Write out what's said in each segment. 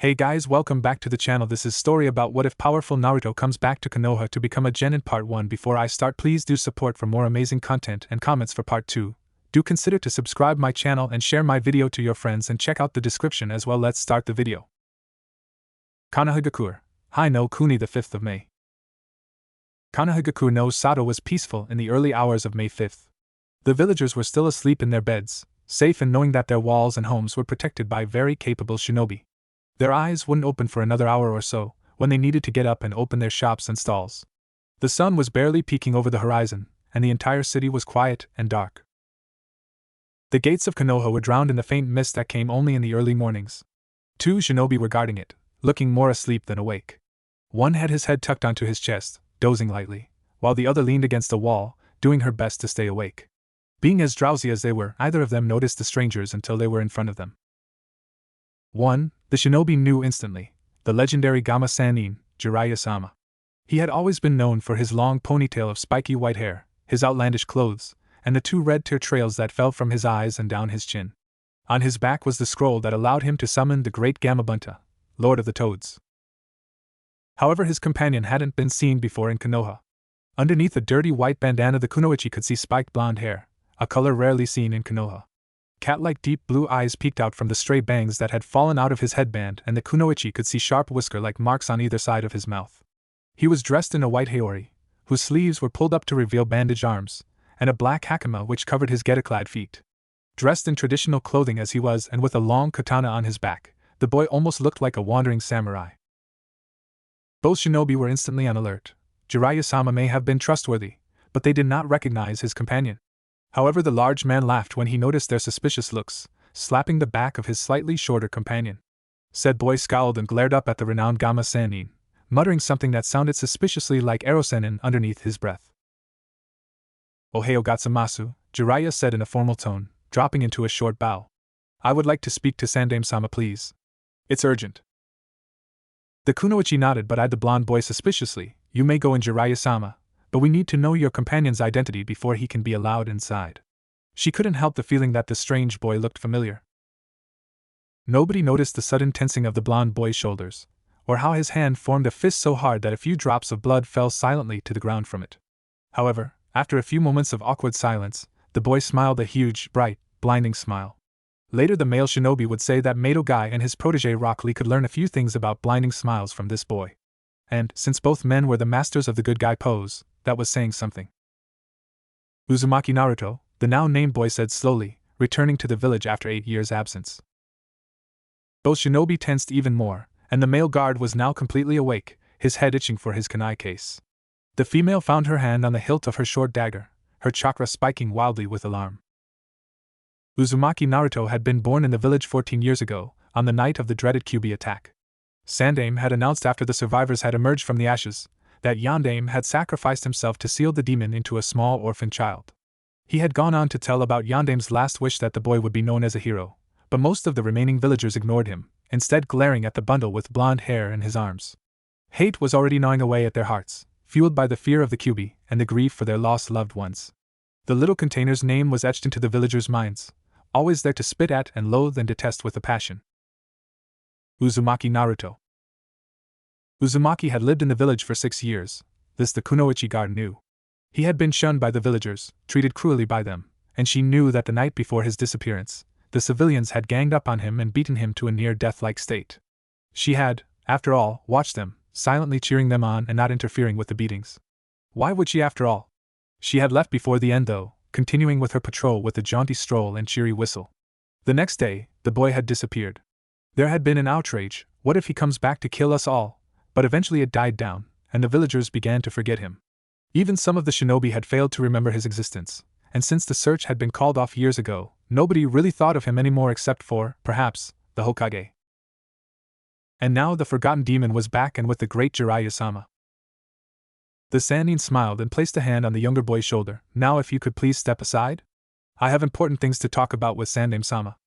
Hey guys, welcome back to the channel. This is story about what if powerful Naruto comes back to Konoha to become a Genin part 1. Before I start, please do support for more amazing content and comments for part 2. Do consider to subscribe my channel and share my video to your friends and check out the description as well. Let's start the video. Konoha Hai no Kuni, the 5th of May. Konoha no Sato was peaceful in the early hours of May 5th. The villagers were still asleep in their beds, safe in knowing that their walls and homes were protected by very capable shinobi. Their eyes wouldn't open for another hour or so, when they needed to get up and open their shops and stalls. The sun was barely peeking over the horizon, and the entire city was quiet and dark. The gates of Konoha were drowned in the faint mist that came only in the early mornings. 2 shinobi were guarding it, looking more asleep than awake. One had his head tucked onto his chest, dozing lightly, while the other leaned against the wall, doing her best to stay awake. Being as drowsy as they were, neither of them noticed the strangers until they were in front of them. 1. The shinobi knew instantly, the legendary Gama Sannin, Jiraiya-sama. He had always been known for his long ponytail of spiky white hair, his outlandish clothes, and the 2 red tear trails that fell from his eyes and down his chin. On his back was the scroll that allowed him to summon the great Gamabunta, Lord of the Toads. However, his companion hadn't been seen before in Konoha. Underneath the dirty white bandana, the kunoichi could see spiked blonde hair, a color rarely seen in Konoha. Cat-like deep blue eyes peeked out from the stray bangs that had fallen out of his headband, and the kunoichi could see sharp whisker-like marks on either side of his mouth. He was dressed in a white haori, whose sleeves were pulled up to reveal bandaged arms, and a black hakama which covered his geta-clad feet. Dressed in traditional clothing as he was and with a long katana on his back, the boy almost looked like a wandering samurai. Both shinobi were instantly on alert. Jiraiya-sama may have been trustworthy, but they did not recognize his companion. However, the large man laughed when he noticed their suspicious looks, slapping the back of his slightly shorter companion. Said boy scowled and glared up at the renowned Gama Sannin, muttering something that sounded suspiciously like Erosenin underneath his breath. Ohio Gatsamasu, Jiraiya said in a formal tone, dropping into a short bow. I would like to speak to Sandaime-sama, please. It's urgent. The kunoichi nodded but eyed the blonde boy suspiciously. You may go in, Jiraiya-sama, but we need to know your companion's identity before he can be allowed inside. She couldn't help the feeling that the strange boy looked familiar. Nobody noticed the sudden tensing of the blonde boy's shoulders, or how his hand formed a fist so hard that a few drops of blood fell silently to the ground from it. However, after a few moments of awkward silence, the boy smiled a huge, bright, blinding smile. Later the male shinobi would say that Mato Guy and his protege Rock Lee could learn a few things about blinding smiles from this boy. And, since both men were the masters of the good guy pose, that was saying something. Uzumaki Naruto, the now named boy said slowly, returning to the village after 8 years' absence. Both shinobi tensed even more, and the male guard was now completely awake, his head itching for his kunai case. The female found her hand on the hilt of her short dagger, her chakra spiking wildly with alarm. Uzumaki Naruto had been born in the village 14 years ago, on the night of the dreaded Kyuubi attack. Sandaime had announced after the survivors had emerged from the ashes, that Yandaime had sacrificed himself to seal the demon into a small orphan child. He had gone on to tell about Yandaime's last wish that the boy would be known as a hero, but most of the remaining villagers ignored him, instead glaring at the bundle with blonde hair in his arms. Hate was already gnawing away at their hearts, fueled by the fear of the Kyuubi and the grief for their lost loved ones. The little container's name was etched into the villagers' minds, always there to spit at and loathe and detest with a passion. Uzumaki Naruto. Uzumaki had lived in the village for 6 years, this the kunoichi guard knew. He had been shunned by the villagers, treated cruelly by them, and she knew that the night before his disappearance, the civilians had ganged up on him and beaten him to a near-death-like state. She had, after all, watched them, silently cheering them on and not interfering with the beatings. Why would she after all? She had left before the end though, continuing with her patrol with a jaunty stroll and cheery whistle. The next day, the boy had disappeared. There had been an outrage, what if he comes back to kill us all? But eventually it died down, and the villagers began to forget him. Even some of the shinobi had failed to remember his existence, and since the search had been called off years ago, nobody really thought of him anymore except for, perhaps, the Hokage. And now the forgotten demon was back and with the great Jiraiya-sama. The Sannin smiled and placed a hand on the younger boy's shoulder. Now if you could please step aside? I have important things to talk about with Sandaime-sama.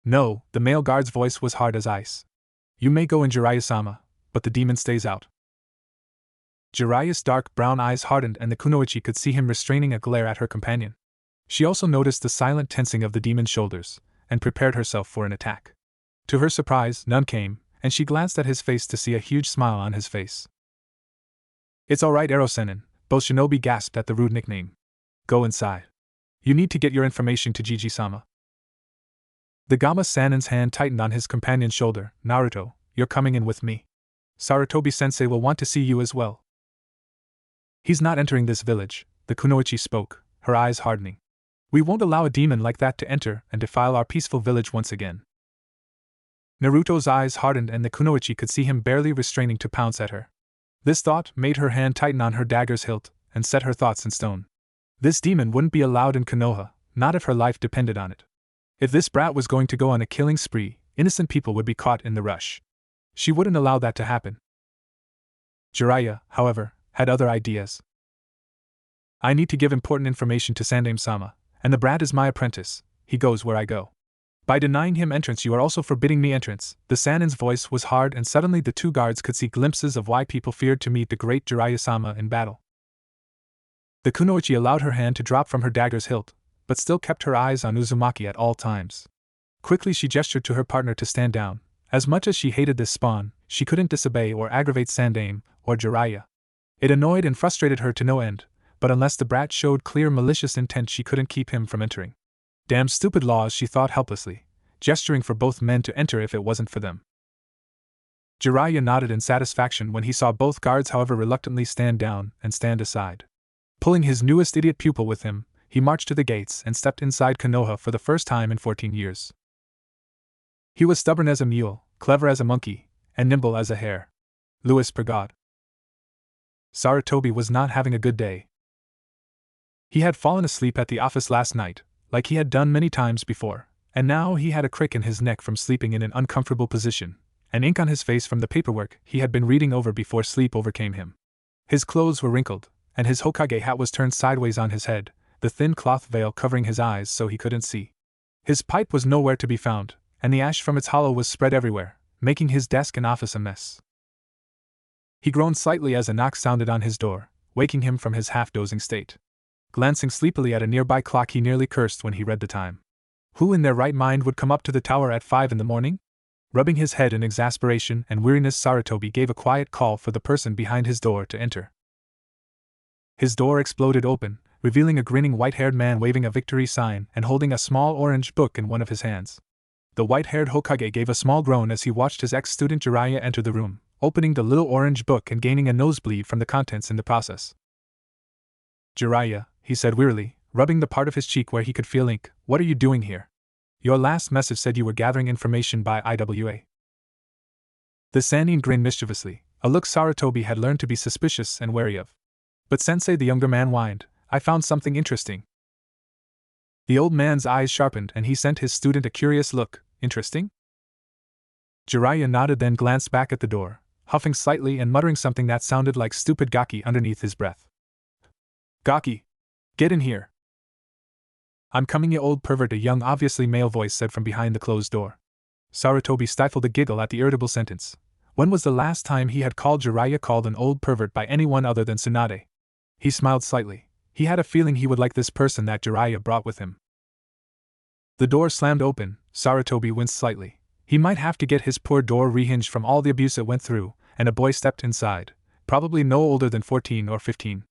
No, the male guard's voice was hard as ice. You may go in, Jiraiya-sama, but the demon stays out. Jiraiya's dark brown eyes hardened and the kunoichi could see him restraining a glare at her companion. She also noticed the silent tensing of the demon's shoulders, and prepared herself for an attack. To her surprise, none came, and she glanced at his face to see a huge smile on his face. It's alright, Erosenin, both shinobi gasped at the rude nickname. Go inside. You need to get your information to Jiji-sama. The Gama-sanin's hand tightened on his companion's shoulder. Naruto, you're coming in with me. Sarutobi-sensei will want to see you as well. He's not entering this village, the kunoichi spoke, her eyes hardening. We won't allow a demon like that to enter and defile our peaceful village once again. Naruto's eyes hardened and the kunoichi could see him barely restraining to pounce at her. This thought made her hand tighten on her dagger's hilt and set her thoughts in stone. This demon wouldn't be allowed in Konoha, not if her life depended on it. If this brat was going to go on a killing spree, innocent people would be caught in the rush. She wouldn't allow that to happen. Jiraiya, however, had other ideas. I need to give important information to Sandaime-sama, and the brat is my apprentice, he goes where I go. By denying him entrance you are also forbidding me entrance. The Sanin's voice was hard and suddenly the two guards could see glimpses of why people feared to meet the great Jiraiya-sama in battle. The kunoichi allowed her hand to drop from her dagger's hilt, but still kept her eyes on Uzumaki at all times. Quickly she gestured to her partner to stand down. As much as she hated this spawn, she couldn't disobey or aggravate Sandaime or Jiraiya. It annoyed and frustrated her to no end, but unless the brat showed clear malicious intent she couldn't keep him from entering. Damn stupid laws, she thought helplessly, gesturing for both men to enter if it wasn't for them. Jiraiya nodded in satisfaction when he saw both guards however reluctantly stand down and stand aside. Pulling his newest idiot pupil with him, he marched to the gates and stepped inside Konoha for the first time in 14 years. He was stubborn as a mule, clever as a monkey, and nimble as a hare. Louis Purgod. Sarutobi was not having a good day. He had fallen asleep at the office last night, like he had done many times before, and now he had a crick in his neck from sleeping in an uncomfortable position, and ink on his face from the paperwork he had been reading over before sleep overcame him. His clothes were wrinkled, and his Hokage hat was turned sideways on his head, the thin cloth veil covering his eyes so he couldn't see. His pipe was nowhere to be found, and the ash from its hollow was spread everywhere, making his desk and office a mess. He groaned slightly as a knock sounded on his door, waking him from his half-dozing state. Glancing sleepily at a nearby clock he nearly cursed when he read the time. Who in their right mind would come up to the tower at 5 in the morning? Rubbing his head in exasperation and weariness, Sarutobi gave a quiet call for the person behind his door to enter. His door exploded open, revealing a grinning white-haired man waving a victory sign and holding a small orange book in one of his hands. The white-haired Hokage gave a small groan as he watched his ex-student Jiraiya enter the room, opening the little orange book and gaining a nosebleed from the contents in the process. Jiraiya, he said wearily, rubbing the part of his cheek where he could feel ink, what are you doing here? Your last message said you were gathering information by IWA. The Sannin grinned mischievously, a look Sarutobi had learned to be suspicious and wary of. But sensei, the younger man whined, I found something interesting. The old man's eyes sharpened and he sent his student a curious look. Interesting? Jiraiya nodded, then glanced back at the door, huffing slightly and muttering something that sounded like stupid gaki underneath his breath. Gaki! Get in here! I'm coming, you old pervert, a young, obviously male voice said from behind the closed door. Sarutobi stifled a giggle at the irritable sentence. When was the last time he had called Jiraiya called an old pervert by anyone other than Tsunade? He smiled slightly. He had a feeling he would like this person that Jiraiya brought with him. The door slammed open. Sarutobi winced slightly. He might have to get his poor door rehinged from all the abuse it went through, and a boy stepped inside, probably no older than 14 or 15.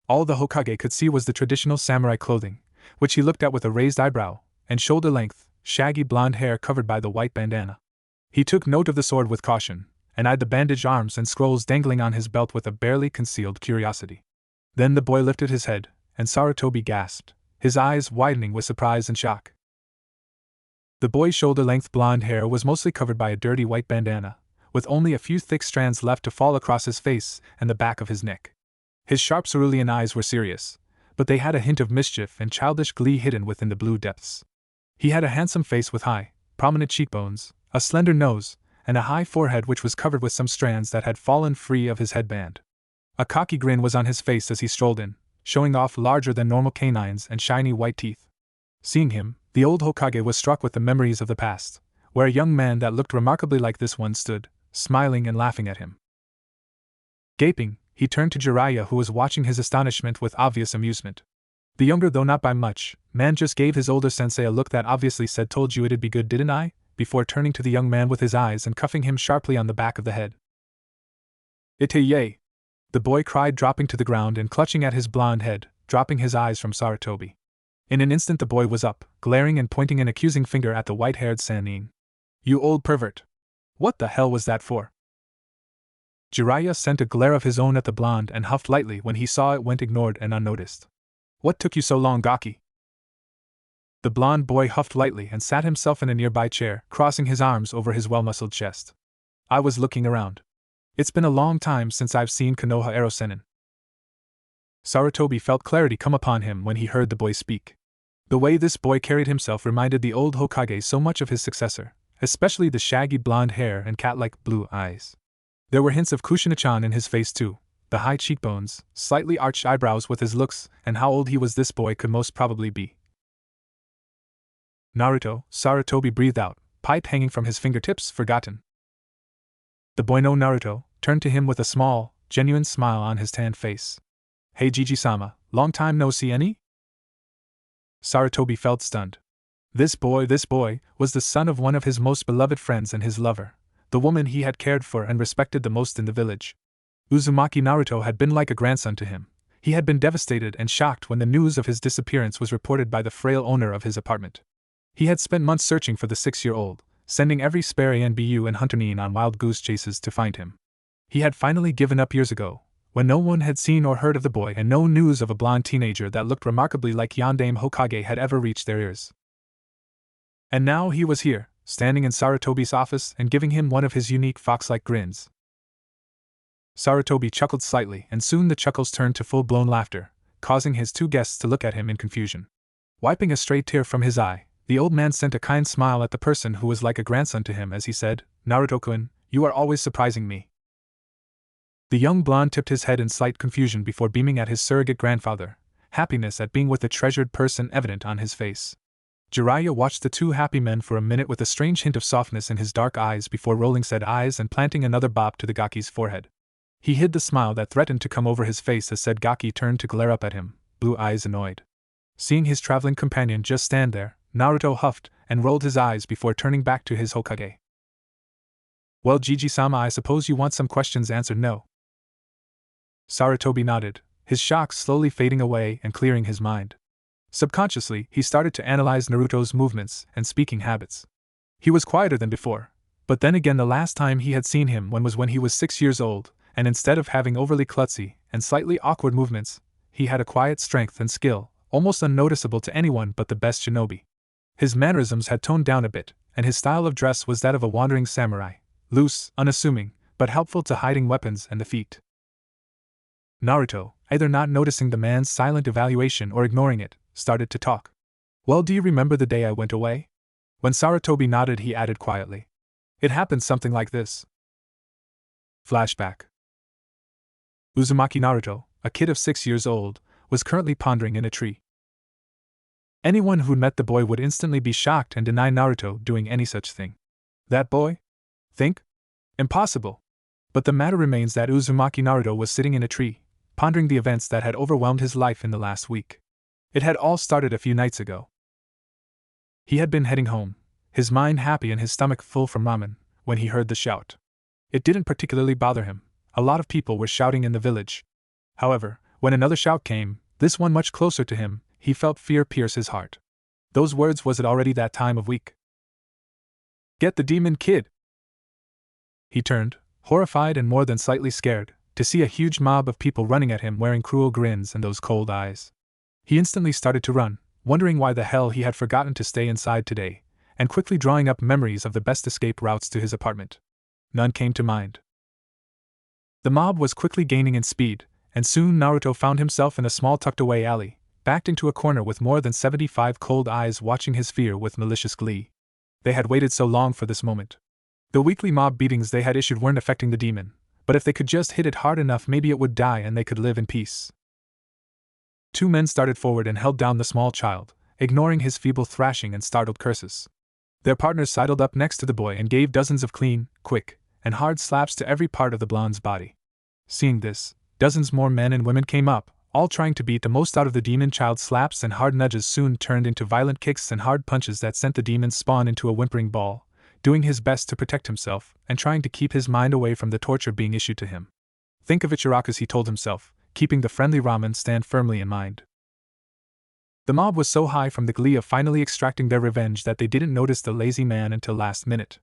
All the Hokage could see was the traditional samurai clothing, which he looked at with a raised eyebrow, and shoulder-length, shaggy blonde hair covered by the white bandana. He took note of the sword with caution, and eyed the bandaged arms and scrolls dangling on his belt with a barely concealed curiosity. Then the boy lifted his head, and Sarutobi gasped, his eyes widening with surprise and shock. The boy's shoulder-length blonde hair was mostly covered by a dirty white bandana, with only a few thick strands left to fall across his face and the back of his neck. His sharp cerulean eyes were serious, but they had a hint of mischief and childish glee hidden within the blue depths. He had a handsome face with high, prominent cheekbones, a slender nose, and a high forehead which was covered with some strands that had fallen free of his headband. A cocky grin was on his face as he strolled in, showing off larger than normal canines and shiny white teeth. Seeing him, the old Hokage was struck with the memories of the past, where a young man that looked remarkably like this one stood, smiling and laughing at him. Gaping, he turned to Jiraiya, who was watching his astonishment with obvious amusement. The younger, though not by much, man just gave his older sensei a look that obviously said, "Told you it'd be good, didn't I?" before turning to the young man with his eyes and cuffing him sharply on the back of the head. "Ite-ye!" the boy cried, dropping to the ground and clutching at his blond head, dropping his eyes from Sarutobi. In an instant the boy was up, glaring and pointing an accusing finger at the white-haired Sannin. "You old pervert! What the hell was that for?" Jiraiya sent a glare of his own at the blonde and huffed lightly when he saw it went ignored and unnoticed. "What took you so long, Gaki?" The blonde boy huffed lightly and sat himself in a nearby chair, crossing his arms over his well-muscled chest. "I was looking around. It's been a long time since I've seen Konoha Erosenin." Sarutobi felt clarity come upon him when he heard the boy speak. The way this boy carried himself reminded the old Hokage so much of his successor, especially the shaggy blonde hair and cat-like blue eyes. There were hints of Kushina-chan in his face too, the high cheekbones, slightly arched eyebrows with his looks, and how old he was this boy could most probably be. "Naruto," Sarutobi breathed out, pipe hanging from his fingertips, forgotten. The boy no Naruto turned to him with a small, genuine smile on his tanned face. "Hey Jiji-sama, long time no see any?" Sarutobi felt stunned. This boy, was the son of one of his most beloved friends and his lover, the woman he had cared for and respected the most in the village. Uzumaki Naruto had been like a grandson to him. He had been devastated and shocked when the news of his disappearance was reported by the frail owner of his apartment. He had spent months searching for the 6-year-old, sending every spare ANBU and Hunternin on wild goose chases to find him. He had finally given up years ago, when no one had seen or heard of the boy and no news of a blonde teenager that looked remarkably like Yondaime Hokage had ever reached their ears. And now he was here, standing in Sarutobi's office and giving him one of his unique fox-like grins. Sarutobi chuckled slightly, and soon the chuckles turned to full-blown laughter, causing his two guests to look at him in confusion. Wiping a stray tear from his eye, the old man sent a kind smile at the person who was like a grandson to him as he said, "Naruto-kun, you are always surprising me." The young blonde tipped his head in slight confusion before beaming at his surrogate grandfather, happiness at being with a treasured person evident on his face. Jiraiya watched the two happy men for a minute with a strange hint of softness in his dark eyes before rolling said eyes and planting another bop to the Gaki's forehead. He hid the smile that threatened to come over his face as said Gaki turned to glare up at him, blue eyes annoyed. Seeing his traveling companion just stand there, Naruto huffed and rolled his eyes before turning back to his Hokage. "Well, Jiji-sama, I suppose you want some questions answered, no?" Sarutobi nodded, his shock slowly fading away and clearing his mind. Subconsciously, he started to analyze Naruto's movements and speaking habits. He was quieter than before, but then again the last time he had seen him was when he was 6 years old, and instead of having overly klutzy and slightly awkward movements, he had a quiet strength and skill, almost unnoticeable to anyone but the best shinobi. His mannerisms had toned down a bit, and his style of dress was that of a wandering samurai, loose, unassuming, but helpful to hiding weapons and the feet. Naruto, either not noticing the man's silent evaluation or ignoring it, started to talk. "Well, do you remember the day I went away?" When Sarutobi nodded, he added quietly, "It happened something like this." Flashback. Uzumaki Naruto, a kid of 6 years old, was currently pondering in a tree. Anyone who'd met the boy would instantly be shocked and deny Naruto doing any such thing. That boy? Think? Impossible. But the matter remains that Uzumaki Naruto was sitting in a tree, pondering the events that had overwhelmed his life in the last week. It had all started a few nights ago. He had been heading home, his mind happy and his stomach full from ramen, when he heard the shout. It didn't particularly bother him. A lot of people were shouting in the village. However, when another shout came, this one much closer to him, he felt fear pierce his heart. Those words, was it already that time of week? "Get the demon kid!" He turned, horrified and more than slightly scared, to see a huge mob of people running at him wearing cruel grins and those cold eyes. He instantly started to run, wondering why the hell he had forgotten to stay inside today, and quickly drawing up memories of the best escape routes to his apartment. None came to mind. The mob was quickly gaining in speed, and soon Naruto found himself in a small tucked-away alley, backed into a corner with more than 75 cold eyes watching his fear with malicious glee. They had waited so long for this moment. The weekly mob beatings they had issued weren't affecting the demon, but if they could just hit it hard enough, maybe it would die and they could live in peace. 2 men started forward and held down the small child, ignoring his feeble thrashing and startled curses. Their partners sidled up next to the boy and gave dozens of clean, quick, and hard slaps to every part of the blonde's body. Seeing this, dozens more men and women came up, all trying to beat the most out of the demon child. Slaps and hard nudges soon turned into violent kicks and hard punches that sent the demon's spawn into a whimpering ball, doing his best to protect himself and trying to keep his mind away from the torture being issued to him. Think of it, Shirakas, he told himself, keeping the friendly ramen stand firmly in mind. The mob was so high from the glee of finally extracting their revenge that they didn't notice the lazy man until last minute.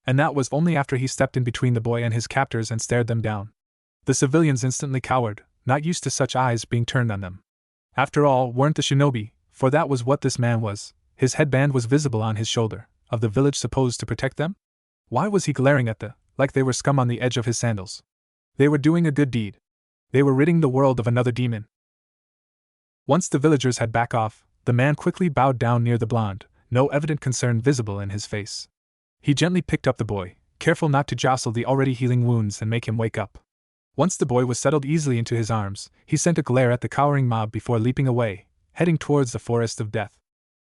And that was only after he stepped in between the boy and his captors and stared them down. The civilians instantly cowered, not used to such eyes being turned on them. After all, weren't the shinobi, for that was what this man was, his headband was visible on his shoulder, of the village supposed to protect them? Why was he glaring at like they were scum on the edge of his sandals? They were doing a good deed. They were ridding the world of another demon. Once the villagers had backed off, the man quickly bowed down near the blonde, no evident concern visible in his face. He gently picked up the boy, careful not to jostle the already healing wounds and make him wake up. Once the boy was settled easily into his arms, he sent a glare at the cowering mob before leaping away, heading towards the forest of death.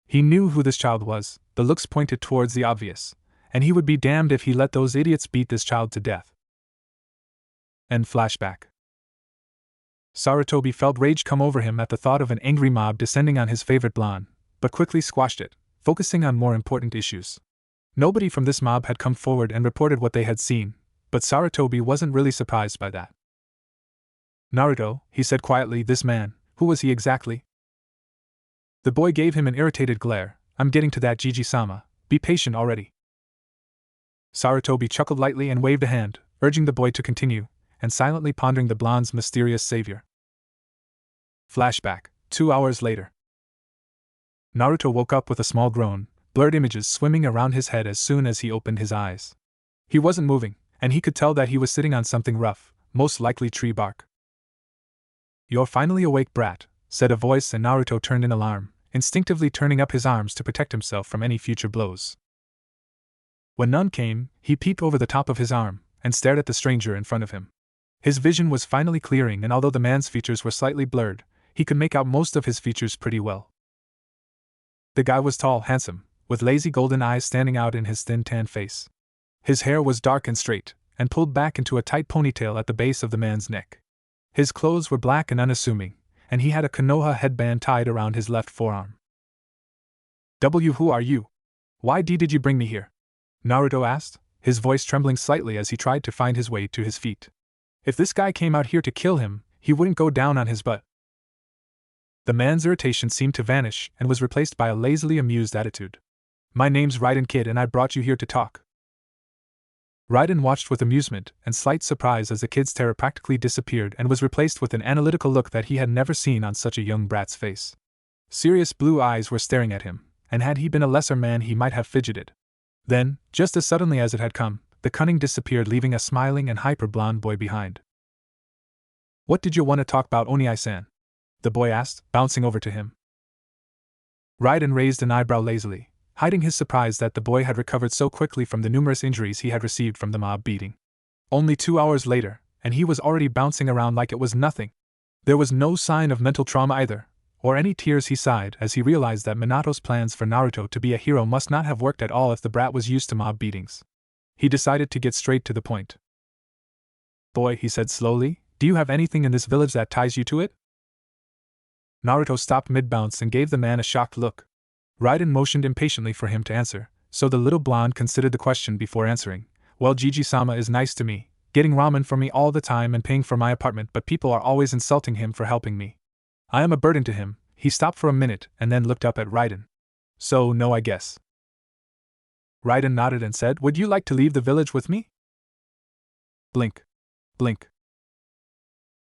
He knew who this child was, the looks pointed towards the obvious, and he would be damned if he let those idiots beat this child to death. End flashback. Sarutobi felt rage come over him at the thought of an angry mob descending on his favorite blonde, but quickly squashed it, focusing on more important issues. Nobody from this mob had come forward and reported what they had seen, but Sarutobi wasn't really surprised by that. Naruto, he said quietly, this man, who was he exactly? The boy gave him an irritated glare. I'm getting to that, Jiji-sama, be patient already. Sarutobi chuckled lightly and waved a hand, urging the boy to continue, and silently pondering the blonde's mysterious savior. Flashback, 2 hours later. Naruto woke up with a small groan, blurred images swimming around his head as soon as he opened his eyes. He wasn't moving, and he could tell that he was sitting on something rough, most likely tree bark. You're finally awake, brat, said a voice, and Naruto turned in alarm, instinctively turning up his arms to protect himself from any future blows. When none came, he peeped over the top of his arm, and stared at the stranger in front of him. His vision was finally clearing, and although the man's features were slightly blurred, he could make out most of his features pretty well. The guy was tall, handsome, with lazy golden eyes standing out in his thin tan face. His hair was dark and straight, and pulled back into a tight ponytail at the base of the man's neck. His clothes were black and unassuming, and he had a Konoha headband tied around his left forearm. Who are you? Why did you bring me here? Naruto asked, his voice trembling slightly as he tried to find his way to his feet. If this guy came out here to kill him, he wouldn't go down on his butt. The man's irritation seemed to vanish and was replaced by a lazily amused attitude. My name's Raiden, kid, and I brought you here to talk. Raiden watched with amusement and slight surprise as the kid's terror practically disappeared and was replaced with an analytical look that he had never seen on such a young brat's face. Serious blue eyes were staring at him, and had he been a lesser man he might have fidgeted. Then, just as suddenly as it had come, the cunning disappeared, leaving a smiling and hyper-blonde boy behind. What did you want to talk about, Oniai-san? The boy asked, bouncing over to him. Raiden raised an eyebrow lazily, hiding his surprise that the boy had recovered so quickly from the numerous injuries he had received from the mob beating. Only 2 hours later, and he was already bouncing around like it was nothing. There was no sign of mental trauma either, or any tears. He sighed as he realized that Minato's plans for Naruto to be a hero must not have worked at all if the brat was used to mob beatings. He decided to get straight to the point. Boy, he said slowly, do you have anything in this village that ties you to it? Naruto stopped mid-bounce and gave the man a shocked look. Raiden motioned impatiently for him to answer, so the little blonde considered the question before answering. Well, Jiji-sama is nice to me, getting ramen for me all the time and paying for my apartment, but people are always insulting him for helping me. I am a burden to him. He stopped for a minute and then looked up at Raiden. So, no, I guess. Raiden nodded and said, would you like to leave the village with me? Blink. Blink.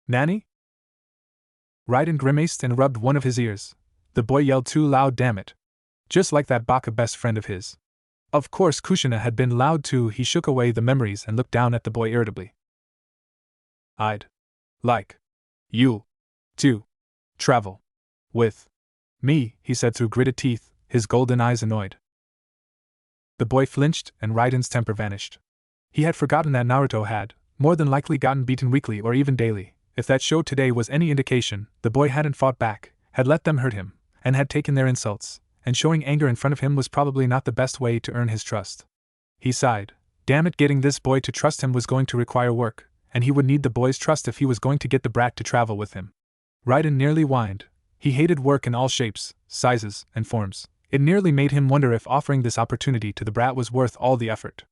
Nanny? Raiden grimaced and rubbed one of his ears. The boy yelled too loud, damn it. Just like that baka best friend of his. Of course Kushina had been loud too. He shook away the memories and looked down at the boy irritably. I'd like you to travel with me, he said through gritted teeth, his golden eyes annoyed. The boy flinched and Raiden's temper vanished. He had forgotten that Naruto had, more than likely, gotten beaten weekly or even daily. If that show today was any indication, the boy hadn't fought back, had let them hurt him, and had taken their insults, and showing anger in front of him was probably not the best way to earn his trust. He sighed. Damn it, getting this boy to trust him was going to require work, and he would need the boy's trust if he was going to get the brat to travel with him. Raiden nearly whined. He hated work in all shapes, sizes, and forms. It nearly made him wonder if offering this opportunity to the brat was worth all the effort.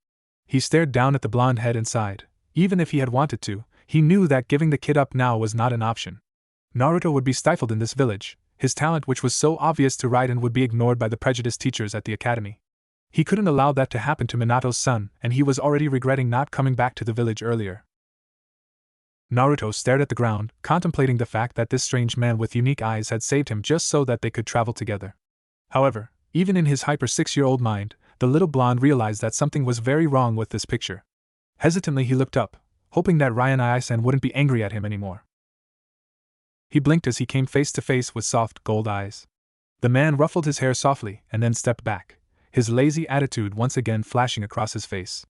He stared down at the blonde head and sighed. Even if he had wanted to, he knew that giving the kid up now was not an option. Naruto would be stifled in this village, his talent which was so obvious to Raiden would be ignored by the prejudiced teachers at the academy. He couldn't allow that to happen to Minato's son, and he was already regretting not coming back to the village earlier. Naruto stared at the ground, contemplating the fact that this strange man with unique eyes had saved him just so that they could travel together. However, even in his hyper 6-year-old mind, the little blonde realized that something was very wrong with this picture. Hesitantly he looked up, hoping that Ryan wouldn't be angry at him anymore. He blinked as he came face to face with soft, gold eyes. The man ruffled his hair softly and then stepped back, his lazy attitude once again flashing across his face.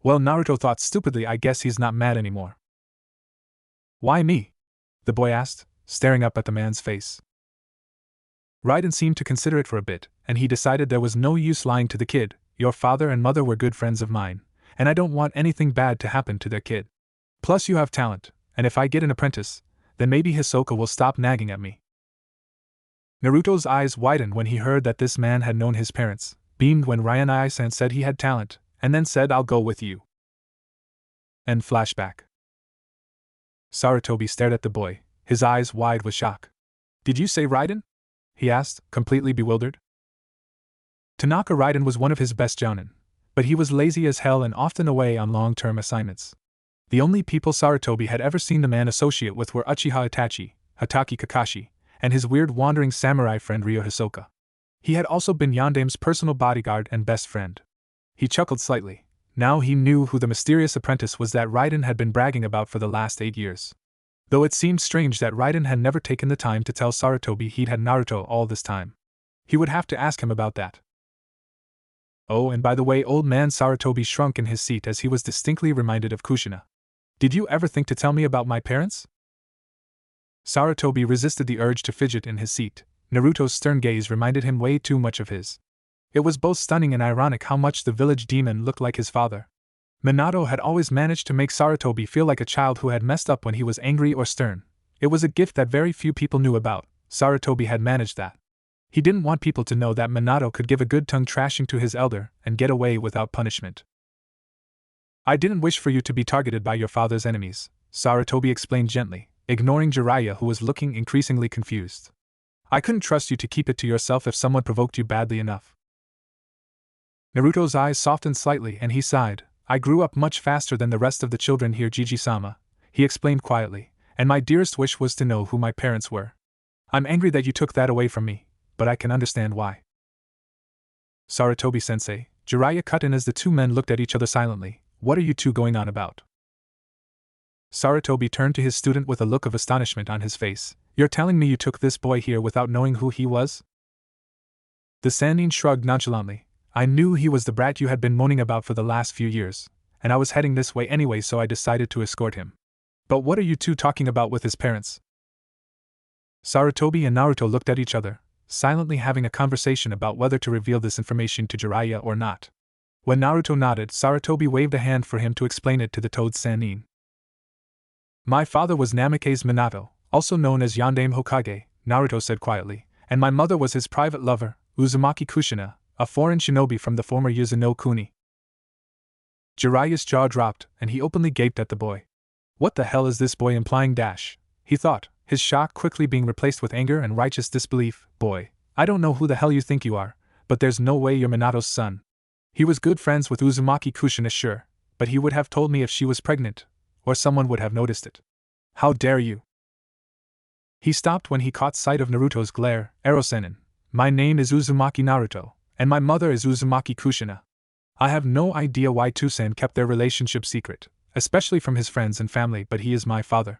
Well, Naruto thought stupidly, I guess he's not mad anymore. Why me? The boy asked, staring up at the man's face. Raiden seemed to consider it for a bit, and he decided there was no use lying to the kid. Your father and mother were good friends of mine, and I don't want anything bad to happen to their kid. Plus you have talent, and if I get an apprentice, then maybe Hisoka will stop nagging at me. Naruto's eyes widened when he heard that this man had known his parents, beamed when Ryan said he had talent, and then said I'll go with you. End flashback. Sarutobi stared at the boy, his eyes wide with shock. Did you say Raiden? He asked, completely bewildered. Tanaka Raiden was one of his best jounin, but he was lazy as hell and often away on long-term assignments. The only people Sarutobi had ever seen the man associate with were Uchiha Itachi, Hatake Kakashi, and his weird wandering samurai friend Ryo Hisoka. He had also been Yandame's personal bodyguard and best friend. He chuckled slightly. Now he knew who the mysterious apprentice was that Raiden had been bragging about for the last 8 years. Though it seemed strange that Raiden had never taken the time to tell Sarutobi he'd had Naruto all this time. He would have to ask him about that. Oh, and by the way, old man Sarutobi shrunk in his seat as he was distinctly reminded of Kushina. Did you ever think to tell me about my parents? Sarutobi resisted the urge to fidget in his seat. Naruto's stern gaze reminded him way too much of his. It was both stunning and ironic how much the village demon looked like his father. Minato had always managed to make Sarutobi feel like a child who had messed up when he was angry or stern. It was a gift that very few people knew about. Sarutobi had managed that. He didn't want people to know that Minato could give a good tongue thrashing to his elder and get away without punishment. I didn't wish for you to be targeted by your father's enemies, Sarutobi explained gently, ignoring Jiraiya who was looking increasingly confused. I couldn't trust you to keep it to yourself if someone provoked you badly enough. Naruto's eyes softened slightly and he sighed. I grew up much faster than the rest of the children here, Jiji-sama, he explained quietly, and my dearest wish was to know who my parents were. I'm angry that you took that away from me, but I can understand why. Sarutobi-sensei, Jiraiya cut in as the two men looked at each other silently. What are you two going on about? Sarutobi turned to his student with a look of astonishment on his face. You're telling me you took this boy here without knowing who he was? The Sannin shrugged nonchalantly. I knew he was the brat you had been moaning about for the last few years, and I was heading this way anyway, so I decided to escort him. But what are you two talking about with his parents? Sarutobi and Naruto looked at each other, silently having a conversation about whether to reveal this information to Jiraiya or not. When Naruto nodded, Sarutobi waved a hand for him to explain it to the Toad Sannin. My father was Namake's Minato, also known as Yandame Hokage, Naruto said quietly, and my mother was his private lover, Uzumaki Kushina, a foreign shinobi from the former Yuzuno Kuni. Jiraiya's jaw dropped, and he openly gaped at the boy. What the hell is this boy implying? He thought, his shock quickly being replaced with anger and righteous disbelief. Boy, I don't know who the hell you think you are, but there's no way you're Minato's son. He was good friends with Uzumaki Kushina, sure, but he would have told me if she was pregnant, or someone would have noticed it. How dare you? He stopped when he caught sight of Naruto's glare. Erosenin, my name is Uzumaki Naruto, and my mother is Uzumaki Kushina. I have no idea why Toussaint kept their relationship secret, especially from his friends and family, but he is my father.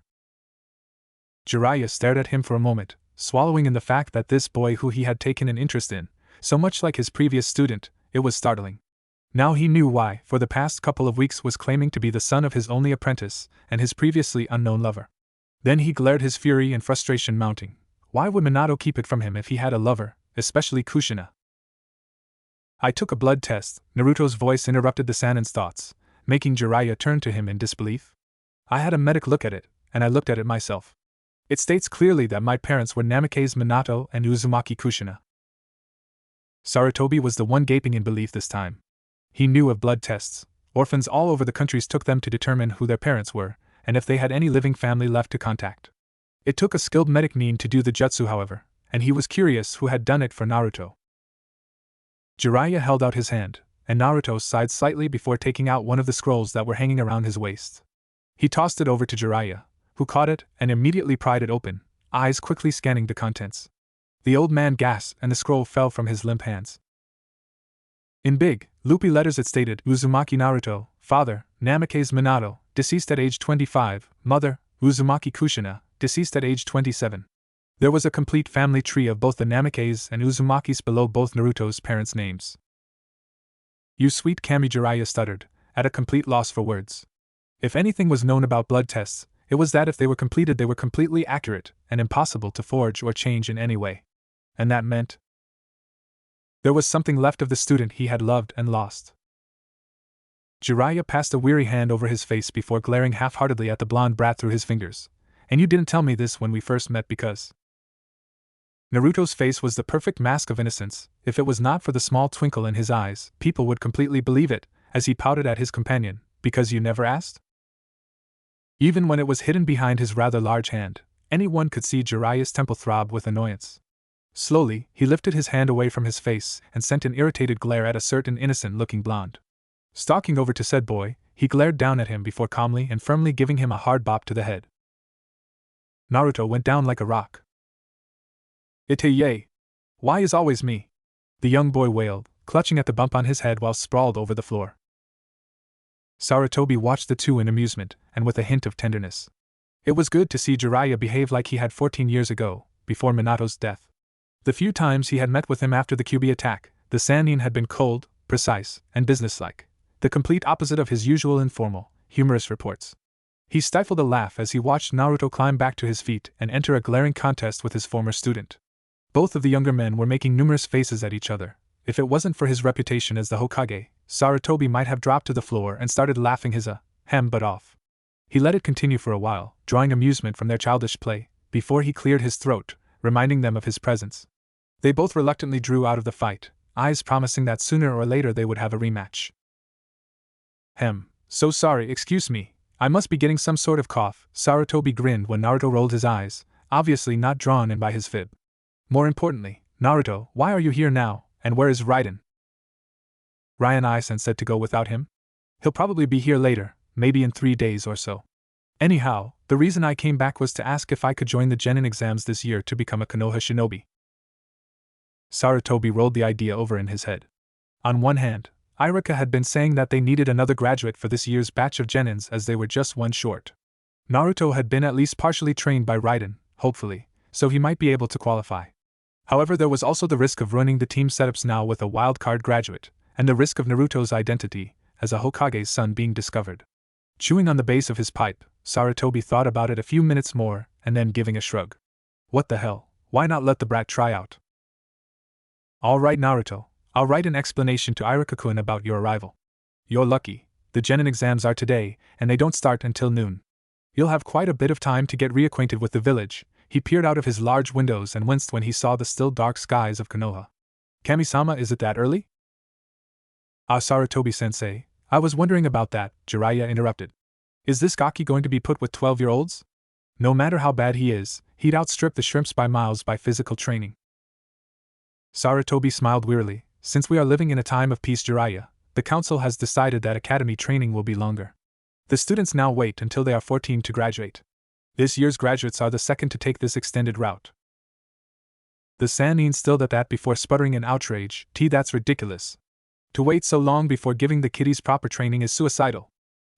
Jiraiya stared at him for a moment, swallowing in the fact that this boy who he had taken an interest in, so much like his previous student, it was startling. Now he knew why, for the past couple of weeks was claiming to be the son of his only apprentice and his previously unknown lover. Then he glared, his fury and frustration mounting. Why would Minato keep it from him if he had a lover, especially Kushina? I took a blood test, Naruto's voice interrupted the Sannin's thoughts, making Jiraiya turn to him in disbelief. I had a medic look at it, and I looked at it myself. It states clearly that my parents were Namake's Minato and Uzumaki Kushina. Sarutobi was the one gaping in belief this time. He knew of blood tests. Orphans all over the countries took them to determine who their parents were, and if they had any living family left to contact. It took a skilled medic nin to do the jutsu, however, and he was curious who had done it for Naruto. Jiraiya held out his hand, and Naruto sighed slightly before taking out one of the scrolls that were hanging around his waist. He tossed it over to Jiraiya, who caught it and immediately pried it open, eyes quickly scanning the contents. The old man gasped and the scroll fell from his limp hands. In big, loopy letters it stated, Uzumaki Naruto, father, Namikaze Minato, deceased at age 25, mother, Uzumaki Kushina, deceased at age 27. There was a complete family tree of both the Namikaze and Uzumakis below both Naruto's parents' names. You sweet Kami, Jiraiya stuttered, at a complete loss for words. If anything was known about blood tests, it was that if they were completed they were completely accurate and impossible to forge or change in any way. And that meant there was something left of the student he had loved and lost. Jiraiya passed a weary hand over his face before glaring half-heartedly at the blonde brat through his fingers. And you didn't tell me this when we first met because... Naruto's face was the perfect mask of innocence. If it was not for the small twinkle in his eyes, people would completely believe it, as he pouted at his companion, because you never asked? Even when it was hidden behind his rather large hand, anyone could see Jiraiya's temple throb with annoyance. Slowly, he lifted his hand away from his face and sent an irritated glare at a certain innocent-looking blonde. Stalking over to said boy, he glared down at him before calmly and firmly giving him a hard bop to the head. Naruto went down like a rock. Ite-ye! Why is always me? The young boy wailed, clutching at the bump on his head while sprawled over the floor. Sarutobi watched the two in amusement, and with a hint of tenderness. It was good to see Jiraiya behave like he had 14 years ago, before Minato's death. The few times he had met with him after the Kyuubi attack, the Sannin had been cold, precise, and businesslike, the complete opposite of his usual informal, humorous reports. He stifled a laugh as he watched Naruto climb back to his feet and enter a glaring contest with his former student. Both of the younger men were making numerous faces at each other. If it wasn't for his reputation as the Hokage, Sarutobi might have dropped to the floor and started laughing his butt off. He let it continue for a while, drawing amusement from their childish play, before he cleared his throat, reminding them of his presence. They both reluctantly drew out of the fight, eyes promising that sooner or later they would have a rematch. So sorry, excuse me, I must be getting some sort of cough, Sarutobi grinned when Naruto rolled his eyes, obviously not drawn in by his fib. More importantly, Naruto, why are you here now, and where is Raiden? Ryan said to go without him? He'll probably be here later, maybe in 3 days or so. Anyhow, the reason I came back was to ask if I could join the Genin exams this year to become a Konoha shinobi. Sarutobi rolled the idea over in his head. On one hand, Iruka had been saying that they needed another graduate for this year's batch of Genins as they were just one short. Naruto had been at least partially trained by Raiden, hopefully, so he might be able to qualify. However, there was also the risk of ruining the team setups now with a wildcard graduate, and the risk of Naruto's identity as a Hokage's son being discovered. Chewing on the base of his pipe, Sarutobi thought about it a few minutes more, and then giving a shrug. What the hell, why not let the brat try out? All right, Naruto, I'll write an explanation to Iruka-kun about your arrival. You're lucky, the Genin exams are today, and they don't start until noon. You'll have quite a bit of time to get reacquainted with the village. He peered out of his large windows and winced when he saw the still dark skies of Konoha. Kami-sama, is it that early? Sarutobi-sensei, I was wondering about that, Jiraiya interrupted. Is this Gaki going to be put with 12-year-olds? No matter how bad he is, he'd outstrip the shrimps by miles by physical training. Sarutobi smiled wearily. Since we are living in a time of peace, Jiraiya, the council has decided that academy training will be longer. The students now wait until they are 14 to graduate. This year's graduates are the second to take this extended route. The Sannin stilled at that before sputtering in outrage. That's ridiculous. To wait so long before giving the kiddies proper training is suicidal.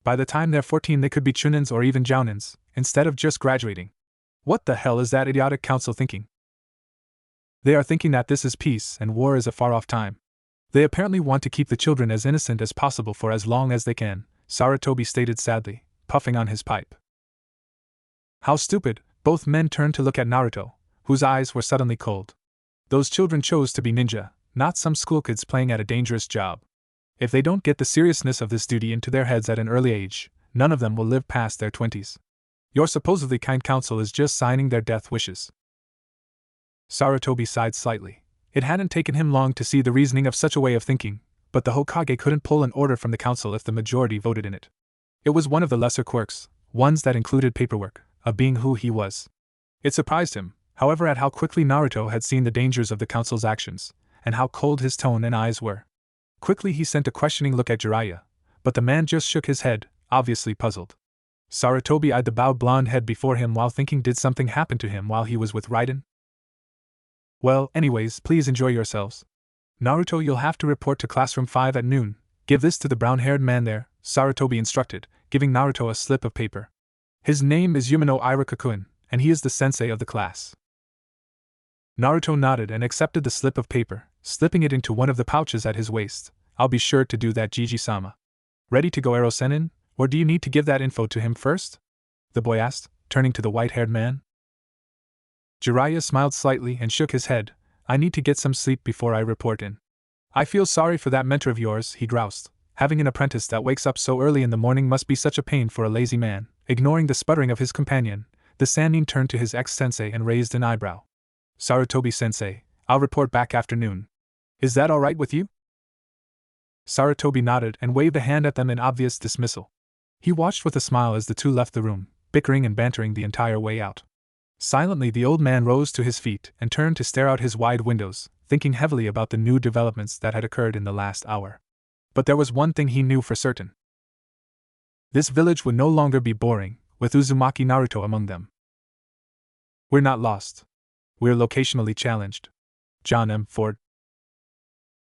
By the time they're 14 they could be Chunins or even Jounins, instead of just graduating. What the hell is that idiotic council thinking? They are thinking that this is peace and war is a far-off time. They apparently want to keep the children as innocent as possible for as long as they can, Sarutobi stated sadly, puffing on his pipe. How stupid, both men turned to look at Naruto, whose eyes were suddenly cold. Those children chose to be ninja, not some school kids playing at a dangerous job. If they don't get the seriousness of this duty into their heads at an early age, none of them will live past their 20s. Your supposedly kind council is just signing their death wishes. Sarutobi sighed slightly. It hadn't taken him long to see the reasoning of such a way of thinking, but the Hokage couldn't pull an order from the council if the majority voted in it. It was one of the lesser quirks, ones that included paperwork, of being who he was. It surprised him, however, at how quickly Naruto had seen the dangers of the council's actions, and how cold his tone and eyes were. Quickly he sent a questioning look at Jiraiya, but the man just shook his head, obviously puzzled. Sarutobi eyed the bowed blonde head before him while thinking, did something happen to him while he was with Raiden? Well, anyways, please enjoy yourselves. Naruto, you'll have to report to classroom 5 at noon. Give this to the brown-haired man there, Sarutobi instructed, giving Naruto a slip of paper. His name is Yumino Irakakun, and he is the sensei of the class. Naruto nodded and accepted the slip of paper, slipping it into one of the pouches at his waist. I'll be sure to do that, Jiji-sama. Ready to go, Ero-sennin, or do you need to give that info to him first? The boy asked, turning to the white-haired man. Jiraiya smiled slightly and shook his head. I need to get some sleep before I report in. I feel sorry for that mentor of yours, he groused. Having an apprentice that wakes up so early in the morning must be such a pain for a lazy man. Ignoring the sputtering of his companion, the Sannin turned to his ex-sensei and raised an eyebrow. Sarutobi-sensei, I'll report back after noon. Is that all right with you? Sarutobi nodded and waved a hand at them in obvious dismissal. He watched with a smile as the two left the room, bickering and bantering the entire way out. Silently, the old man rose to his feet and turned to stare out his wide windows, thinking heavily about the new developments that had occurred in the last hour. But there was one thing he knew for certain. This village would no longer be boring, with Uzumaki Naruto among them. We're not lost. We're locationally challenged. John M. Ford.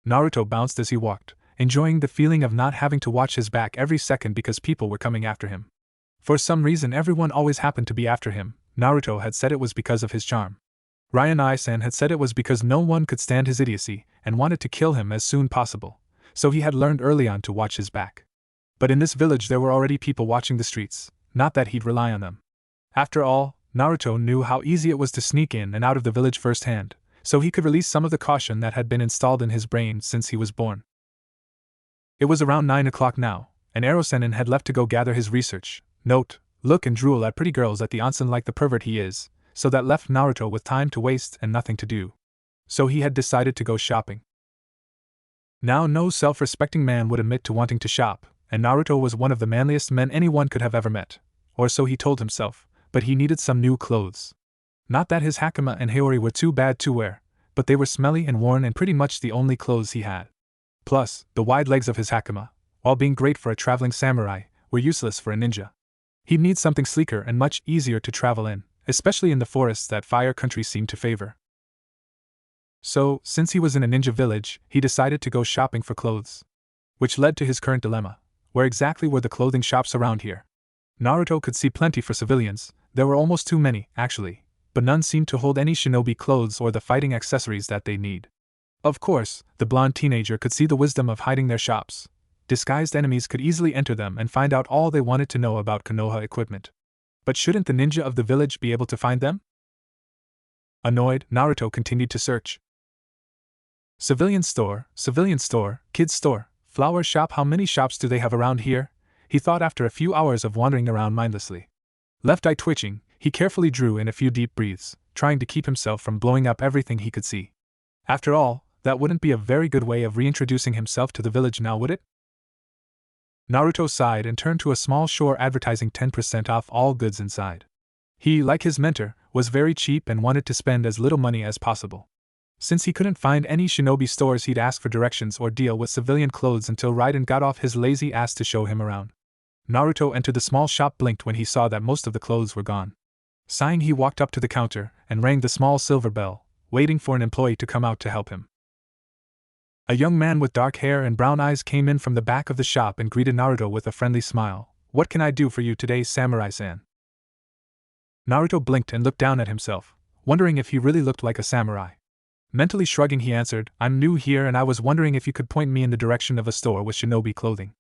Naruto bounced as he walked, enjoying the feeling of not having to watch his back every second because people were coming after him. For some reason, everyone always happened to be after him. Naruto had said it was because of his charm. Ryan I-san had said it was because no one could stand his idiocy and wanted to kill him as soon possible, so he had learned early on to watch his back. But in this village there were already people watching the streets, not that he'd rely on them. After all, Naruto knew how easy it was to sneak in and out of the village firsthand, so he could release some of the caution that had been installed in his brain since he was born. It was around 9 o'clock now, and Ero-sennin had left to go gather his research, note, look and drool at pretty girls at the onsen like the pervert he is, so that left Naruto with time to waste and nothing to do. So he had decided to go shopping. Now no self-respecting man would admit to wanting to shop, and Naruto was one of the manliest men anyone could have ever met, or so he told himself, but he needed some new clothes. Not that his hakama and haori were too bad to wear, but they were smelly and worn and pretty much the only clothes he had. Plus, the wide legs of his hakama, while being great for a traveling samurai, were useless for a ninja. He'd need something sleeker and much easier to travel in, especially in the forests that Fire Country seemed to favor. So, since he was in a ninja village, he decided to go shopping for clothes. Which led to his current dilemma. Where exactly were the clothing shops around here? Naruto could see plenty for civilians, there were almost too many, actually, but none seemed to hold any shinobi clothes or the fighting accessories that they need. Of course, the blonde teenager could see the wisdom of hiding their shops. Disguised enemies could easily enter them and find out all they wanted to know about Konoha equipment. But shouldn't the ninja of the village be able to find them? Annoyed, Naruto continued to search. Civilian store, kids store, flower shop, how many shops do they have around here? He thought after a few hours of wandering around mindlessly. Left eye twitching, he carefully drew in a few deep breaths, trying to keep himself from blowing up everything he could see. After all, that wouldn't be a very good way of reintroducing himself to the village now, would it? Naruto sighed and turned to a small store advertising 10% off all goods inside. He, like his mentor, was very cheap and wanted to spend as little money as possible. Since he couldn't find any shinobi stores, he'd ask for directions or deal with civilian clothes until Raiden got off his lazy ass to show him around. Naruto entered the small shop, blinked when he saw that most of the clothes were gone. Sighing, he walked up to the counter and rang the small silver bell, waiting for an employee to come out to help him. A young man with dark hair and brown eyes came in from the back of the shop and greeted Naruto with a friendly smile. What can I do for you today, Samurai-san? Naruto blinked and looked down at himself, wondering if he really looked like a samurai. Mentally shrugging, he answered, I'm new here and I was wondering if you could point me in the direction of a store with shinobi clothing.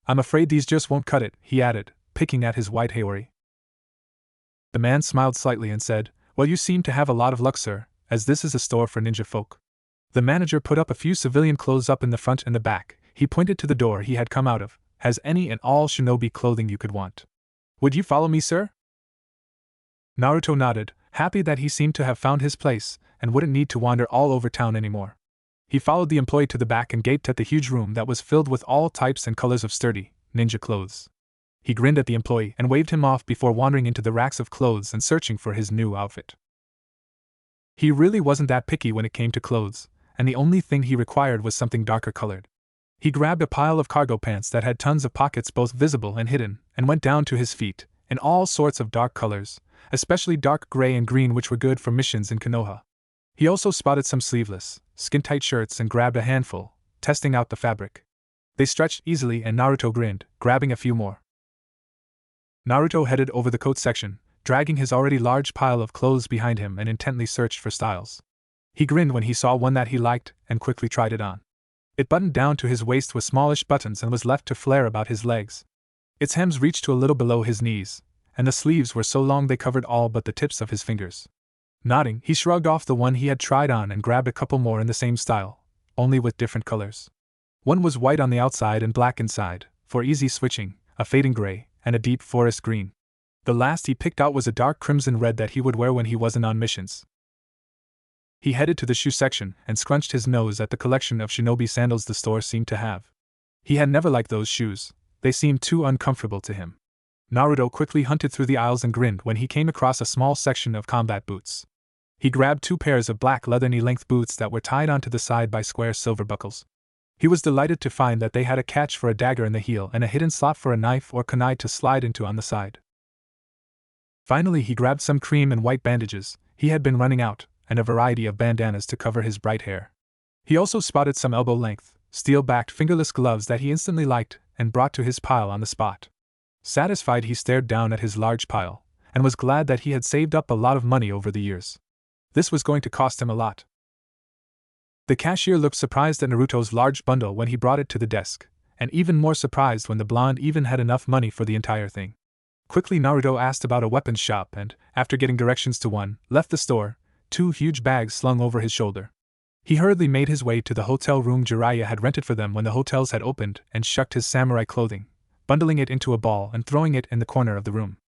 I'm afraid these just won't cut it, he added, picking at his white haori. The man smiled slightly and said, Well, you seem to have a lot of luck, sir, as this is a store for ninja folk. The manager put up a few civilian clothes up in the front and the back. He pointed to the door he had come out of. Has any and all shinobi clothing you could want. Would you follow me, sir? Naruto nodded, happy that he seemed to have found his place, and wouldn't need to wander all over town anymore. He followed the employee to the back and gaped at the huge room that was filled with all types and colors of sturdy, ninja clothes. He grinned at the employee and waved him off before wandering into the racks of clothes and searching for his new outfit. He really wasn't that picky when it came to clothes, and the only thing he required was something darker colored. He grabbed a pile of cargo pants that had tons of pockets both visible and hidden, and went down to his feet, in all sorts of dark colors, especially dark gray and green, which were good for missions in Konoha. He also spotted some sleeveless, skin-tight shirts and grabbed a handful, testing out the fabric. They stretched easily and Naruto grinned, grabbing a few more. Naruto headed over the coat section, dragging his already large pile of clothes behind him, and intently searched for styles. He grinned when he saw one that he liked and quickly tried it on. It buttoned down to his waist with smallish buttons and was left to flare about his legs. Its hems reached to a little below his knees, and the sleeves were so long they covered all but the tips of his fingers. Nodding, he shrugged off the one he had tried on and grabbed a couple more in the same style, only with different colors. One was white on the outside and black inside, for easy switching, a fading gray, and a deep forest green. The last he picked out was a dark crimson red that he would wear when he wasn't on missions. He headed to the shoe section and scrunched his nose at the collection of shinobi sandals the store seemed to have. He had never liked those shoes, they seemed too uncomfortable to him. Naruto quickly hunted through the aisles and grinned when he came across a small section of combat boots. He grabbed 2 pairs of black leather knee-length boots that were tied onto the side by square silver buckles. He was delighted to find that they had a catch for a dagger in the heel and a hidden slot for a knife or kunai to slide into on the side. Finally, he grabbed some cream and white bandages, he had been running out, and a variety of bandanas to cover his bright hair. He also spotted some elbow-length, steel-backed fingerless gloves that he instantly liked and brought to his pile on the spot. Satisfied, he stared down at his large pile, and was glad that he had saved up a lot of money over the years. This was going to cost him a lot. The cashier looked surprised at Naruto's large bundle when he brought it to the desk, and even more surprised when the blonde even had enough money for the entire thing. Quickly, Naruto asked about a weapons shop and, after getting directions to one, left the store, 2 huge bags slung over his shoulder. He hurriedly made his way to the hotel room Jiraiya had rented for them when the hotels had opened and shucked his samurai clothing, bundling it into a ball and throwing it in the corner of the room.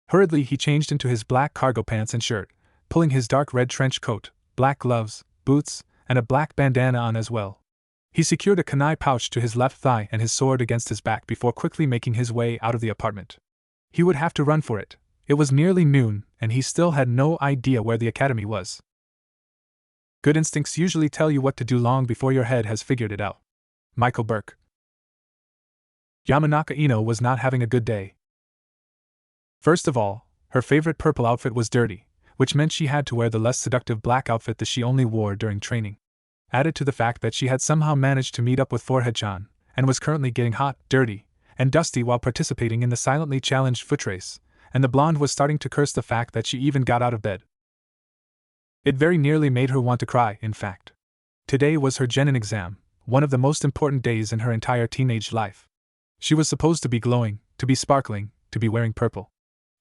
Hurriedly, he changed into his black cargo pants and shirt, pulling his dark red trench coat, black gloves, boots, and a black bandana on as well. He secured a kunai pouch to his left thigh and his sword against his back before quickly making his way out of the apartment. He would have to run for it. It was nearly noon, and he still had no idea where the academy was. Good instincts usually tell you what to do long before your head has figured it out. Michael Burke. Yamanaka Ino was not having a good day. First of all, her favorite purple outfit was dirty, which meant she had to wear the less seductive black outfit that she only wore during training. Added to the fact that she had somehow managed to meet up with Forehead-chan, and was currently getting hot, dirty, and dusty while participating in the silently challenged foot race, and the blonde was starting to curse the fact that she even got out of bed. It very nearly made her want to cry, in fact. Today was her Genin exam, one of the most important days in her entire teenage life. She was supposed to be glowing, to be sparkling, to be wearing purple.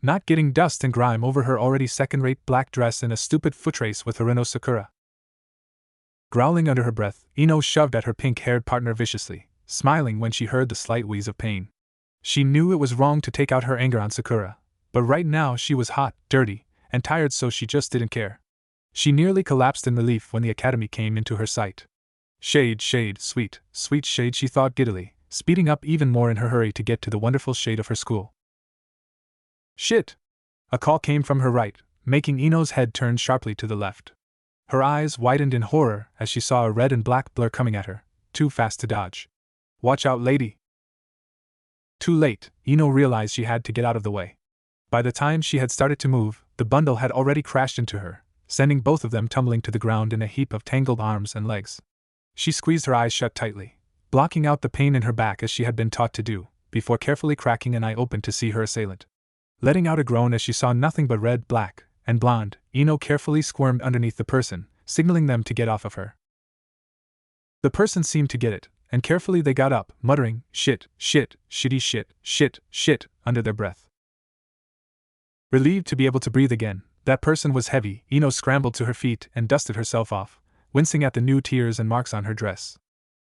Not getting dust and grime over her already second-rate black dress in a stupid foot race with Haruno Sakura. Growling under her breath, Ino shoved at her pink-haired partner viciously, smiling when she heard the slight wheeze of pain. She knew it was wrong to take out her anger on Sakura, but right now she was hot, dirty, and tired, so she just didn't care. She nearly collapsed in relief when the academy came into her sight. Shade, sweet, sweet shade, she thought giddily, speeding up even more in her hurry to get to the wonderful shade of her school. Shit! A call came from her right, making Ino's head turn sharply to the left. Her eyes widened in horror as she saw a red and black blur coming at her, too fast to dodge. Watch out, lady! Too late, Ino realized she had to get out of the way. By the time she had started to move, the bundle had already crashed into her, sending both of them tumbling to the ground in a heap of tangled arms and legs. She squeezed her eyes shut tightly, blocking out the pain in her back as she had been taught to do, before carefully cracking an eye open to see her assailant. Letting out a groan as she saw nothing but red, black, and blonde, Ino carefully squirmed underneath the person, signaling them to get off of her. The person seemed to get it, and carefully they got up, muttering, shit, shitty shit, under their breath. Relieved to be able to breathe again, that person was heavy. Ino scrambled to her feet and dusted herself off, wincing at the new tears and marks on her dress.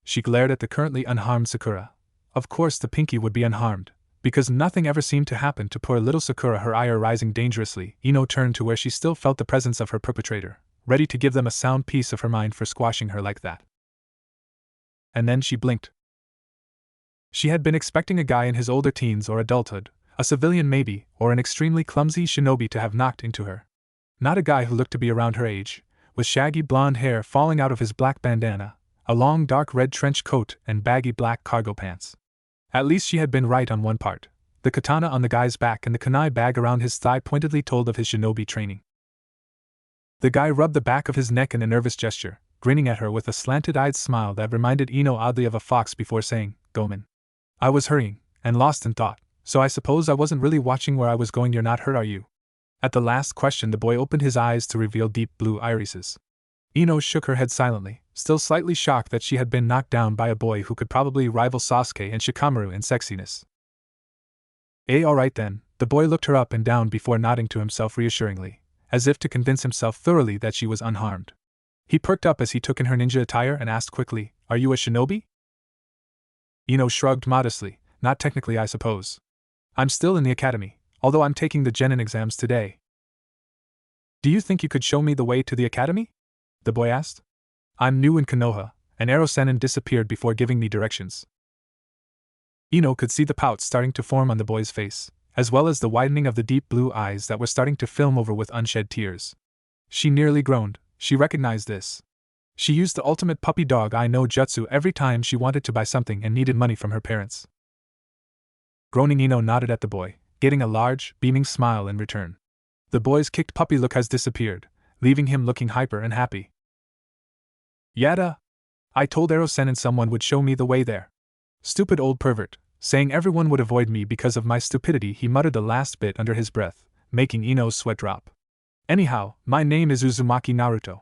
She glared at the currently unharmed Sakura. Of course the pinky would be unharmed, because nothing ever seemed to happen to poor little Sakura. Her ire rising dangerously, Ino turned to where she still felt the presence of her perpetrator, ready to give them a sound piece of her mind for squashing her like that. And then she blinked. She had been expecting a guy in his older teens or adulthood, a civilian maybe, or an extremely clumsy shinobi to have knocked into her. Not a guy who looked to be around her age, with shaggy blonde hair falling out of his black bandana, a long dark red trench coat and baggy black cargo pants. At least she had been right on one part. The katana on the guy's back and the kunai bag around his thigh pointedly told of his shinobi training. The guy rubbed the back of his neck in a nervous gesture, grinning at her with a slanted-eyed smile that reminded Ino oddly of a fox before saying, "Gomen." "I was hurrying, and lost in thought, so I suppose I wasn't really watching where I was going. You're not hurt, are you?" At the last question the boy opened his eyes to reveal deep blue irises. Ino shook her head silently, still slightly shocked that she had been knocked down by a boy who could probably rival Sasuke and Shikamaru in sexiness. Alright then," the boy looked her up and down before nodding to himself reassuringly, as if to convince himself thoroughly that she was unharmed. He perked up as he took in her ninja attire and asked quickly, "Are you a shinobi?" Ino shrugged modestly, "Not technically, I suppose. I'm still in the academy, although I'm taking the Genin exams today." "Do you think you could show me the way to the academy?" the boy asked. "I'm new in Konoha," and Ero-sennin disappeared before giving me directions. Ino could see the pout starting to form on the boy's face, as well as the widening of the deep blue eyes that were starting to film over with unshed tears. She nearly groaned. She recognized this. She used the ultimate puppy dog I know jutsu every time she wanted to buy something and needed money from her parents. Groaning, Ino nodded at the boy, getting a large, beaming smile in return. The boy's kicked puppy look has disappeared, leaving him looking hyper and happy. "Yada! I told Ero-sennin someone would show me the way there. Stupid old pervert, saying everyone would avoid me because of my stupidity." He muttered the last bit under his breath, making Ino's sweat drop. "Anyhow, my name is Uzumaki Naruto."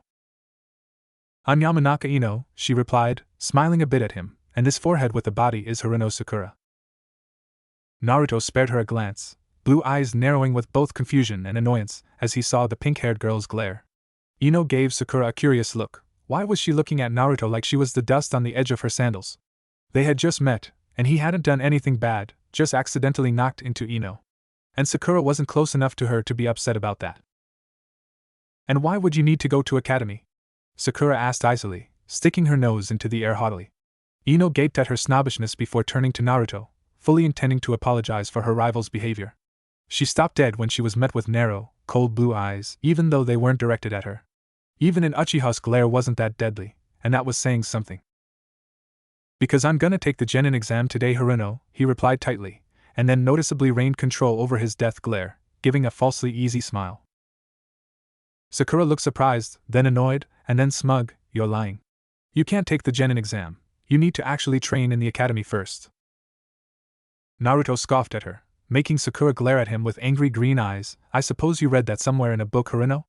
"I'm Yamanaka Ino," she replied, smiling a bit at him, "and this forehead with the body is Haruno Sakura." Naruto spared her a glance, blue eyes narrowing with both confusion and annoyance as he saw the pink-haired girl's glare. Ino gave Sakura a curious look. Why was she looking at Naruto like she was the dust on the edge of her sandals? They had just met, and he hadn't done anything bad, just accidentally knocked into Ino. And Sakura wasn't close enough to her to be upset about that. "And why would you need to go to academy?" Sakura asked icily, sticking her nose into the air haughtily. Ino gaped at her snobbishness before turning to Naruto, fully intending to apologize for her rival's behavior. She stopped dead when she was met with narrow, cold blue eyes, even though they weren't directed at her. Even an Uchiha's glare wasn't that deadly, and that was saying something. "Because I'm gonna take the Genin exam today, Haruno," he replied tightly, and then noticeably rained control over his death glare, giving a falsely easy smile. Sakura looked surprised, then annoyed, and then smug. "You're lying. You can't take the Genin exam. You need to actually train in the academy first." Naruto scoffed at her, making Sakura glare at him with angry green eyes. "I suppose you read that somewhere in a book, Haruno?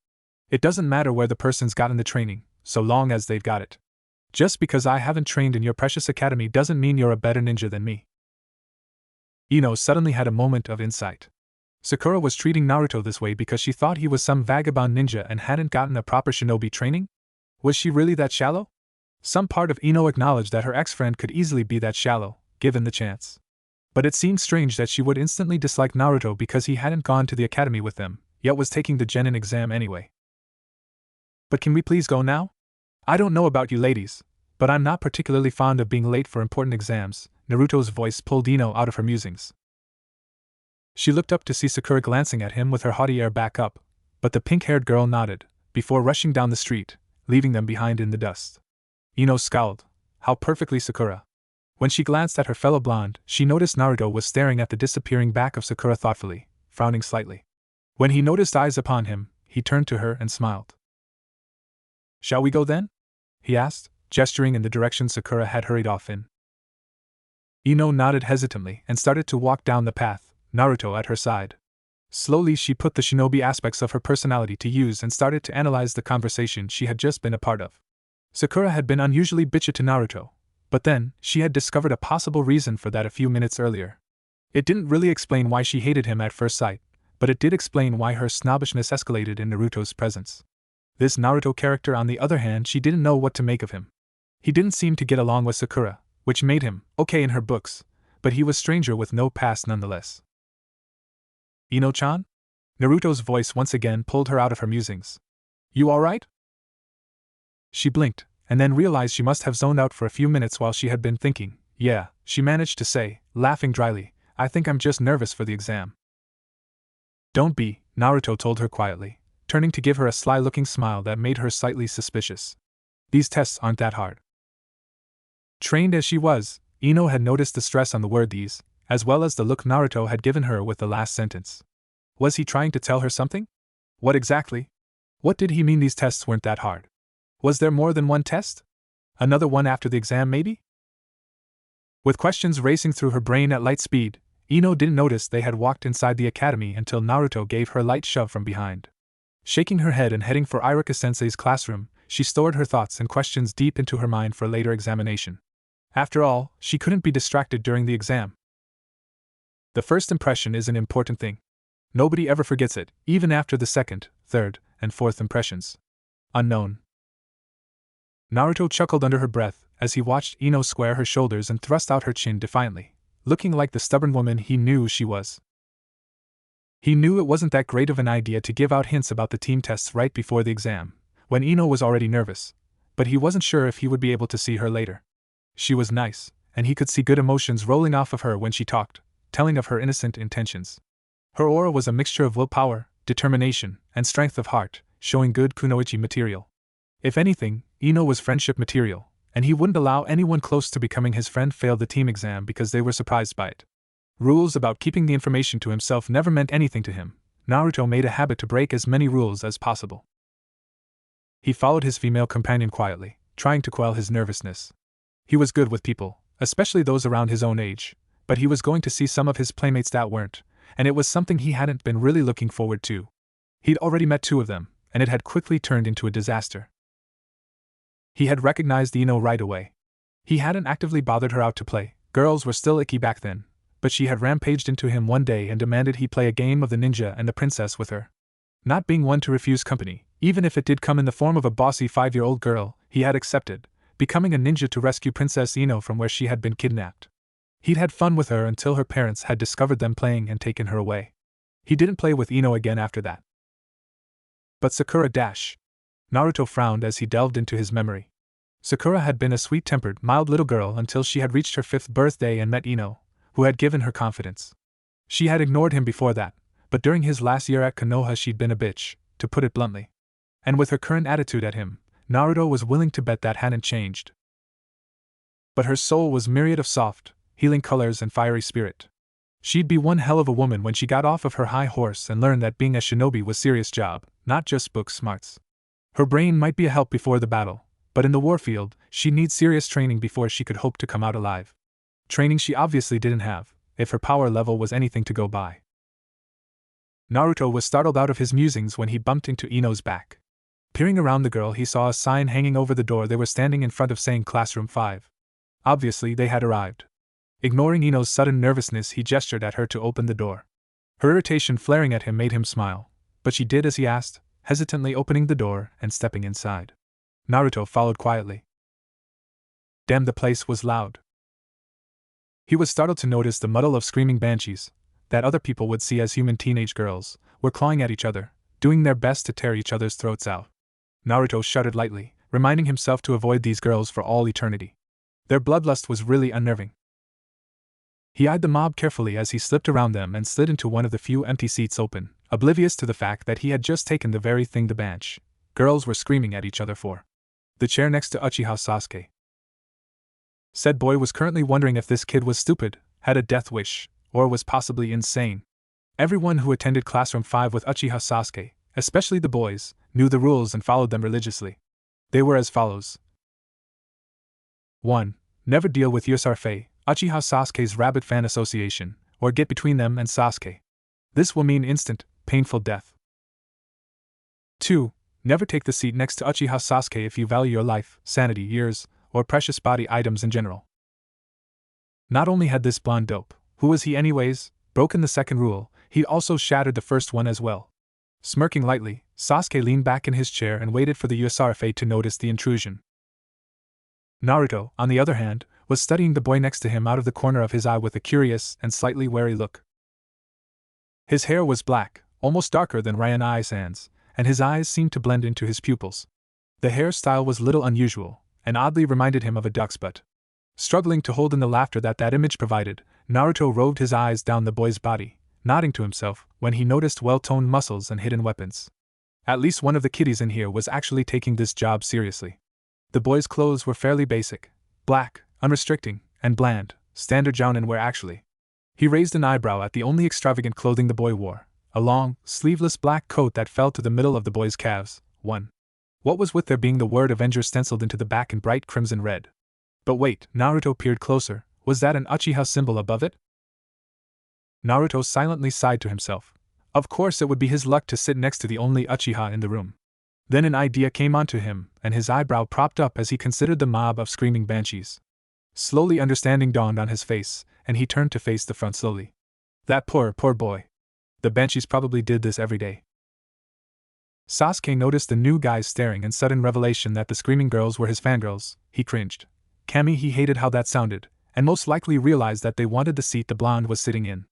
It doesn't matter where the person's gotten the training, so long as they've got it. Just because I haven't trained in your precious academy doesn't mean you're a better ninja than me." Ino suddenly had a moment of insight. Sakura was treating Naruto this way because she thought he was some vagabond ninja and hadn't gotten a proper shinobi training? Was she really that shallow? Some part of Ino acknowledged that her ex-friend could easily be that shallow, given the chance. But it seemed strange that she would instantly dislike Naruto because he hadn't gone to the academy with them, yet was taking the Genin exam anyway. "But can we please go now? I don't know about you ladies, but I'm not particularly fond of being late for important exams." Naruto's voice pulled Ino out of her musings. She looked up to see Sakura glancing at him with her haughty air back up, but the pink-haired girl nodded, before rushing down the street, leaving them behind in the dust. Ino scowled. How perfectly Sakura. When she glanced at her fellow blonde, she noticed Naruto was staring at the disappearing back of Sakura thoughtfully, frowning slightly. When he noticed eyes upon him, he turned to her and smiled. "Shall we go then?" he asked, gesturing in the direction Sakura had hurried off in. Ino nodded hesitantly and started to walk down the path, Naruto at her side. Slowly she put the shinobi aspects of her personality to use and started to analyze the conversation she had just been a part of. Sakura had been unusually bitchy to Naruto, but then, she had discovered a possible reason for that a few minutes earlier. It didn't really explain why she hated him at first sight, but it did explain why her snobbishness escalated in Naruto's presence. This Naruto character, on the other hand, she didn't know what to make of him. He didn't seem to get along with Sakura, which made him okay in her books, but he was a stranger with no past nonetheless. "Ino-chan?" Naruto's voice once again pulled her out of her musings. "You alright?" She blinked, and then realized she must have zoned out for a few minutes while she had been thinking. Yeah, she managed to say, laughing dryly, I think I'm just nervous for the exam. Don't be, Naruto told her quietly, turning to give her a sly-looking smile that made her slightly suspicious. These tests aren't that hard. Trained as she was, Ino had noticed the stress on the word these, as well as the look Naruto had given her with the last sentence. Was he trying to tell her something? What exactly? What did he mean these tests weren't that hard? Was there more than one test? Another one after the exam, maybe? With questions racing through her brain at light speed, Ino didn't notice they had walked inside the academy until Naruto gave her a light shove from behind. Shaking her head and heading for Iruka-sensei's classroom, she stored her thoughts and questions deep into her mind for later examination. After all, she couldn't be distracted during the exam. The first impression is an important thing. Nobody ever forgets it, even after the second, third, and fourth impressions. Unknown. Naruto chuckled under her breath as he watched Ino square her shoulders and thrust out her chin defiantly, looking like the stubborn woman he knew she was. He knew it wasn't that great of an idea to give out hints about the team tests right before the exam, when Ino was already nervous, but he wasn't sure if he would be able to see her later. She was nice, and he could see good emotions rolling off of her when she talked, telling of her innocent intentions. Her aura was a mixture of willpower, determination, and strength of heart, showing good kunoichi material. If anything, Ino was friendship material, and he wouldn't allow anyone close to becoming his friend fail the team exam because they were surprised by it. Rules about keeping the information to himself never meant anything to him. Naruto made a habit to break as many rules as possible. He followed his female companion quietly, trying to quell his nervousness. He was good with people, especially those around his own age, but he was going to see some of his playmates that weren't, and it was something he hadn't been really looking forward to. He'd already met 2 of them, and it had quickly turned into a disaster. He had recognized Ino right away. He hadn't actively bothered her out to play, girls were still icky back then, but she had rampaged into him one day and demanded he play a game of the ninja and the princess with her. Not being one to refuse company, even if it did come in the form of a bossy 5-year-old girl, he had accepted, becoming a ninja to rescue Princess Ino from where she had been kidnapped. He'd had fun with her until her parents had discovered them playing and taken her away. He didn't play with Ino again after that. But Sakura dash. Naruto frowned as he delved into his memory. Sakura had been a sweet-tempered, mild little girl until she had reached her 5th birthday and met Ino, who had given her confidence. She had ignored him before that, but during his last year at Konoha she'd been a bitch, to put it bluntly. And with her current attitude at him, Naruto was willing to bet that hadn't changed. But her soul was myriad of soft, healing colors and fiery spirit. She'd be one hell of a woman when she got off of her high horse and learned that being a shinobi was serious job, not just book smarts. Her brain might be a help before the battle, but in the warfield, she'd need serious training before she could hope to come out alive. Training she obviously didn't have, if her power level was anything to go by. Naruto was startled out of his musings when he bumped into Ino's back. Peering around the girl, he saw a sign hanging over the door they were standing in front of saying Classroom 5. Obviously, they had arrived. Ignoring Ino's sudden nervousness, he gestured at her to open the door. Her irritation flaring at him made him smile, but she did as he asked, hesitantly opening the door and stepping inside. Naruto followed quietly. Damn, the place was loud. He was startled to notice the muddle of screaming banshees, that other people would see as human teenage girls, were clawing at each other, doing their best to tear each other's throats out. Naruto shuddered lightly, reminding himself to avoid these girls for all eternity. Their bloodlust was really unnerving. He eyed the mob carefully as he slipped around them and slid into one of the few empty seats open, oblivious to the fact that he had just taken the very thing the bansh girls were screaming at each other for. The chair next to Uchiha Sasuke. Said boy was currently wondering if this kid was stupid, had a death wish, or was possibly insane. Everyone who attended Classroom 5 with Uchiha Sasuke, especially the boys, knew the rules and followed them religiously. They were as follows. 1. Never deal with Yusarfei, Uchiha Sasuke's rabid fan association, or get between them and Sasuke. This will mean instant, painful death. 2. Never take the seat next to Uchiha Sasuke if you value your life, sanity, years, or precious body items in general. Not only had this blonde dope, who was he anyways, broken the second rule, he also shattered the first one as well. Smirking lightly, Sasuke leaned back in his chair and waited for the Yusarfei to notice the intrusion. Naruto, on the other hand, was studying the boy next to him out of the corner of his eye with a curious and slightly wary look. His hair was black, almost darker than Ryan Aisan's, and his eyes seemed to blend into his pupils. The hairstyle was little unusual, and oddly reminded him of a duck's butt. Struggling to hold in the laughter that image provided, Naruto roved his eyes down the boy's body, nodding to himself when he noticed well-toned muscles and hidden weapons. At least one of the kiddies in here was actually taking this job seriously. The boy's clothes were fairly basic, black, unrestricting, and bland, standard jounin wear actually. He raised an eyebrow at the only extravagant clothing the boy wore, a long, sleeveless black coat that fell to the middle of the boy's calves. What was with there being the word Avenger stenciled into the back in bright crimson red? But wait, Naruto peered closer, was that an Uchiha symbol above it? Naruto silently sighed to himself. Of course it would be his luck to sit next to the only Uchiha in the room. Then an idea came onto him, and his eyebrow propped up as he considered the mob of screaming banshees. Slowly understanding dawned on his face, and he turned to face the front slowly. That poor boy. The banshees probably did this every day. Sasuke noticed the new guys staring and sudden revelation that the screaming girls were his fangirls. He cringed. Kami, he hated how that sounded, and most likely realized that they wanted the seat the blonde was sitting in.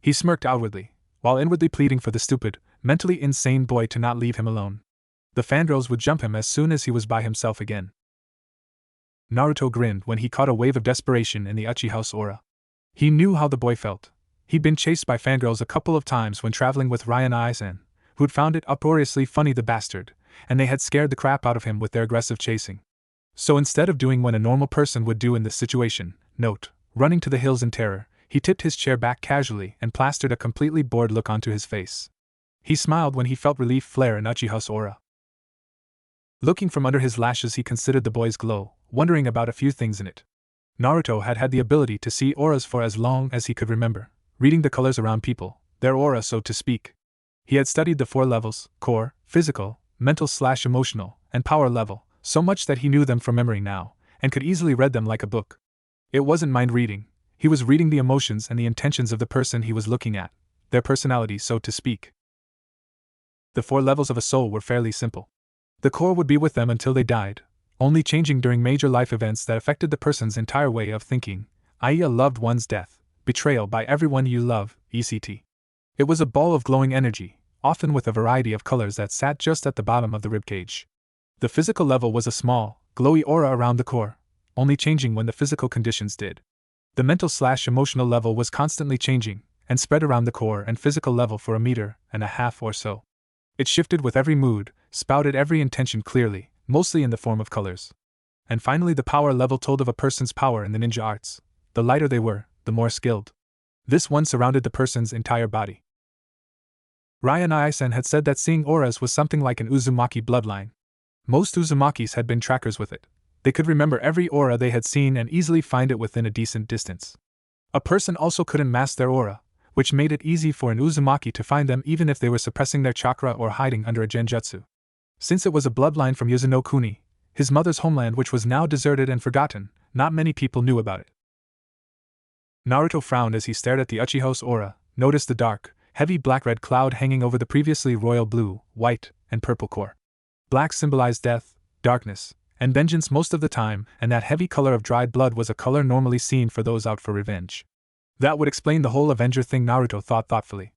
He smirked outwardly, while inwardly pleading for the stupid, mentally insane boy to not leave him alone. The fangirls would jump him as soon as he was by himself again. Naruto grinned when he caught a wave of desperation in the Uchiha's aura. He knew how the boy felt. He'd been chased by fangirls a couple of times when traveling with Ryan Aizen, who'd found it uproariously funny, the bastard, and they had scared the crap out of him with their aggressive chasing. So instead of doing what a normal person would do in this situation, running to the hills in terror, he tipped his chair back casually and plastered a completely bored look onto his face. He smiled when he felt relief flare in Uchiha's aura. Looking from under his lashes, he considered the boy's glow, wondering about a few things in it. Naruto had had the ability to see auras for as long as he could remember, reading the colors around people, their aura so to speak. He had studied the 4 levels, core, physical, mental/emotional, and power level, so much that he knew them from memory now, and could easily read them like a book. It wasn't mind reading, he was reading the emotions and the intentions of the person he was looking at, their personality so to speak. The 4 levels of a soul were fairly simple. The core would be with them until they died, only changing during major life events that affected the person's entire way of thinking, i.e. a loved one's death, betrayal by everyone you love, etc. It was a ball of glowing energy, often with a variety of colors that sat just at the bottom of the ribcage. The physical level was a small, glowy aura around the core, only changing when the physical conditions did. The mental/emotional level was constantly changing, and spread around the core and physical level for 1.5 meters or so. It shifted with every mood, spouted every intention clearly, mostly in the form of colors. And finally the power level told of a person's power in the ninja arts. The lighter they were, the more skilled. This one surrounded the person's entire body. Ryan Aizen had said that seeing auras was something like an Uzumaki bloodline. Most Uzumakis had been trackers with it. They could remember every aura they had seen and easily find it within a decent distance. A person also couldn't mask their aura, which made it easy for an Uzumaki to find them even if they were suppressing their chakra or hiding under a genjutsu. Since it was a bloodline from Yuzuno Kuni, his mother's homeland, which was now deserted and forgotten, not many people knew about it. Naruto frowned as he stared at the Uchiha's aura, noticed the dark, heavy black-red cloud hanging over the previously royal blue, white, and purple core. Black symbolized death, darkness, and vengeance most of the time, and that heavy color of dried blood was a color normally seen for those out for revenge. That would explain the whole Avenger thing, Naruto thought thoughtfully.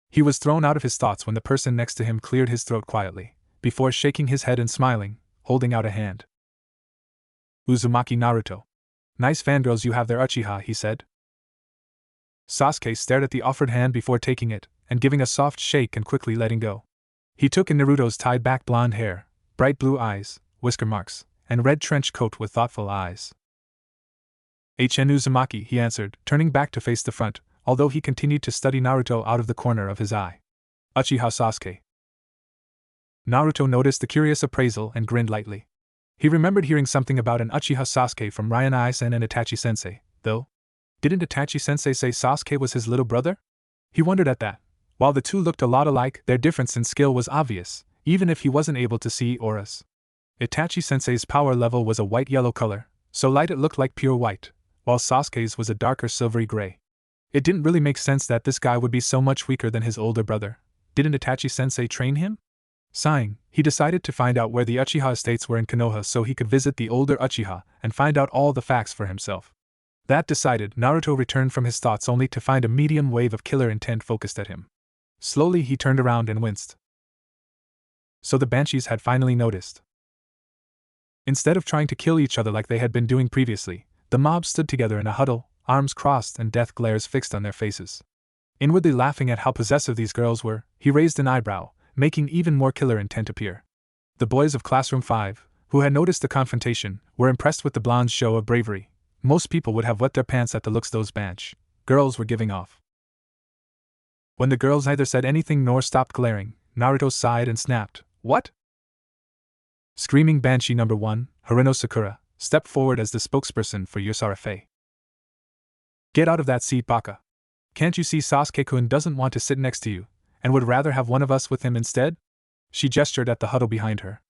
He was thrown out of his thoughts when the person next to him cleared his throat quietly, before shaking his head and smiling, holding out a hand. Uzumaki Naruto. Nice fangirls you have there, Uchiha, he said. Sasuke stared at the offered hand before taking it, and giving a soft shake and quickly letting go. He took in Naruto's tied-back blonde hair, bright blue eyes, whisker marks, and red trench coat with thoughtful eyes. HN Uzumaki, he answered, turning back to face the front, although he continued to study Naruto out of the corner of his eye. Uchiha Sasuke. Naruto noticed the curious appraisal and grinned lightly. He remembered hearing something about an Uchiha Sasuke from Ryan Aizen and Itachi-sensei, though. Didn't Itachi-sensei say Sasuke was his little brother? He wondered at that. While the two looked a lot alike, their difference in skill was obvious, even if he wasn't able to see auras. Itachi-sensei's power level was a white-yellow color, so light it looked like pure white, while Sasuke's was a darker silvery gray. It didn't really make sense that this guy would be so much weaker than his older brother. Didn't Itachi-sensei train him? Sighing, he decided to find out where the Uchiha estates were in Konoha so he could visit the older Uchiha and find out all the facts for himself. That decided, Naruto returned from his thoughts only to find a medium wave of killer intent focused at him. Slowly he turned around and winced. So the banshees had finally noticed. Instead of trying to kill each other like they had been doing previously, the mob stood together in a huddle, arms crossed and death glares fixed on their faces. Inwardly laughing at how possessive these girls were, he raised an eyebrow, making even more killer intent appear. The boys of Classroom 5, who had noticed the confrontation, were impressed with the blonde's show of bravery. Most people would have wet their pants at the looks those Banch girls were giving off. When the girls neither said anything nor stopped glaring, Naruto sighed and snapped, "What?" Screaming Banshee number 1, Harino Sakura, stepped forward as the spokesperson for Yusarafe. "Get out of that seat, Baka. Can't you see Sasuke-kun doesn't want to sit next to you, and would rather have one of us with him instead?" She gestured at the huddle behind her.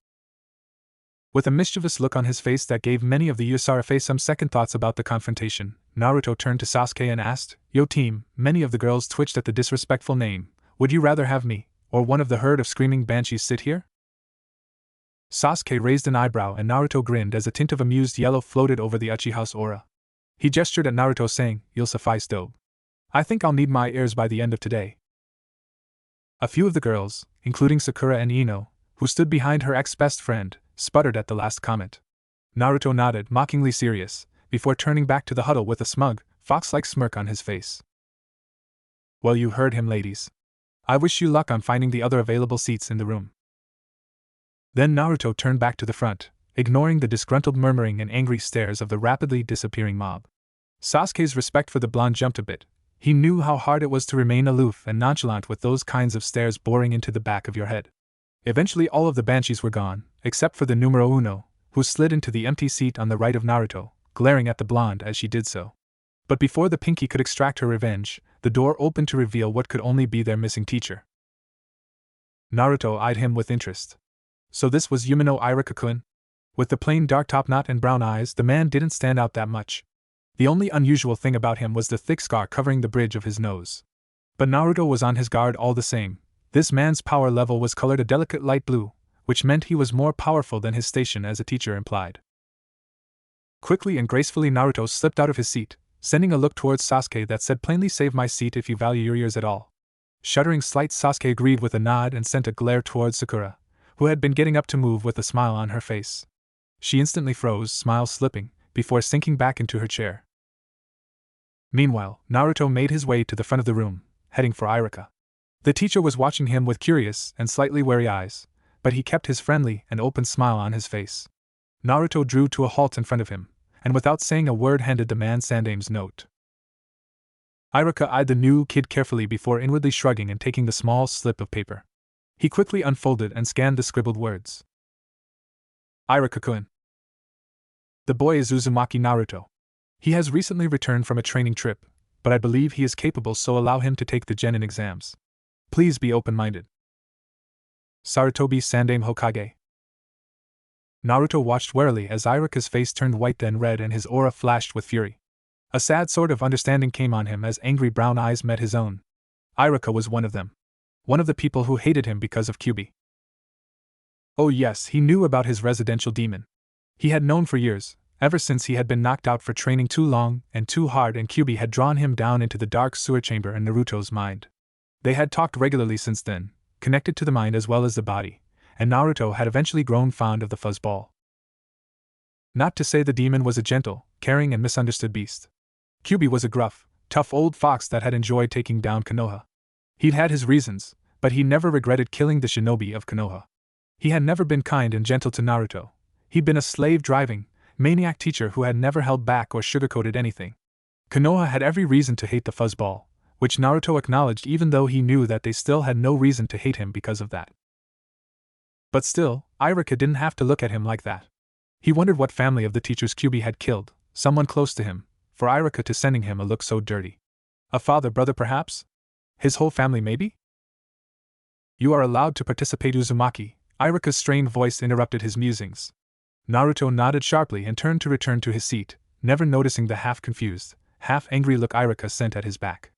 With a mischievous look on his face that gave many of the Yusarafe some second thoughts about the confrontation, Naruto turned to Sasuke and asked, "Yo team," many of the girls twitched at the disrespectful name, "would you rather have me, or one of the herd of screaming banshees sit here?" Sasuke raised an eyebrow and Naruto grinned as a tint of amused yellow floated over the Uchiha's aura. He gestured at Naruto saying, "You'll suffice, dope. I think I'll need my ears by the end of today." A few of the girls, including Sakura and Ino, who stood behind her ex-best friend, sputtered at the last comment. Naruto nodded, mockingly serious, before turning back to the huddle with a smug, fox-like smirk on his face. "Well, you heard him, ladies. I wish you luck on finding the other available seats in the room." Then Naruto turned back to the front, ignoring the disgruntled murmuring and angry stares of the rapidly disappearing mob. Sasuke's respect for the blonde jumped a bit. He knew how hard it was to remain aloof and nonchalant with those kinds of stares boring into the back of your head. Eventually all of the banshees were gone, except for the numero uno, who slid into the empty seat on the right of Naruto, glaring at the blonde as she did so. But before the pinky could extract her revenge, the door opened to reveal what could only be their missing teacher. Naruto eyed him with interest. So this was Yumino Irika-kun? With the plain dark top knot and brown eyes, the man didn't stand out that much. The only unusual thing about him was the thick scar covering the bridge of his nose. But Naruto was on his guard all the same. This man's power level was colored a delicate light blue, which meant he was more powerful than his station as a teacher implied. Quickly and gracefully Naruto slipped out of his seat, sending a look towards Sasuke that said plainly, "Save my seat if you value your ears at all." Shuddering slight, Sasuke agreed with a nod and sent a glare towards Sakura, who had been getting up to move with a smile on her face. She instantly froze, smile slipping, before sinking back into her chair. Meanwhile, Naruto made his way to the front of the room, heading for Irika. The teacher was watching him with curious and slightly wary eyes, but he kept his friendly and open smile on his face. Naruto drew to a halt in front of him, and without saying a word handed the man Sandame's note. Irika eyed the new kid carefully before inwardly shrugging and taking the small slip of paper. He quickly unfolded and scanned the scribbled words. "Irika-kun. The boy is Uzumaki Naruto. He has recently returned from a training trip, but I believe he is capable, so allow him to take the Genin exams. Please be open-minded. Sarutobi Sandame Hokage." Naruto watched warily as Irika's face turned white then red and his aura flashed with fury. A sad sort of understanding came on him as angry brown eyes met his own. Irika was one of them. One of the people who hated him because of Kyubi. Oh yes, he knew about his residential demon. He had known for years, ever since he had been knocked out for training too long and too hard, and Kyubi had drawn him down into the dark sewer chamber in Naruto's mind. They had talked regularly since then, connected to the mind as well as the body, and Naruto had eventually grown fond of the fuzzball. Not to say the demon was a gentle, caring and misunderstood beast. Kyubi was a gruff, tough old fox that had enjoyed taking down Konoha. He'd had his reasons, but he never regretted killing the shinobi of Konoha. He had never been kind and gentle to Naruto. He'd been a slave-driving, maniac teacher who had never held back or sugarcoated anything. Konoha had every reason to hate the fuzzball, which Naruto acknowledged even though he knew that they still had no reason to hate him because of that. But still, Irika didn't have to look at him like that. He wondered what family of the teacher's Kyubi had killed, someone close to him, for Irika to sending him a look so dirty. A father, brother perhaps? His whole family maybe? "You are allowed to participate, Uzumaki," Irika's strained voice interrupted his musings. Naruto nodded sharply and turned to return to his seat, never noticing the half-confused, half-angry look Irika sent at his back.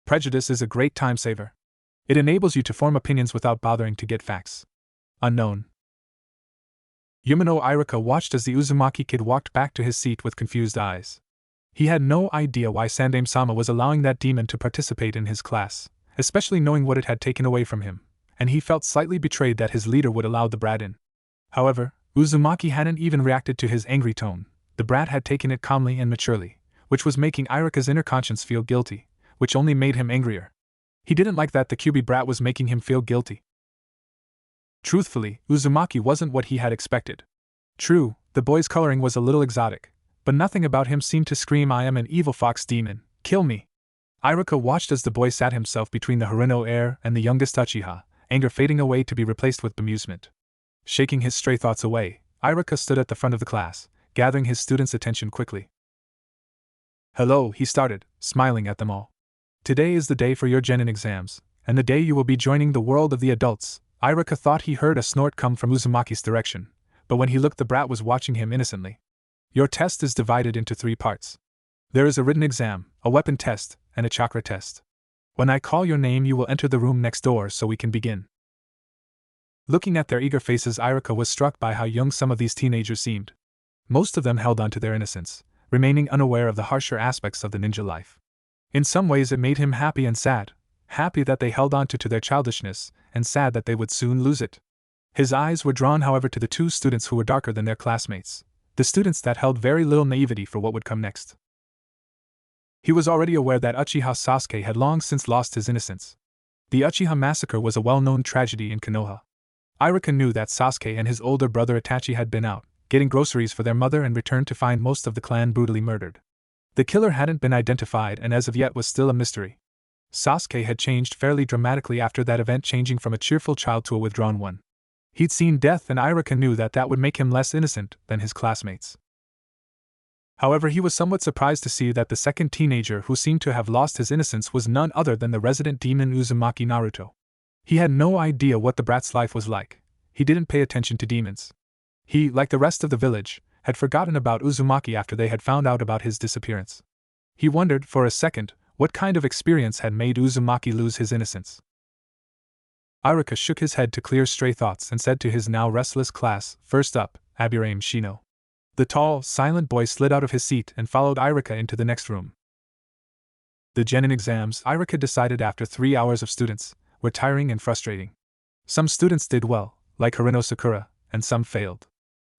Prejudice is a great time-saver. It enables you to form opinions without bothering to get facts. Unknown. Yumino Irika watched as the Uzumaki kid walked back to his seat with confused eyes. He had no idea why Sandame-sama was allowing that demon to participate in his class, especially knowing what it had taken away from him, and he felt slightly betrayed that his leader would allow the brat in. However, Uzumaki hadn't even reacted to his angry tone. The brat had taken it calmly and maturely, which was making Irika's inner conscience feel guilty, which only made him angrier. He didn't like that the Kyuubi brat was making him feel guilty. Truthfully, Uzumaki wasn't what he had expected. True, the boy's coloring was a little exotic, but nothing about him seemed to scream, "I am an evil fox demon, kill me." Irika watched as the boy sat himself between the Harino heir and the youngest Uchiha, anger fading away to be replaced with bemusement. Shaking his stray thoughts away, Irika stood at the front of the class, gathering his students' attention quickly. "Hello," he started, smiling at them all. "Today is the day for your Genin exams, and the day you will be joining the world of the adults." Irika thought he heard a snort come from Uzumaki's direction, but when he looked, the brat was watching him innocently. "Your test is divided into 3 parts. There is a written exam, a weapon test, and a chakra test. When I call your name, you will enter the room next door so we can begin." Looking at their eager faces, Irika was struck by how young some of these teenagers seemed. Most of them held on to their innocence, remaining unaware of the harsher aspects of the ninja life. In some ways it made him happy and sad, happy that they held on to their childishness, and sad that they would soon lose it. His eyes were drawn, however, to the 2 students who were darker than their classmates, the students that held very little naivety for what would come next. He was already aware that Uchiha Sasuke had long since lost his innocence. The Uchiha massacre was a well-known tragedy in Konoha. Irika knew that Sasuke and his older brother Itachi had been out, getting groceries for their mother, and returned to find most of the clan brutally murdered. The killer hadn't been identified and as of yet was still a mystery. Sasuke had changed fairly dramatically after that event, changing from a cheerful child to a withdrawn one. He'd seen death, and Irika knew that that would make him less innocent than his classmates. However, he was somewhat surprised to see that the second teenager who seemed to have lost his innocence was none other than the resident demon Uzumaki Naruto. He had no idea what the brat's life was like. He didn't pay attention to demons. He, like the rest of the village, had forgotten about Uzumaki after they had found out about his disappearance. He wondered, for a second, what kind of experience had made Uzumaki lose his innocence. Irika shook his head to clear stray thoughts and said to his now restless class, "First up, Aburame Shino." The tall, silent boy slid out of his seat and followed Irika into the next room. The Genin exams, Irika decided after 3 hours of students, were tiring and frustrating. Some students did well, like Harino Sakura, and some failed.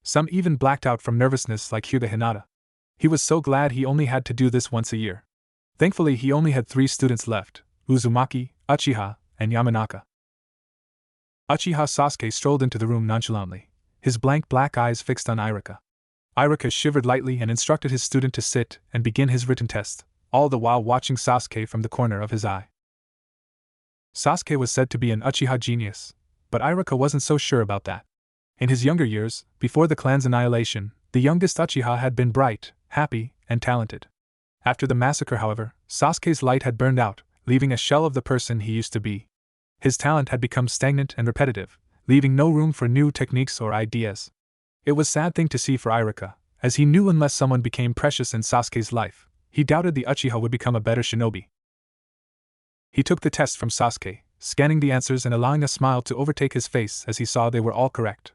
Some even blacked out from nervousness, like Hyuga Hinata. He was so glad he only had to do this once a year. Thankfully, he only had 3 students left: Uzumaki, Uchiha, and Yamanaka. Uchiha Sasuke strolled into the room nonchalantly, his blank black eyes fixed on Irika. Irika shivered lightly and instructed his student to sit and begin his written test, all the while watching Sasuke from the corner of his eye. Sasuke was said to be an Uchiha genius, but Irika wasn't so sure about that. In his younger years, before the clan's annihilation, the youngest Uchiha had been bright, happy, and talented. After the massacre, however, Sasuke's light had burned out, leaving a shell of the person he used to be. His talent had become stagnant and repetitive, leaving no room for new techniques or ideas. It was a sad thing to see for Irika, as he knew unless someone became precious in Sasuke's life, he doubted the Uchiha would become a better shinobi. He took the test from Sasuke, scanning the answers and allowing a smile to overtake his face as he saw they were all correct.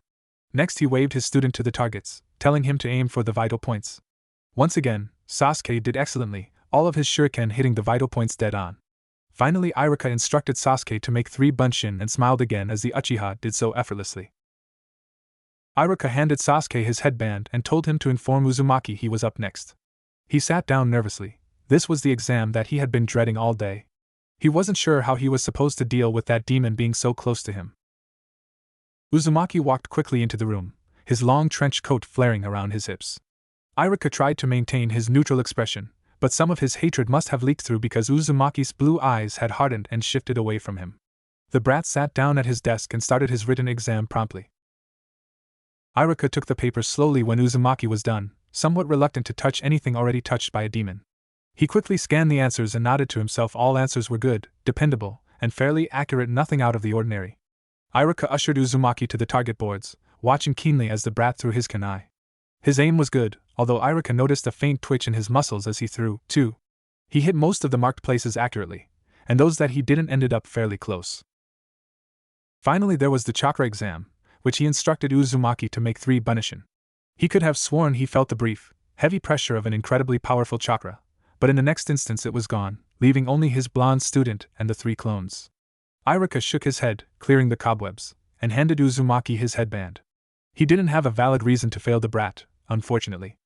Next, he waved his student to the targets, telling him to aim for the vital points. Once again, Sasuke did excellently, all of his shuriken hitting the vital points dead on. Finally, Irika instructed Sasuke to make 3 bunshin and smiled again as the Uchiha did so effortlessly. Irika handed Sasuke his headband and told him to inform Uzumaki he was up next. He sat down nervously. This was the exam that he had been dreading all day. He wasn't sure how he was supposed to deal with that demon being so close to him. Uzumaki walked quickly into the room, his long trench coat flaring around his hips. Irika tried to maintain his neutral expression, but some of his hatred must have leaked through because Uzumaki's blue eyes had hardened and shifted away from him. The brat sat down at his desk and started his written exam promptly. Irika took the paper slowly when Uzumaki was done, somewhat reluctant to touch anything already touched by a demon. He quickly scanned the answers and nodded to himself. All answers were good, dependable, and fairly accurate, nothing out of the ordinary. Irika ushered Uzumaki to the target boards, watching keenly as the brat threw his kunai. His aim was good, although Irika noticed a faint twitch in his muscles as he threw, too. He hit most of the marked places accurately, and those that he didn't ended up fairly close. Finally, there was the chakra exam, which he instructed Uzumaki to make 3 bunishin. He could have sworn he felt the brief, heavy pressure of an incredibly powerful chakra, but in the next instance it was gone, leaving only his blonde student and the 3 clones. Irika shook his head, clearing the cobwebs, and handed Uzumaki his headband. He didn't have a valid reason to fail the brat, unfortunately.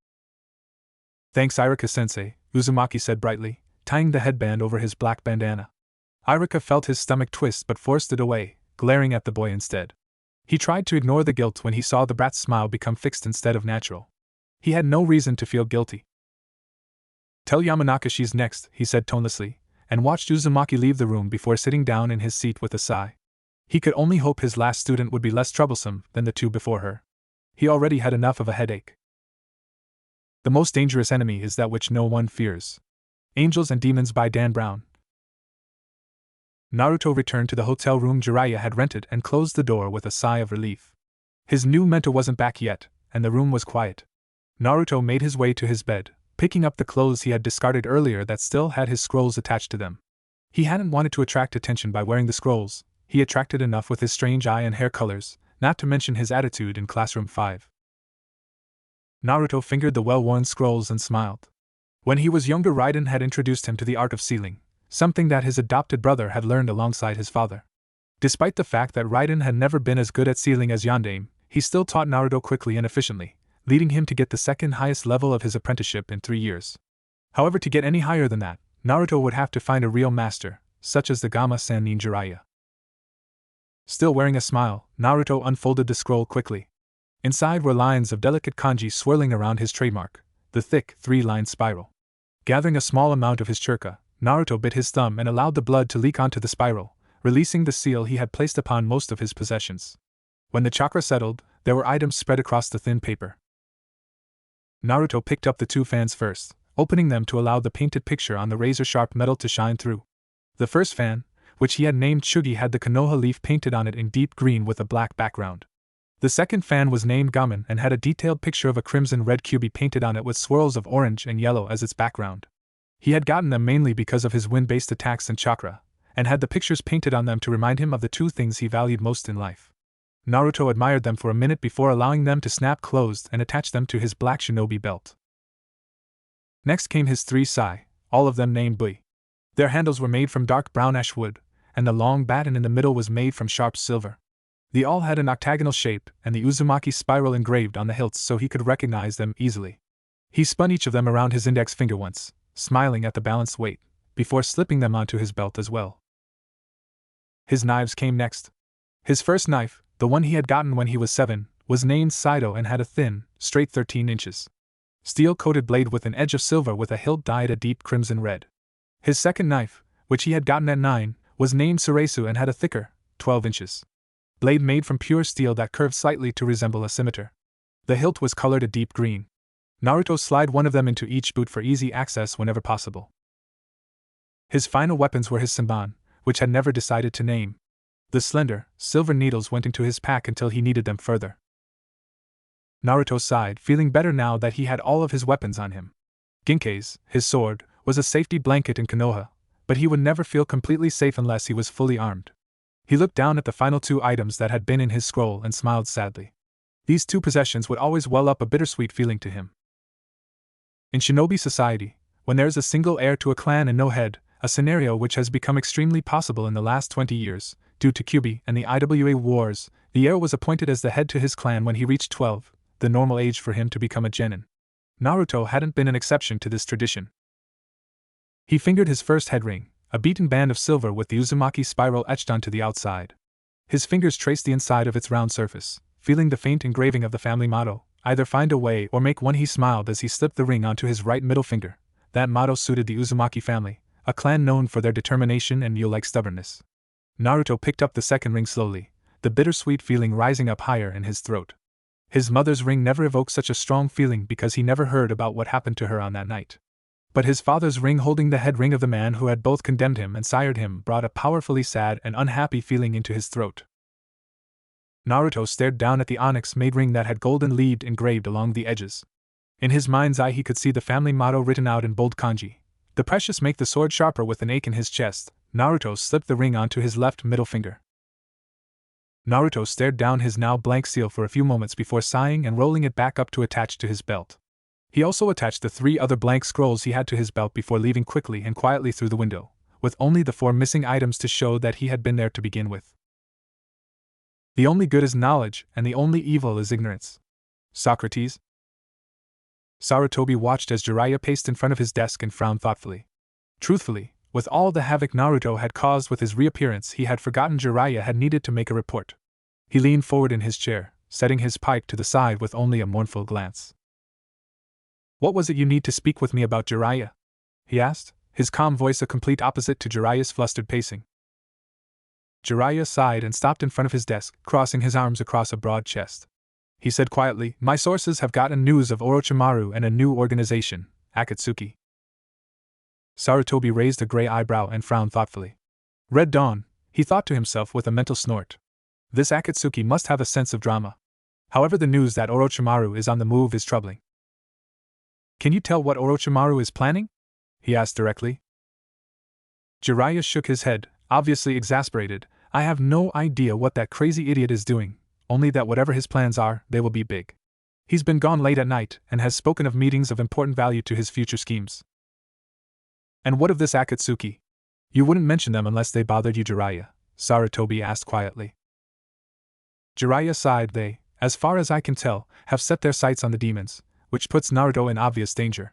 Thanks, Irika-sensei, Uzumaki said brightly, tying the headband over his black bandana. Irika felt his stomach twist but forced it away, glaring at the boy instead. He tried to ignore the guilt when he saw the brat's smile become fixed instead of natural. He had no reason to feel guilty. Tell Yamanaka she's next, he said tonelessly, and watched Uzumaki leave the room before sitting down in his seat with a sigh. He could only hope his last student would be less troublesome than the two before her. He already had enough of a headache. The most dangerous enemy is that which no one fears. Angels and Demons by Dan Brown. Naruto returned to the hotel room Jiraiya had rented and closed the door with a sigh of relief. His new mentor wasn't back yet, and the room was quiet. Naruto made his way to his bed, picking up the clothes he had discarded earlier that still had his scrolls attached to them. He hadn't wanted to attract attention by wearing the scrolls. He attracted enough with his strange eye and hair colors, not to mention his attitude in classroom 5. Naruto fingered the well-worn scrolls and smiled. When he was younger, Raiden had introduced him to the art of sealing, something that his adopted brother had learned alongside his father. Despite the fact that Raiden had never been as good at sealing as Yondaime, he still taught Naruto quickly and efficiently, leading him to get the second highest level of his apprenticeship in 3 years. However, to get any higher than that, Naruto would have to find a real master, such as the Gamma Sannin Jiraiya. Still wearing a smile, Naruto unfolded the scroll quickly. Inside were lines of delicate kanji swirling around his trademark, the thick, 3-line spiral. Gathering a small amount of his churka, Naruto bit his thumb and allowed the blood to leak onto the spiral, releasing the seal he had placed upon most of his possessions. When the chakra settled, there were items spread across the thin paper. Naruto picked up the 2 fans first, opening them to allow the painted picture on the razor-sharp metal to shine through. The first fan, which he had named Chugi, had the Konoha leaf painted on it in deep green with a black background. The second fan was named Gamin and had a detailed picture of a crimson-red Kyubi painted on it with swirls of orange and yellow as its background. He had gotten them mainly because of his wind-based attacks and chakra, and had the pictures painted on them to remind him of the 2 things he valued most in life. Naruto admired them for a minute before allowing them to snap closed and attach them to his black shinobi belt. Next came his 3 sai, all of them named Bui. Their handles were made from dark brown ash wood, and the long baton in the middle was made from sharp silver. They all had an octagonal shape and the Uzumaki spiral engraved on the hilts so he could recognize them easily. He spun each of them around his index finger once, smiling at the balanced weight, before slipping them onto his belt as well. His knives came next. His first knife, the one he had gotten when he was 7, was named Saido and had a thin, straight 13 inches. Steel-coated blade with an edge of silver with a hilt dyed a deep crimson red. His second knife, which he had gotten at 9, was named Suresu and had a thicker, 12 inches. Blade made from pure steel that curved slightly to resemble a scimitar. The hilt was colored a deep green. Naruto slid one of them into each boot for easy access whenever possible. His final weapons were his senbon, which had never decided to name. The slender, silver needles went into his pack until he needed them further. Naruto sighed, feeling better now that he had all of his weapons on him. Genkei's, his sword, was a safety blanket in Konoha, but he would never feel completely safe unless he was fully armed. He looked down at the final 2 items that had been in his scroll and smiled sadly. These 2 possessions would always well up a bittersweet feeling to him. In shinobi society, when there is a single heir to a clan and no head, a scenario which has become extremely possible in the last 20 years, due to Kyubi and the IWA wars, the heir was appointed as the head to his clan when he reached 12, the normal age for him to become a genin. Naruto hadn't been an exception to this tradition. He fingered his first head ring, a beaten band of silver with the Uzumaki spiral etched onto the outside. His fingers traced the inside of its round surface, feeling the faint engraving of the family motto, either find a way or make one. He smiled as he slipped the ring onto his right middle finger. That motto suited the Uzumaki family, a clan known for their determination and mule-like stubbornness. Naruto picked up the second ring slowly, the bittersweet feeling rising up higher in his throat. His mother's ring never evoked such a strong feeling because he never heard about what happened to her on that night. But his father's ring, holding the head ring of the man who had both condemned him and sired him, brought a powerfully sad and unhappy feeling into his throat. Naruto stared down at the onyx-made ring that had golden lead engraved along the edges. In his mind's eye he could see the family motto written out in bold kanji. The precious make the sword sharper. With an ache in his chest, Naruto slipped the ring onto his left middle finger. Naruto stared down his now blank seal for a few moments before sighing and rolling it back up to attach to his belt. He also attached the 3 other blank scrolls he had to his belt before leaving quickly and quietly through the window, with only the 4 missing items to show that he had been there to begin with. The only good is knowledge, and the only evil is ignorance. Socrates? Sarutobi watched as Jiraiya paced in front of his desk and frowned thoughtfully. Truthfully, with all the havoc Naruto had caused with his reappearance, he had forgotten Jiraiya had needed to make a report. He leaned forward in his chair, setting his pipe to the side with only a mournful glance. "What was it you need to speak with me about, Jiraiya?" he asked, his calm voice a complete opposite to Jiraiya's flustered pacing. Jiraiya sighed and stopped in front of his desk, crossing his arms across a broad chest. He said quietly, "My sources have gotten news of Orochimaru and a new organization, Akatsuki." Sarutobi raised a gray eyebrow and frowned thoughtfully. Red Dawn, he thought to himself with a mental snort. This Akatsuki must have a sense of drama. However, the news that Orochimaru is on the move is troubling. "Can you tell what Orochimaru is planning?" he asked directly. Jiraiya shook his head, obviously exasperated. "I have no idea what that crazy idiot is doing, only that whatever his plans are, they will be big. He's been gone late at night and has spoken of meetings of important value to his future schemes." "And what of this Akatsuki? You wouldn't mention them unless they bothered you, Jiraiya," Sarutobi asked quietly. Jiraiya sighed. "They, as far as I can tell, have set their sights on the demons, which puts Naruto in obvious danger.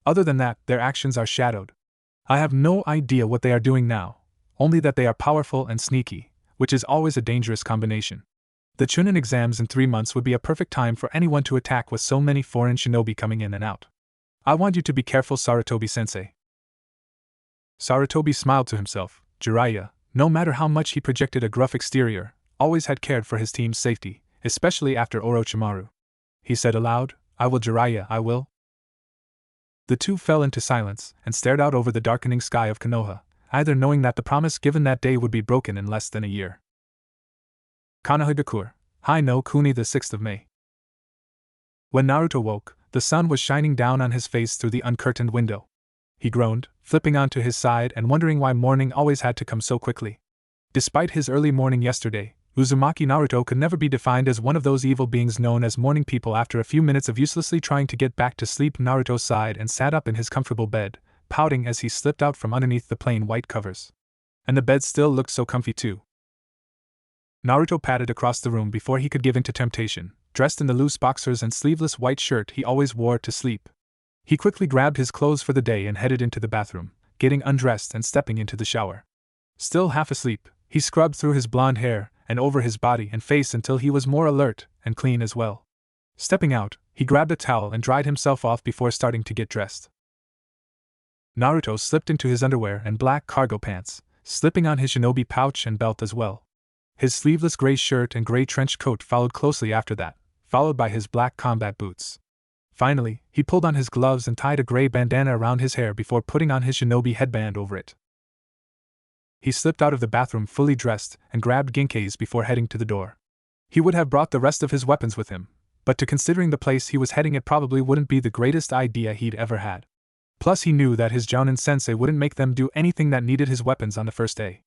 Other than that, their actions are shadowed. I have no idea what they are doing now, only that they are powerful and sneaky, which is always a dangerous combination. The Chunin exams in 3 months would be a perfect time for anyone to attack with so many foreign shinobi coming in and out. I want you to be careful, Sarutobi-sensei." Sarutobi smiled to himself. Jiraiya, no matter how much he projected a gruff exterior, always had cared for his team's safety, especially after Orochimaru. He said aloud, "I will, Jiraiya, I will." The two fell into silence and stared out over the darkening sky of Konoha, either knowing that the promise given that day would be broken in less than a year. Konoha Hai no Kuni, the 6th of May. When Naruto woke, the sun was shining down on his face through the uncurtained window. He groaned, flipping onto his side and wondering why morning always had to come so quickly. Despite his early morning yesterday, Uzumaki Naruto could never be defined as one of those evil beings known as morning people. After a few minutes of uselessly trying to get back to sleep, Naruto sighed and sat up in his comfortable bed, pouting as he slipped out from underneath the plain white covers. And the bed still looked so comfy too. Naruto padded across the room before he could give in to temptation, dressed in the loose boxers and sleeveless white shirt he always wore to sleep. He quickly grabbed his clothes for the day and headed into the bathroom, getting undressed and stepping into the shower. Still half asleep, he scrubbed through his blonde hair and over his body and face until he was more alert and clean as well. Stepping out, he grabbed a towel and dried himself off before starting to get dressed. Naruto slipped into his underwear and black cargo pants, slipping on his shinobi pouch and belt as well. His sleeveless gray shirt and gray trench coat followed closely after that, followed by his black combat boots. Finally, he pulled on his gloves and tied a gray bandana around his hair before putting on his shinobi headband over it. He slipped out of the bathroom fully dressed and grabbed Genkei's before heading to the door. He would have brought the rest of his weapons with him, but to considering the place he was heading, it probably wouldn't be the greatest idea he'd ever had. Plus, he knew that his Jounin sensei wouldn't make them do anything that needed his weapons on the first day.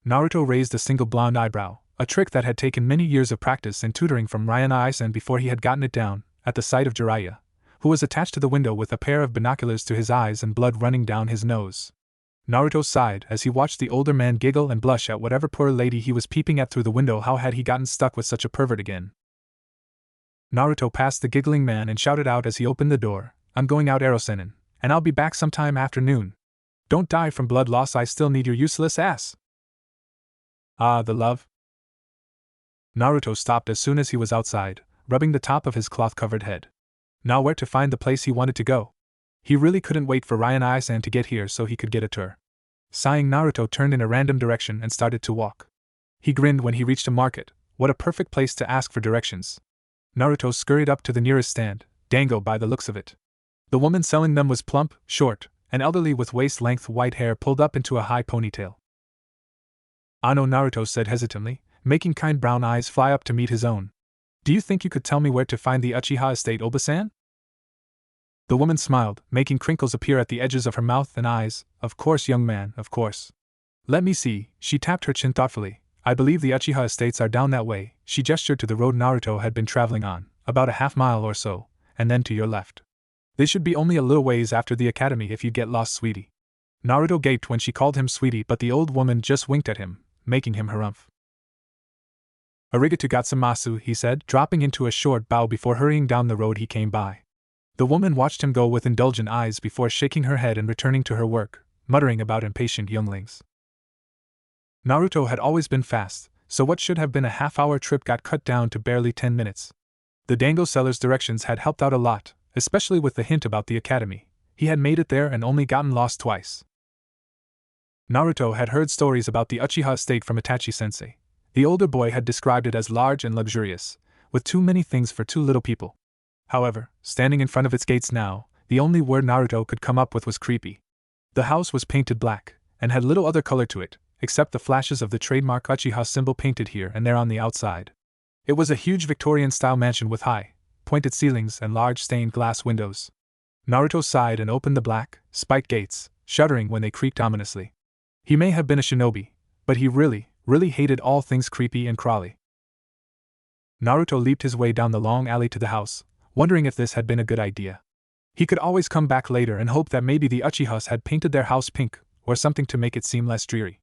Naruto raised a single blonde eyebrow, a trick that had taken many years of practice and tutoring from Ryana-Isen before he had gotten it down, at the sight of Jiraiya, who was attached to the window with a pair of binoculars to his eyes and blood running down his nose. Naruto sighed as he watched the older man giggle and blush at whatever poor lady he was peeping at through the window. How had he gotten stuck with such a pervert again? Naruto passed the giggling man and shouted out as he opened the door, "I'm going out, Erosenin, and I'll be back sometime after noon. Don't die from blood loss, I still need your useless ass." "Ah, the love?" Naruto stopped as soon as he was outside, rubbing the top of his cloth-covered head. Now where to find the place he wanted to go? He really couldn't wait for Ryana-Isen to get here so he could get a tour. Sighing, Naruto turned in a random direction and started to walk. He grinned when he reached a market. What a perfect place to ask for directions. Naruto scurried up to the nearest stand, Dango by the looks of it. The woman selling them was plump, short, and elderly with waist-length white hair pulled up into a high ponytail. "Ano," Naruto said hesitantly, making kind brown eyes fly up to meet his own. "Do you think you could tell me where to find the Uchiha estate, Obasan?" The woman smiled, making crinkles appear at the edges of her mouth and eyes. "Of course, young man, of course. Let me see," she tapped her chin thoughtfully. "I believe the Uchiha estates are down that way." She gestured to the road Naruto had been traveling on, about a half-mile or so, "and then to your left. They should be only a little ways after the academy if you get lost, sweetie." Naruto gaped when she called him sweetie, but the old woman just winked at him, making him harumph. Arigato gozaimasu, he said, dropping into a short bow before hurrying down the road he came by. The woman watched him go with indulgent eyes before shaking her head and returning to her work, muttering about impatient younglings. Naruto had always been fast, so what should have been a half-hour trip got cut down to barely 10 minutes. The dango seller's directions had helped out a lot, especially with the hint about the academy. He had made it there and only gotten lost twice. Naruto had heard stories about the Uchiha estate from Itachi-sensei. The older boy had described it as large and luxurious, with too many things for too little people. However, standing in front of its gates now, the only word Naruto could come up with was creepy. The house was painted black, and had little other color to it, except the flashes of the trademark Uchiha symbol painted here and there on the outside. It was a huge Victorian-style mansion with high, pointed ceilings and large stained glass windows. Naruto sighed and opened the black, spiked gates, shuddering when they creaked ominously. He may have been a shinobi, but he really hated all things creepy and crawly. Naruto leaped his way down the long alley to the house, wondering if this had been a good idea. He could always come back later and hope that maybe the Uchihas had painted their house pink, or something to make it seem less dreary.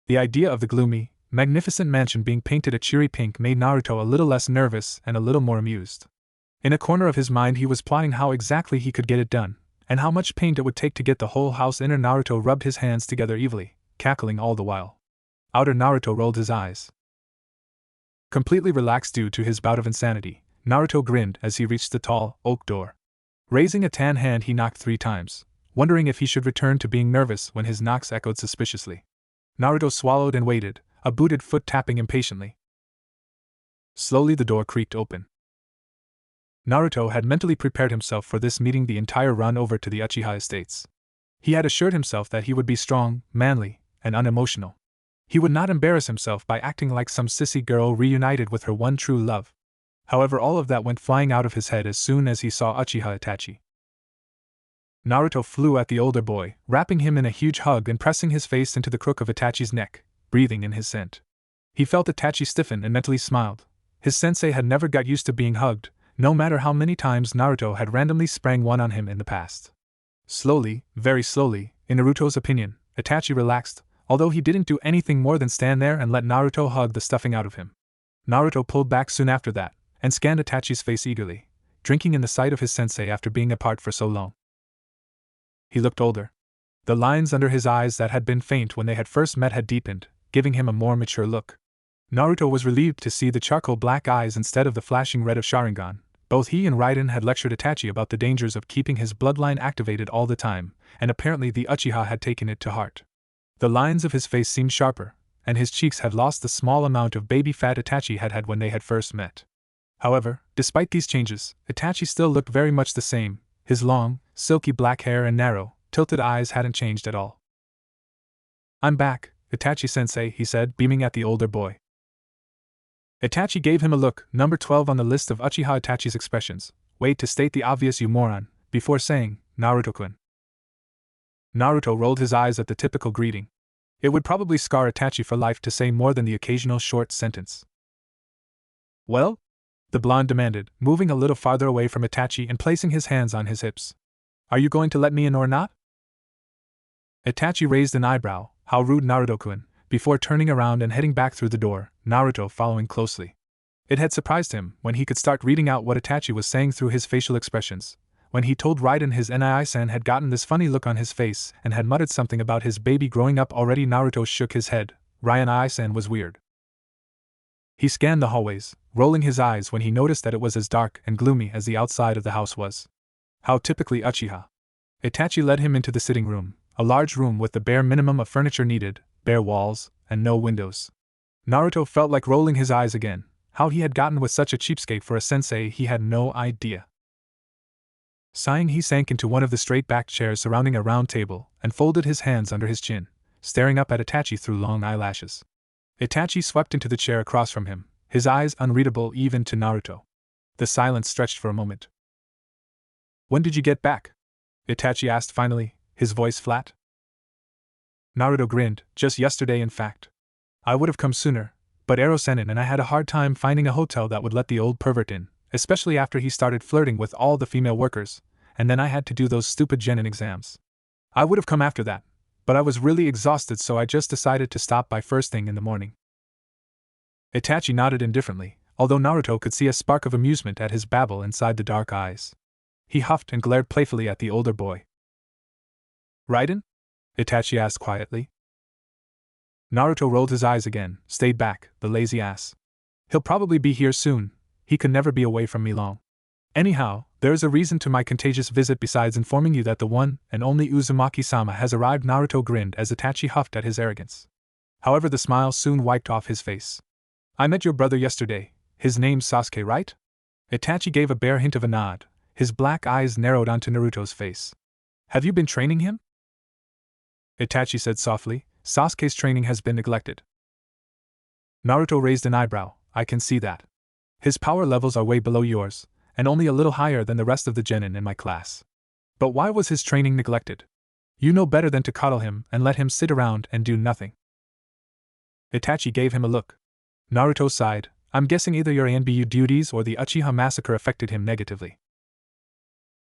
The idea of the gloomy, magnificent mansion being painted a cheery pink made Naruto a little less nervous and a little more amused. In a corner of his mind he was plotting how exactly he could get it done, and how much paint it would take to get the whole house inner. Naruto rubbed his hands together evilly, cackling all the while. Outer Naruto rolled his eyes. Completely relaxed due to his bout of insanity, Naruto grinned as he reached the tall, oak door. Raising a tan hand he knocked 3 times, wondering if he should return to being nervous when his knocks echoed suspiciously. Naruto swallowed and waited, a booted foot tapping impatiently. Slowly the door creaked open. Naruto had mentally prepared himself for this meeting the entire run over to the Uchiha estates. He had assured himself that he would be strong, manly, and unemotional. He would not embarrass himself by acting like some sissy girl reunited with her one true love. However, all of that went flying out of his head as soon as he saw Uchiha Itachi. Naruto flew at the older boy, wrapping him in a huge hug and pressing his face into the crook of Itachi's neck, breathing in his scent. He felt Itachi stiffen and mentally smiled. His sensei had never got used to being hugged, no matter how many times Naruto had randomly sprang one on him in the past. Slowly, very slowly, in Naruto's opinion, Itachi relaxed, although he didn't do anything more than stand there and let Naruto hug the stuffing out of him. Naruto pulled back soon after that, and scanned Itachi's face eagerly, drinking in the sight of his sensei after being apart for so long. He looked older. The lines under his eyes that had been faint when they had first met had deepened, giving him a more mature look. Naruto was relieved to see the charcoal black eyes instead of the flashing red of Sharingan. Both he and Raiden had lectured Itachi about the dangers of keeping his bloodline activated all the time, and apparently the Uchiha had taken it to heart. The lines of his face seemed sharper, and his cheeks had lost the small amount of baby fat Itachi had had when they had first met. However, despite these changes, Itachi still looked very much the same. His long, silky black hair and narrow, tilted eyes hadn't changed at all. "I'm back, Itachi-sensei," he said, beaming at the older boy. Itachi gave him a look, number 12 on the list of Uchiha Itachi's expressions. "Wait to state the obvious, you moron," before saying, "Naruto-kun." Naruto rolled his eyes at the typical greeting. It would probably scar Itachi for life to say more than the occasional short sentence. "Well?" the blonde demanded, moving a little farther away from Itachi and placing his hands on his hips. "Are you going to let me in or not?" Itachi raised an eyebrow. "How rude, Naruto-kun," before turning around and heading back through the door, Naruto following closely. It had surprised him when he could start reading out what Itachi was saying through his facial expressions. When he told Raiden his Nii-san had gotten this funny look on his face and had muttered something about his baby growing up already, Naruto shook his head. Nii-san was weird. He scanned the hallways, rolling his eyes when he noticed that it was as dark and gloomy as the outside of the house was. How typically Uchiha. Itachi led him into the sitting room, a large room with the bare minimum of furniture needed, bare walls, and no windows. Naruto felt like rolling his eyes again. How he had gotten with such a cheapskate for a sensei he had no idea. Sighing, he sank into one of the straight-backed chairs surrounding a round table and folded his hands under his chin, staring up at Itachi through long eyelashes. Itachi swept into the chair across from him, his eyes unreadable even to Naruto. The silence stretched for a moment. "When did you get back?" Itachi asked finally, his voice flat. Naruto grinned. "Just yesterday, in fact. I would have come sooner, but Ero-sennin and I had a hard time finding a hotel that would let the old pervert in, especially after he started flirting with all the female workers, and then I had to do those stupid Genin exams. I would have come after that, but I was really exhausted, so I just decided to stop by first thing in the morning." Itachi nodded indifferently, although Naruto could see a spark of amusement at his babble inside the dark eyes. He huffed and glared playfully at the older boy. Raiden? Itachi asked quietly. Naruto rolled his eyes again, stayed back, the lazy ass. He'll probably be here soon, he could never be away from me long. Anyhow, there is a reason to my contagious visit besides informing you that the one and only Uzumaki-sama has arrived. Naruto grinned as Itachi huffed at his arrogance. However, the smile soon wiped off his face. I met your brother yesterday, his name's Sasuke, right? Itachi gave a bare hint of a nod, his black eyes narrowed onto Naruto's face. Have you been training him? Itachi said softly, Sasuke's training has been neglected. Naruto raised an eyebrow, I can see that. His power levels are way below yours, and only a little higher than the rest of the genin in my class. But why was his training neglected? You know better than to coddle him and let him sit around and do nothing. Itachi gave him a look. Naruto sighed, I'm guessing either your ANBU duties or the Uchiha massacre affected him negatively.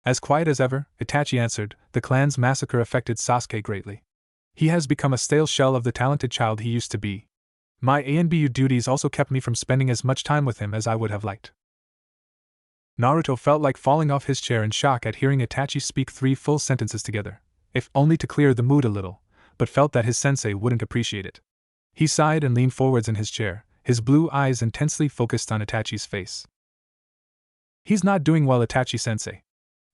As quiet as ever, Itachi answered, the clan's massacre affected Sasuke greatly. He has become a stale shell of the talented child he used to be. My ANBU duties also kept me from spending as much time with him as I would have liked. Naruto felt like falling off his chair in shock at hearing Itachi speak 3 full sentences together, if only to clear the mood a little, but felt that his sensei wouldn't appreciate it. He sighed and leaned forwards in his chair, his blue eyes intensely focused on Itachi's face. He's not doing well, Itachi-sensei.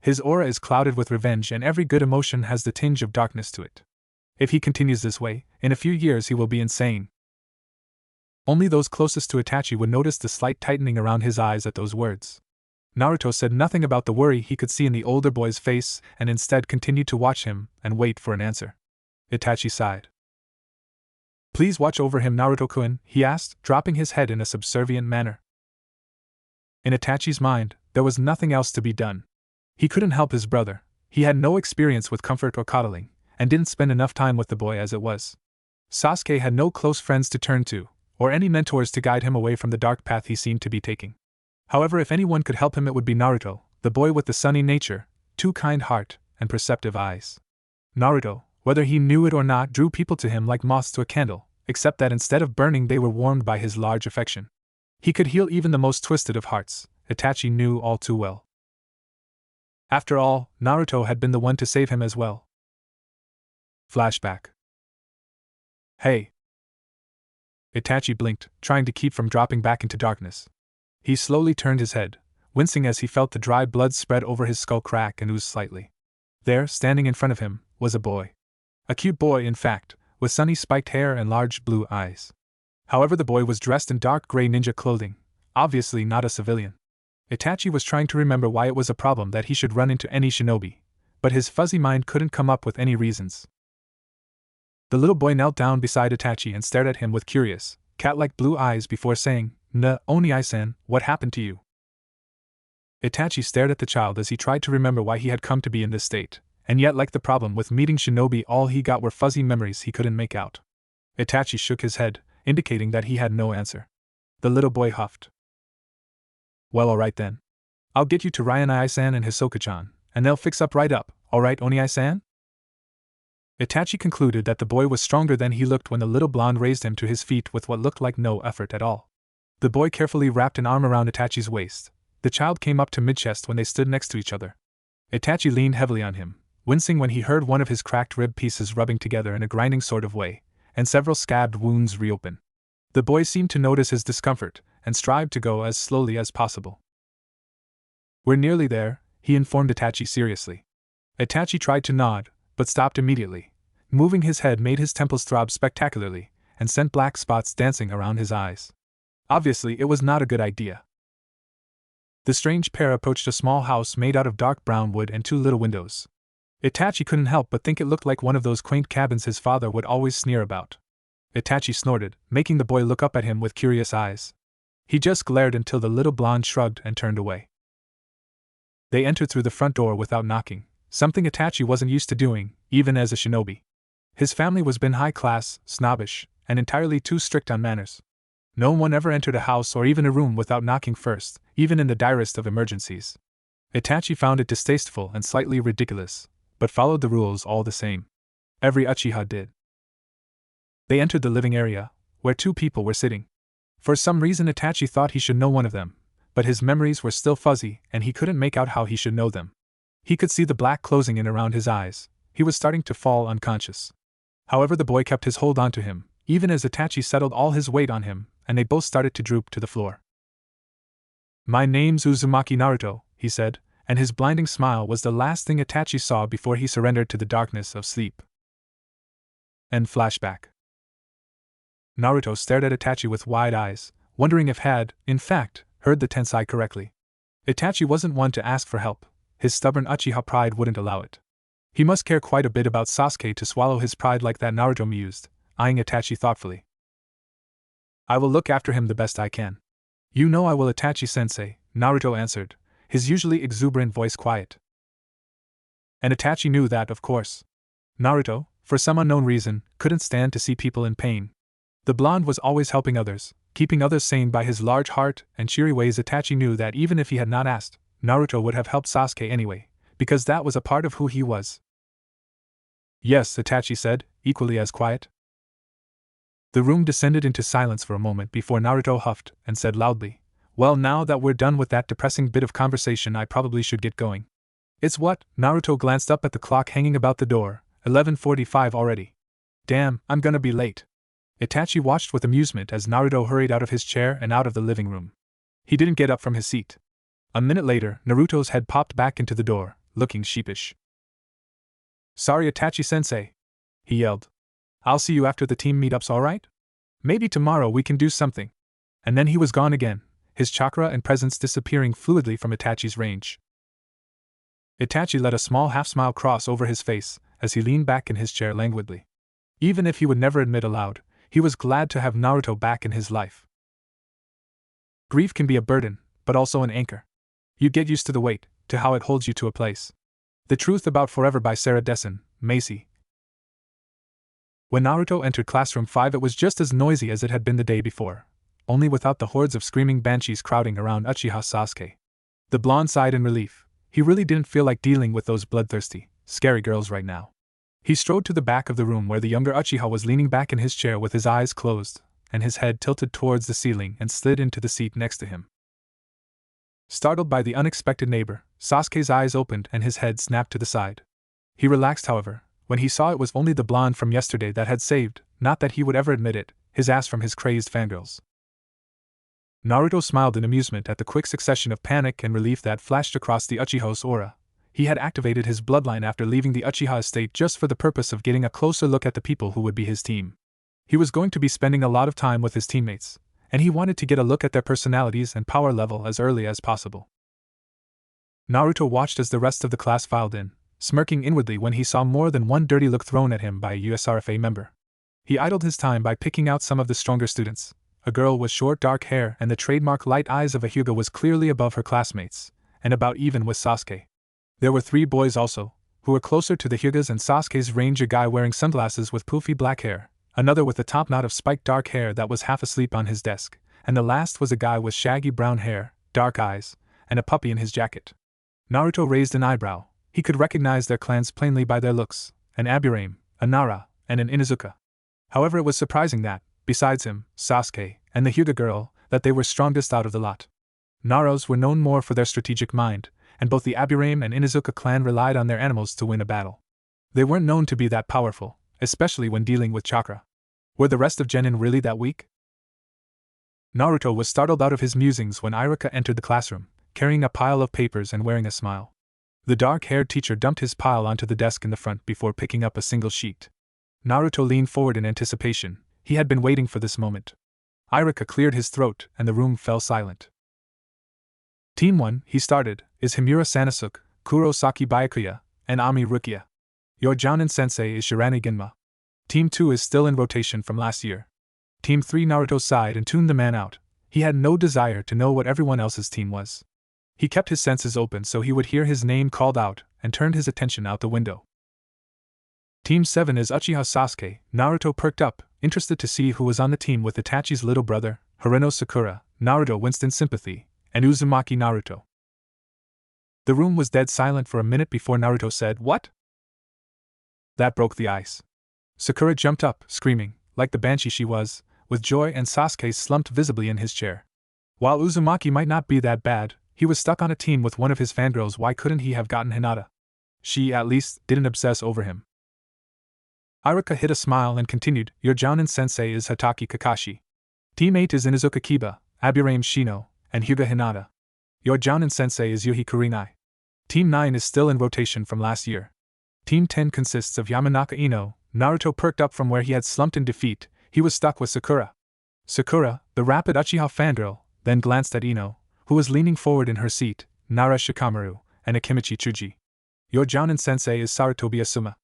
His aura is clouded with revenge and every good emotion has the tinge of darkness to it. If he continues this way, in a few years he will be insane. Only those closest to Itachi would notice the slight tightening around his eyes at those words. Naruto said nothing about the worry he could see in the older boy's face and instead continued to watch him and wait for an answer. Itachi sighed. Please watch over him, Naruto-kun, he asked, dropping his head in a subservient manner. In Itachi's mind, there was nothing else to be done. He couldn't help his brother, he had no experience with comfort or coddling, and didn't spend enough time with the boy as it was. Sasuke had no close friends to turn to, or any mentors to guide him away from the dark path he seemed to be taking. However, if anyone could help him, it would be Naruto, the boy with the sunny nature, too kind heart, and perceptive eyes. Naruto, whether he knew it or not, drew people to him like moths to a candle, except that instead of burning they were warmed by his large affection. He could heal even the most twisted of hearts, Itachi knew all too well. After all, Naruto had been the one to save him as well. Flashback. Hey! Itachi blinked, trying to keep from dropping back into darkness. He slowly turned his head, wincing as he felt the dry blood spread over his skull crack and ooze slightly. There, standing in front of him, was a boy. A cute boy, in fact, with sunny spiked hair and large blue eyes. However, the boy was dressed in dark gray ninja clothing, obviously not a civilian. Itachi was trying to remember why it was a problem that he should run into any shinobi, but his fuzzy mind couldn't come up with any reasons. The little boy knelt down beside Itachi and stared at him with curious, cat-like blue eyes before saying, Oni-san, what happened to you? Itachi stared at the child as he tried to remember why he had come to be in this state, and yet, like the problem with meeting shinobi, all he got were fuzzy memories he couldn't make out. Itachi shook his head, indicating that he had no answer. The little boy huffed. Well, alright then. I'll get you to Ryan-ai-san and Hisoka-chan, and they'll fix up right up, alright, Oni-ai-san? Itachi concluded that the boy was stronger than he looked when the little blonde raised him to his feet with what looked like no effort at all. The boy carefully wrapped an arm around Itachi's waist. The child came up to mid-chest when they stood next to each other. Itachi leaned heavily on him, wincing when he heard one of his cracked rib pieces rubbing together in a grinding sort of way, and several scabbed wounds reopen. The boy seemed to notice his discomfort, and strived to go as slowly as possible. We're nearly there, he informed Itachi seriously. Itachi tried to nod, but stopped immediately. Moving his head made his temples throb spectacularly, and sent black spots dancing around his eyes. Obviously, it was not a good idea. The strange pair approached a small house made out of dark brown wood and 2 little windows. Itachi couldn't help but think it looked like one of those quaint cabins his father would always sneer about. Itachi snorted, making the boy look up at him with curious eyes. He just glared until the little blonde shrugged and turned away. They entered through the front door without knocking, something Itachi wasn't used to doing, even as a shinobi. His family was been high-class, snobbish, and entirely too strict on manners. No one ever entered a house or even a room without knocking first, even in the direst of emergencies. Itachi found it distasteful and slightly ridiculous, but followed the rules all the same. Every Uchiha did. They entered the living area, where 2 people were sitting. For some reason Itachi thought he should know one of them, but his memories were still fuzzy and he couldn't make out how he should know them. He could see the black closing in around his eyes. He was starting to fall unconscious. However, the boy kept his hold onto him, even as Itachi settled all his weight on him, and they both started to droop to the floor. "My name's Uzumaki Naruto," he said, and his blinding smile was the last thing Itachi saw before he surrendered to the darkness of sleep. End flashback. Naruto stared at Itachi with wide eyes, wondering if had, in fact, heard the tensei correctly. Itachi wasn't one to ask for help. His stubborn Uchiha pride wouldn't allow it. He must care quite a bit about Sasuke to swallow his pride like that, Naruto mused, eyeing Itachi thoughtfully. "I will look after him the best I can." "You know I will, Itachi-sensei," Naruto answered, his usually exuberant voice quiet. And Itachi knew that, of course. Naruto, for some unknown reason, couldn't stand to see people in pain. The blonde was always helping others, keeping others sane by his large heart and cheery ways. Itachi knew that even if he had not asked, Naruto would have helped Sasuke anyway, because that was a part of who he was. "Yes," Itachi said, equally as quiet. The room descended into silence for a moment before Naruto huffed and said loudly, "Well, now that we're done with that depressing bit of conversation, I probably should get going." "It's what?" Naruto glanced up at the clock hanging about the door. 11:45 already. "Damn, I'm gonna be late." Itachi watched with amusement as Naruto hurried out of his chair and out of the living room. He didn't get up from his seat. A minute later, Naruto's head popped back into the door, looking sheepish. "Sorry, Itachi-sensei," he yelled. "I'll see you after the team meetup's alright? Maybe tomorrow we can do something." And then he was gone again, his chakra and presence disappearing fluidly from Itachi's range. Itachi let a small half-smile cross over his face as he leaned back in his chair languidly. Even if he would never admit aloud, he was glad to have Naruto back in his life. Grief can be a burden, but also an anchor. You get used to the weight, to how it holds you to a place. The Truth About Forever by Sarah Dessen, Macy. When Naruto entered classroom 5, it was just as noisy as it had been the day before, only without the hordes of screaming banshees crowding around Uchiha Sasuke. The blonde sighed in relief. He really didn't feel like dealing with those bloodthirsty, scary girls right now. He strode to the back of the room where the younger Uchiha was leaning back in his chair with his eyes closed and his head tilted towards the ceiling, and slid into the seat next to him. Startled by the unexpected neighbor, Sasuke's eyes opened and his head snapped to the side. He relaxed, however, when he saw it was only the blonde from yesterday that had saved, not that he would ever admit it, his ass from his crazed fangirls. Naruto smiled in amusement at the quick succession of panic and relief that flashed across the Uchiha's aura. He had activated his bloodline after leaving the Uchiha estate just for the purpose of getting a closer look at the people who would be his team. He was going to be spending a lot of time with his teammates, and he wanted to get a look at their personalities and power level as early as possible. Naruto watched as the rest of the class filed in, smirking inwardly when he saw more than one dirty look thrown at him by a USRFA member. He idled his time by picking out some of the stronger students. A girl with short dark hair and the trademark light eyes of a Hyuga was clearly above her classmates, and about even with Sasuke. There were 3 boys also, who were closer to the Hyugas and Sasuke's range, a guy wearing sunglasses with poofy black hair, another with a top knot of spiked dark hair that was half asleep on his desk, and the last was a guy with shaggy brown hair, dark eyes, and a puppy in his jacket. Naruto raised an eyebrow. He could recognize their clans plainly by their looks, an Aburame, a Nara, and an Inuzuka. However, it was surprising that, besides him, Sasuke, and the Hyuga girl, that they were strongest out of the lot. Naros were known more for their strategic mind, and both the Aburame and Inuzuka clan relied on their animals to win a battle. They weren't known to be that powerful, especially when dealing with chakra. Were the rest of Genin really that weak? Naruto was startled out of his musings when Iruka entered the classroom, carrying a pile of papers and wearing a smile. The dark-haired teacher dumped his pile onto the desk in the front before picking up a single sheet. Naruto leaned forward in anticipation. He had been waiting for this moment. Iruka cleared his throat and the room fell silent. Team 1, he started, is Himura Sanosuke, Kurosaki Byakuya, and Ami Rukia. Your Jounin-sensei is Shirane Ginma. Team 2 is still in rotation from last year. Team 3, Naruto sighed and tuned the man out. He had no desire to know what everyone else's team was. He kept his senses open so he would hear his name called out, and turned his attention out the window. Team 7 is Uchiha Sasuke. Naruto perked up, interested to see who was on the team with Itachi's little brother, Hareno Sakura. Naruto winced in sympathy, and Uzumaki Naruto. The room was dead silent for a minute before Naruto said, "What?" That broke the ice. Sakura jumped up, screaming, like the banshee she was, with Joy and Sasuke slumped visibly in his chair. While Uzumaki might not be that bad, he was stuck on a team with one of his fangirls. Why couldn't he have gotten Hinata? She, at least, didn't obsess over him. Iruka hid a smile and continued, your Jounin sensei is Hatake Kakashi. Team 8 is Inuzuka Kiba, Aburame Shino, and Hyuga Hinata. Your Jounin sensei is Yuhi Kurinai. Team 9 is still in rotation from last year. Team 10 consists of Yamanaka Ino. Naruto perked up from where he had slumped in defeat. He was stuck with Sakura. Sakura, the rapid Uchiha fangirl, then glanced at Ino, who was leaning forward in her seat, Nara Shikamaru, and Akimichi Tsuji. Your Jounin sensei is Sarutobi Asuma.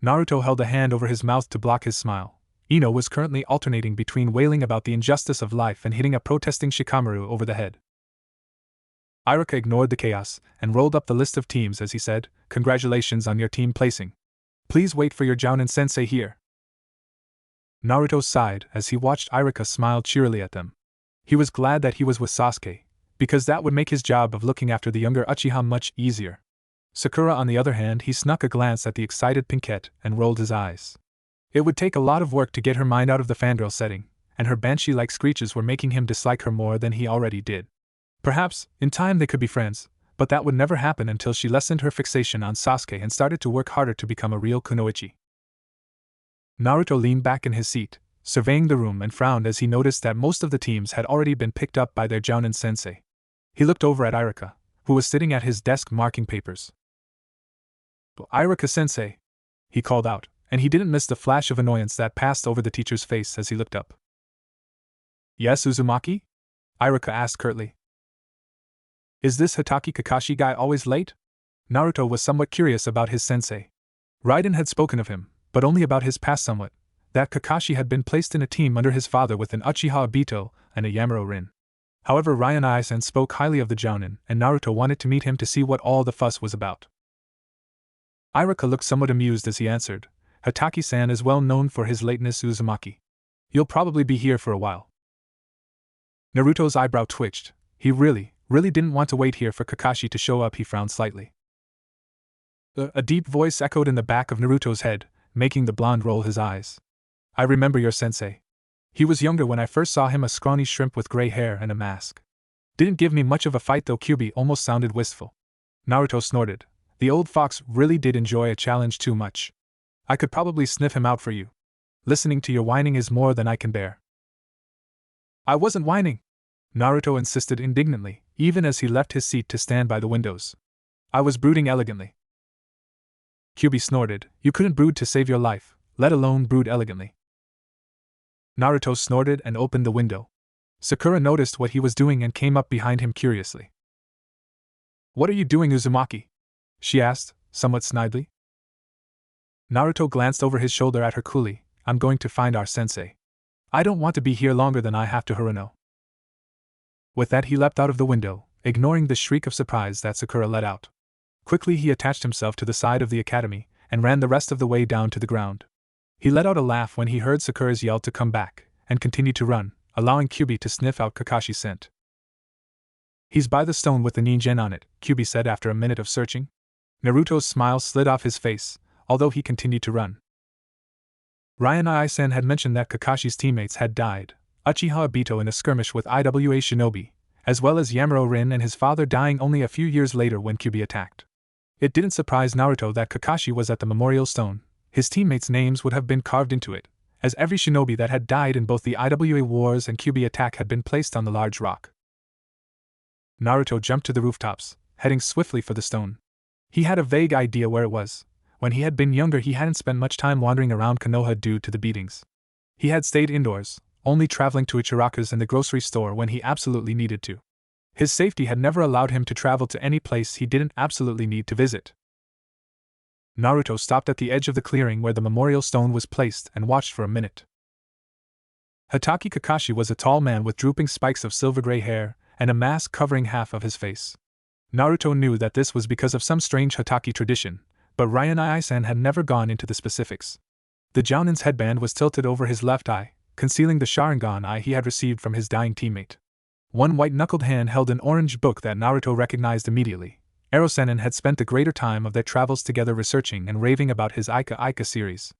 Naruto held a hand over his mouth to block his smile. Ino was currently alternating between wailing about the injustice of life and hitting a protesting Shikamaru over the head. Iruka ignored the chaos and rolled up the list of teams as he said, congratulations on your team placing. Please wait for your Jounin sensei here. Naruto sighed as he watched Iruka smile cheerily at them. He was glad that he was with Sasuke, because that would make his job of looking after the younger Uchiha much easier. Sakura, on the other hand, he snuck a glance at the excited Pinkette and rolled his eyes. It would take a lot of work to get her mind out of the fangirl setting, and her banshee-like screeches were making him dislike her more than he already did. Perhaps, in time they could be friends, but that would never happen until she lessened her fixation on Sasuke and started to work harder to become a real kunoichi. Naruto leaned back in his seat, surveying the room, and frowned as he noticed that most of the teams had already been picked up by their Jounin sensei. He looked over at Iruka, who was sitting at his desk marking papers. Iruka sensei, he called out, and he didn't miss the flash of annoyance that passed over the teacher's face as he looked up. Yes, Uzumaki? Iruka asked curtly. Is this Hatake Kakashi guy always late? Naruto was somewhat curious about his sensei. Raiden had spoken of him, but only about his past somewhat, that Kakashi had been placed in a team under his father with an Uchiha Obito and a Yamaro Rin. However, Ryan Aizen spoke highly of the Jounin, and Naruto wanted to meet him to see what all the fuss was about. Iruka looked somewhat amused as he answered, Hatake-san is well known for his lateness, Uzumaki. You'll probably be here for a while. Naruto's eyebrow twitched. He really didn't want to wait here for Kakashi to show up. He frowned slightly. A deep voice echoed in the back of Naruto's head, making the blonde roll his eyes. I remember your sensei. He was younger when I first saw him, a scrawny shrimp with gray hair and a mask. Didn't give me much of a fight though. Kyubi almost sounded wistful. Naruto snorted. The old fox really did enjoy a challenge too much. I could probably sniff him out for you. Listening to your whining is more than I can bear. I wasn't whining, Naruto insisted indignantly, even as he left his seat to stand by the windows. I was brooding elegantly. Kyubi snorted. You couldn't brood to save your life, let alone brood elegantly. Naruto snorted and opened the window. Sakura noticed what he was doing and came up behind him curiously. What are you doing, Uzumaki? She asked, somewhat snidely. Naruto glanced over his shoulder at her coolly. I'm going to find our sensei. I don't want to be here longer than I have to, Haruno. With that he leapt out of the window, ignoring the shriek of surprise that Sakura let out. Quickly he attached himself to the side of the academy, and ran the rest of the way down to the ground. He let out a laugh when he heard Sakura's yell to come back, and continued to run, allowing Kyubi to sniff out Kakashi's scent. He's by the stone with the Ningen on it, Kyubi said after a minute of searching. Naruto's smile slid off his face, although he continued to run. Ryan Aizen had mentioned that Kakashi's teammates had died, Uchiha Obito in a skirmish with IWA Shinobi, as well as Yamaro Rin and his father dying only a few years later when Kyubi attacked. It didn't surprise Naruto that Kakashi was at the memorial stone. His teammates' names would have been carved into it, as every shinobi that had died in both the IWA wars and Kyubi attack had been placed on the large rock. Naruto jumped to the rooftops, heading swiftly for the stone. He had a vague idea where it was. When he had been younger he hadn't spent much time wandering around Konoha due to the beatings. He had stayed indoors, only traveling to Ichiraku's and the grocery store when he absolutely needed to. His safety had never allowed him to travel to any place he didn't absolutely need to visit. Naruto stopped at the edge of the clearing where the memorial stone was placed and watched for a minute. Hatake Kakashi was a tall man with drooping spikes of silver-gray hair and a mask covering half of his face. Naruto knew that this was because of some strange Hatake tradition, but Ryan Aizen had never gone into the specifics. The Jounin's headband was tilted over his left eye, concealing the Sharingan eye he had received from his dying teammate. One white-knuckled hand held an orange book that Naruto recognized immediately. Erosenin had spent the greater time of their travels together researching and raving about his Ika Ika series.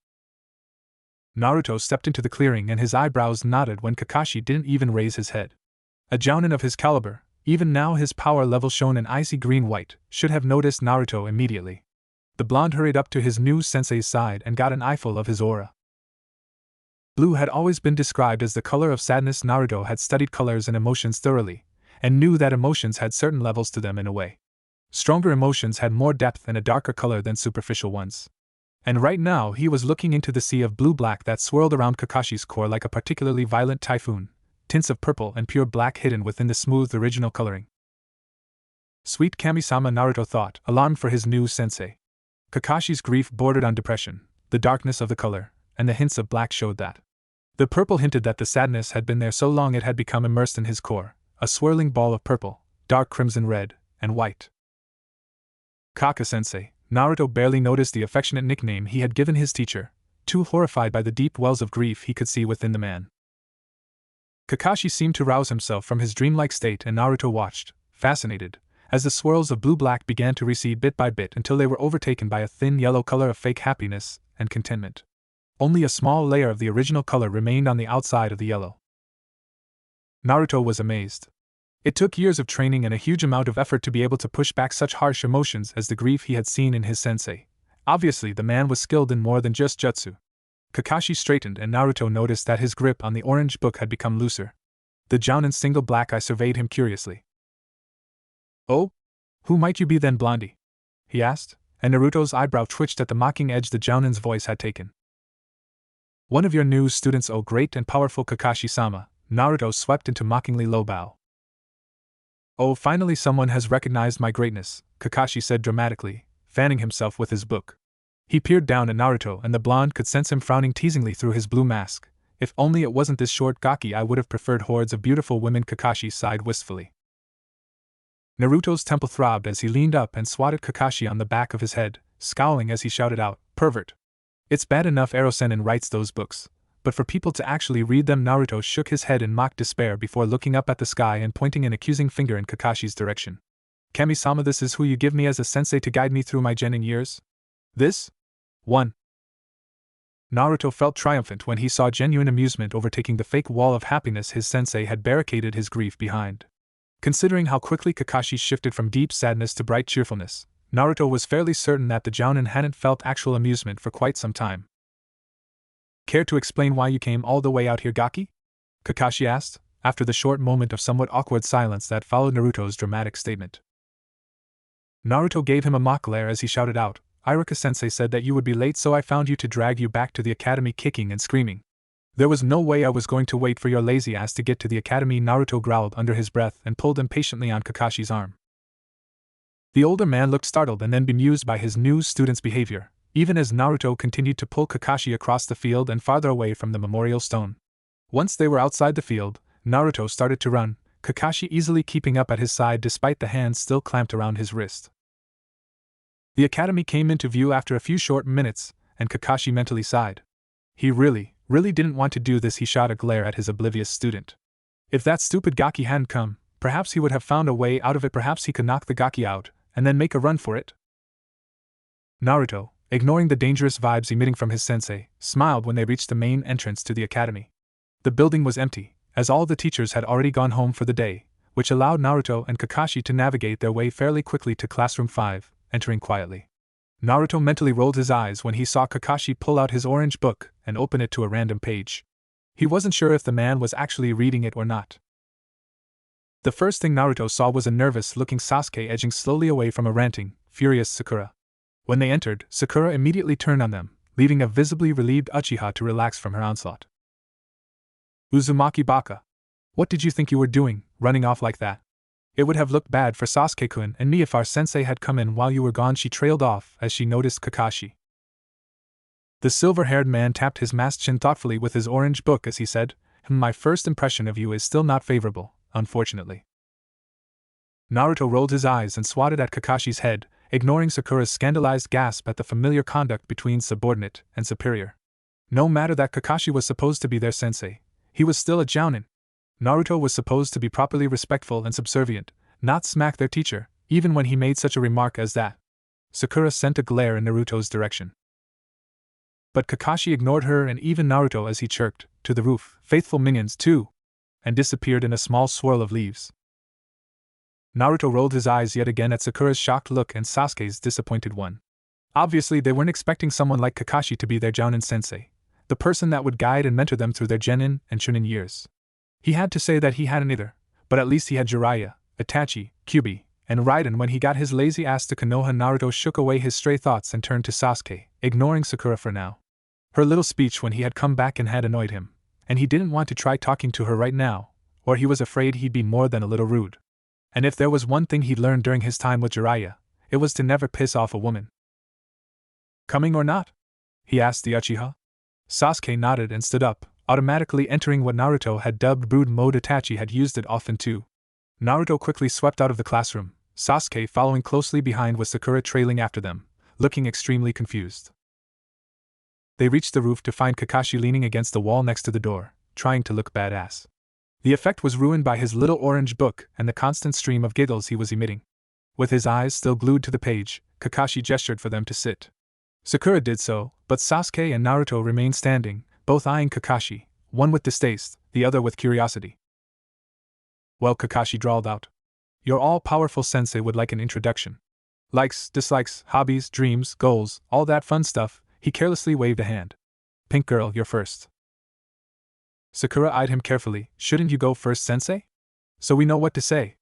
Naruto stepped into the clearing and his eyebrows nodded when Kakashi didn't even raise his head. A jounin of his caliber, even now his power level shone an icy green-white, should have noticed Naruto immediately. The blonde hurried up to his new sensei's side and got an eyeful of his aura. Blue had always been described as the color of sadness. Naruto had studied colors and emotions thoroughly, and knew that emotions had certain levels to them in a way. Stronger emotions had more depth and a darker color than superficial ones. And right now he was looking into the sea of blue-black that swirled around Kakashi's core like a particularly violent typhoon, tints of purple and pure black hidden within the smooth original coloring. Sweet Kami-sama, Naruto thought, alarmed for his new sensei. Kakashi's grief bordered on depression, the darkness of the color, and the hints of black showed that. The purple hinted that the sadness had been there so long it had become immersed in his core, a swirling ball of purple, dark crimson red, and white. Kaka-sensei, Naruto barely noticed the affectionate nickname he had given his teacher, too horrified by the deep wells of grief he could see within the man. Kakashi seemed to rouse himself from his dreamlike state and Naruto watched, fascinated, as the swirls of blue-black began to recede bit by bit until they were overtaken by a thin yellow color of fake happiness and contentment. Only a small layer of the original color remained on the outside of the yellow. Naruto was amazed. It took years of training and a huge amount of effort to be able to push back such harsh emotions as the grief he had seen in his sensei. Obviously, the man was skilled in more than just jutsu. Kakashi straightened and Naruto noticed that his grip on the orange book had become looser. The jounin's single black eye surveyed him curiously. "Oh? Who might you be then, Blondie?" he asked, and Naruto's eyebrow twitched at the mocking edge the jounin's voice had taken. "One of your new students, oh great and powerful Kakashi-sama," Naruto swept into mockingly low bow. "Oh, finally someone has recognized my greatness," Kakashi said dramatically, fanning himself with his book. He peered down at Naruto and the blonde could sense him frowning teasingly through his blue mask. "If only it wasn't this short gaki, I would have preferred hordes of beautiful women," Kakashi sighed wistfully. Naruto's temple throbbed as he leaned up and swatted Kakashi on the back of his head, scowling as he shouted out, "Pervert! It's bad enough Erosenin writes those books, but for people to actually read them." Naruto shook his head in mock despair before looking up at the sky and pointing an accusing finger in Kakashi's direction. "Kami-sama, this is who you give me as a sensei to guide me through my genin years? This? One." Naruto felt triumphant when he saw genuine amusement overtaking the fake wall of happiness his sensei had barricaded his grief behind. Considering how quickly Kakashi shifted from deep sadness to bright cheerfulness, Naruto was fairly certain that the jounin hadn't felt actual amusement for quite some time. "Care to explain why you came all the way out here, Gaki?" Kakashi asked, after the short moment of somewhat awkward silence that followed Naruto's dramatic statement. Naruto gave him a mock glare as he shouted out, "Iruka-sensei said that you would be late, so I found you to drag you back to the academy kicking and screaming. There was no way I was going to wait for your lazy ass to get to the academy." Naruto growled under his breath and pulled impatiently on Kakashi's arm. The older man looked startled and then bemused by his new student's behavior, even as Naruto continued to pull Kakashi across the field and farther away from the memorial stone. Once they were outside the field, Naruto started to run, Kakashi easily keeping up at his side despite the hands still clamped around his wrist. The academy came into view after a few short minutes, and Kakashi mentally sighed. He really didn't want to do this. He shot a glare at his oblivious student. If that stupid Gaki hadn't come, perhaps he would have found a way out of it. Perhaps he could knock the Gaki out, and then make a run for it. Naruto, ignoring the dangerous vibes emitting from his sensei, smiled when they reached the main entrance to the academy. The building was empty, as all the teachers had already gone home for the day, which allowed Naruto and Kakashi to navigate their way fairly quickly to Classroom 5, entering quietly. Naruto mentally rolled his eyes when he saw Kakashi pull out his orange book and open it to a random page. He wasn't sure if the man was actually reading it or not. The first thing Naruto saw was a nervous-looking Sasuke edging slowly away from a ranting, furious Sakura. When they entered, Sakura immediately turned on them, leaving a visibly relieved Uchiha to relax from her onslaught. "Uzumaki Baka, what did you think you were doing, running off like that? It would have looked bad for Sasuke-kun and me if our sensei had come in while you were gone." She trailed off as she noticed Kakashi. The silver-haired man tapped his masked chin thoughtfully with his orange book as he said, "My first impression of you is still not favorable, unfortunately." Naruto rolled his eyes and swatted at Kakashi's head, ignoring Sakura's scandalized gasp at the familiar conduct between subordinate and superior. No matter that Kakashi was supposed to be their sensei, he was still a jounin. Naruto was supposed to be properly respectful and subservient, not smack their teacher, even when he made such a remark as that. Sakura sent a glare in Naruto's direction. But Kakashi ignored her and even Naruto as he chirped, "To the roof, faithful minions too!" and disappeared in a small swirl of leaves. Naruto rolled his eyes yet again at Sakura's shocked look and Sasuke's disappointed one. Obviously, they weren't expecting someone like Kakashi to be their Jounin sensei, the person that would guide and mentor them through their Genin and Chunin years. He had to say that he hadn't either, but at least he had Jiraiya, Itachi, Kyuubi, and Raiden. When he got his lazy ass to Konoha, Naruto shook away his stray thoughts and turned to Sasuke, ignoring Sakura for now. Her little speech when he had come back and had annoyed him, and he didn't want to try talking to her right now, or he was afraid he'd be more than a little rude. And if there was one thing he'd learned during his time with Jiraiya, it was to never piss off a woman. "Coming or not?" he asked the Uchiha. Sasuke nodded and stood up, automatically entering what Naruto had dubbed brood mode. Itachi had used it often too. Naruto quickly swept out of the classroom, Sasuke following closely behind with Sakura trailing after them, looking extremely confused. They reached the roof to find Kakashi leaning against the wall next to the door, trying to look badass. The effect was ruined by his little orange book and the constant stream of giggles he was emitting. With his eyes still glued to the page, Kakashi gestured for them to sit. Sakura did so, but Sasuke and Naruto remained standing, both eyeing Kakashi, one with distaste, the other with curiosity. "Well," Kakashi drawled out, "your all-powerful sensei would like an introduction. Likes, dislikes, hobbies, dreams, goals, all that fun stuff." He carelessly waved a hand. "Pink girl, you're first." Sakura eyed him carefully. "Shouldn't you go first, sensei? So we know what to say."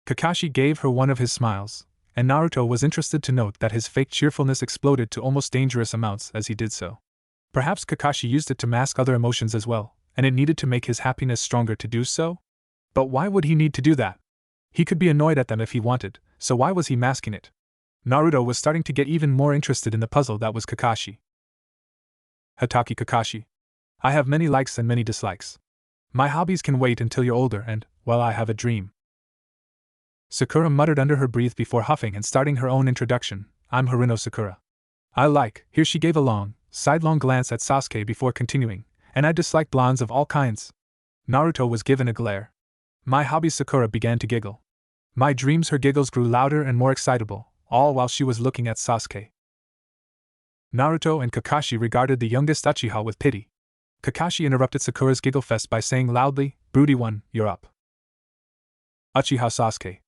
Kakashi gave her one of his smiles, and Naruto was interested to note that his fake cheerfulness exploded to almost dangerous amounts as he did so. Perhaps Kakashi used it to mask other emotions as well, and it needed to make his happiness stronger to do so? But why would he need to do that? He could be annoyed at them if he wanted, so why was he masking it? Naruto was starting to get even more interested in the puzzle that was Kakashi. "Hatake Kakashi. I have many likes and many dislikes. My hobbies can wait until you're older and, well, I have a dream." Sakura muttered under her breath before huffing and starting her own introduction. "I'm Haruno Sakura. I like," here she gave a long, sidelong glance at Sasuke before continuing, "and I dislike blondes of all kinds." Naruto was given a glare. "My hobbies," Sakura began to giggle. "My dreams," her giggles grew louder and more excitable, all while she was looking at Sasuke. Naruto and Kakashi regarded the youngest Uchiha with pity. Kakashi interrupted Sakura's giggle fest by saying loudly, "Broody one, you're up." "Uchiha Sasuke.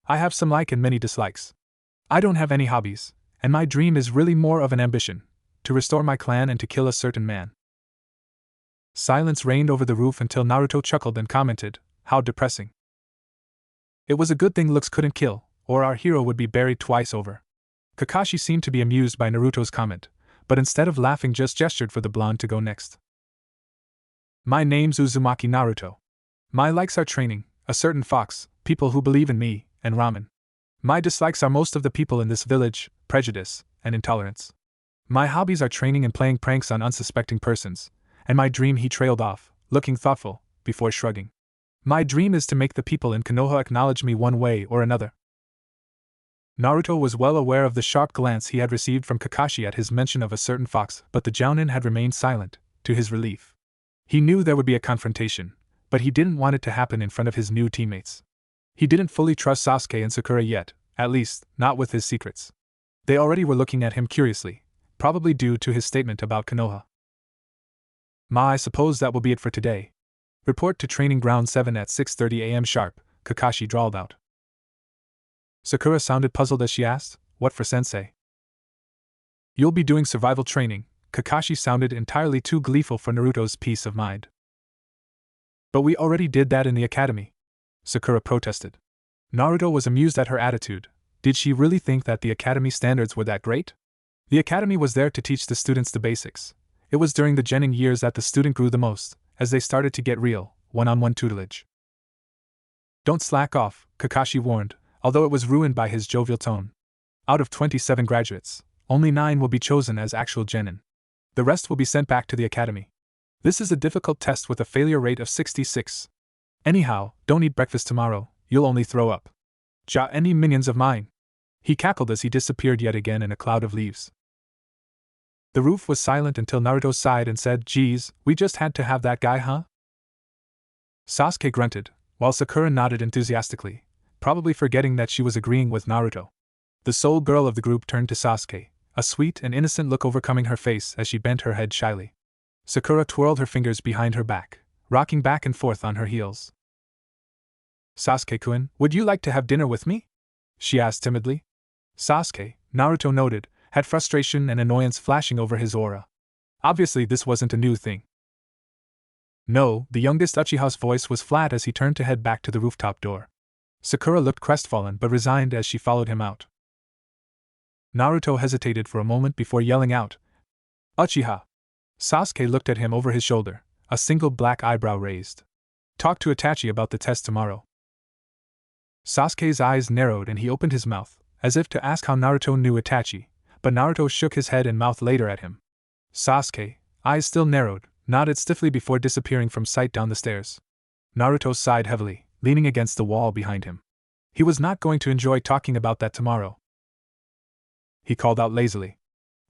I have some like and many dislikes. I don't have any hobbies, and my dream is really more of an ambition, to restore my clan and to kill a certain man." Silence reigned over the roof until Naruto chuckled and commented, "How depressing. It was a good thing looks couldn't kill, or our hero would be buried twice over." Kakashi seemed to be amused by Naruto's comment, but instead of laughing just gestured for the blonde to go next. "My name's Uzumaki Naruto. My likes are training, a certain fox, people who believe in me, and ramen. My dislikes are most of the people in this village, prejudice, and intolerance. My hobbies are training and playing pranks on unsuspecting persons, and my dream," he trailed off, looking thoughtful, before shrugging. "My dream is to make the people in Konoha acknowledge me one way or another." Naruto was well aware of the sharp glance he had received from Kakashi at his mention of a certain fox, but the Jounin had remained silent, to his relief. He knew there would be a confrontation, but he didn't want it to happen in front of his new teammates. He didn't fully trust Sasuke and Sakura yet, at least, not with his secrets. They already were looking at him curiously, probably due to his statement about Konoha. "I suppose that will be it for today. Report to Training Ground 7 at 6:30 a.m. sharp," Kakashi drawled out. Sakura sounded puzzled as she asked, "What for, sensei?" "You'll be doing survival training," Kakashi sounded entirely too gleeful for Naruto's peace of mind. "But we already did that in the academy," Sakura protested. Naruto was amused at her attitude. Did she really think that the academy standards were that great? The academy was there to teach the students the basics. It was during the Genin years that the student grew the most, as they started to get real, one-on-one tutelage. "Don't slack off," Kakashi warned, although it was ruined by his jovial tone. "Out of 27 graduates, only 9 will be chosen as actual Genin. The rest will be sent back to the academy. This is a difficult test with a failure rate of 66. Anyhow, don't eat breakfast tomorrow, you'll only throw up. Ja any minions of mine." He cackled as he disappeared yet again in a cloud of leaves. The roof was silent until Naruto sighed and said, "Geez, we just had to have that guy, huh?" Sasuke grunted, while Sakura nodded enthusiastically, probably forgetting that she was agreeing with Naruto. The sole girl of the group turned to Sasuke, a sweet and innocent look overcoming her face as she bent her head shyly. Sakura twirled her fingers behind her back, rocking back and forth on her heels. Sasuke-kun, would you like to have dinner with me? She asked timidly. Sasuke, Naruto noted, had frustration and annoyance flashing over his aura. Obviously this wasn't a new thing. No, the youngest Uchiha's voice was flat as he turned to head back to the rooftop door. Sakura looked crestfallen but resigned as she followed him out. Naruto hesitated for a moment before yelling out, Uchiha! Sasuke looked at him over his shoulder, a single black eyebrow raised. Talk to Itachi about the test tomorrow. Sasuke's eyes narrowed and he opened his mouth, as if to ask how Naruto knew Itachi, but Naruto shook his head and mouthed later at him. Sasuke, eyes still narrowed, nodded stiffly before disappearing from sight down the stairs. Naruto sighed heavily, leaning against the wall behind him. He was not going to enjoy talking about that tomorrow. He called out lazily.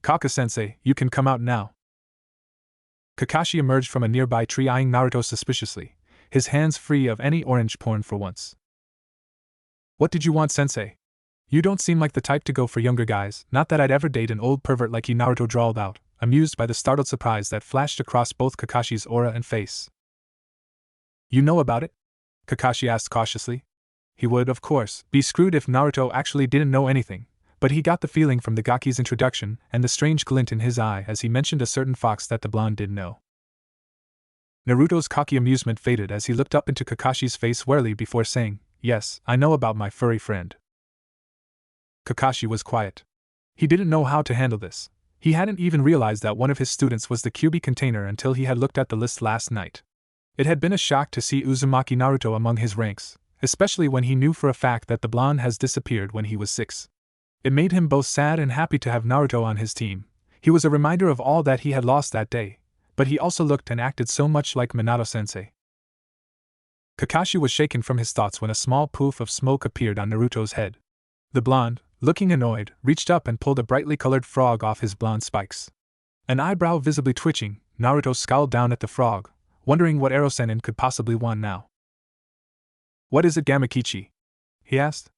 Kaka-sensei, you can come out now. Kakashi emerged from a nearby tree eyeing Naruto suspiciously, his hands free of any orange porn for once. What did you want, sensei? You don't seem like the type to go for younger guys, not that I'd ever date an old pervert like you, Naruto drawled out, amused by the startled surprise that flashed across both Kakashi's aura and face. You know about it? Kakashi asked cautiously. He would, of course, be screwed if Naruto actually didn't know anything, but he got the feeling from the Gaki's introduction and the strange glint in his eye as he mentioned a certain fox that the blonde did know. Naruto's cocky amusement faded as he looked up into Kakashi's face warily before saying, Yes, I know about my furry friend. Kakashi was quiet. He didn't know how to handle this. He hadn't even realized that one of his students was the Kyuubi container until he had looked at the list last night. It had been a shock to see Uzumaki Naruto among his ranks, especially when he knew for a fact that the blonde has disappeared when he was 6. It made him both sad and happy to have Naruto on his team. He was a reminder of all that he had lost that day, but he also looked and acted so much like Minato-sensei. Kakashi was shaken from his thoughts when a small poof of smoke appeared on Naruto's head. The blonde, looking annoyed, reached up and pulled a brightly colored frog off his blonde spikes. An eyebrow visibly twitching, Naruto scowled down at the frog, wondering what Ero-sennin could possibly want now. What is it, Gamakichi? He asked.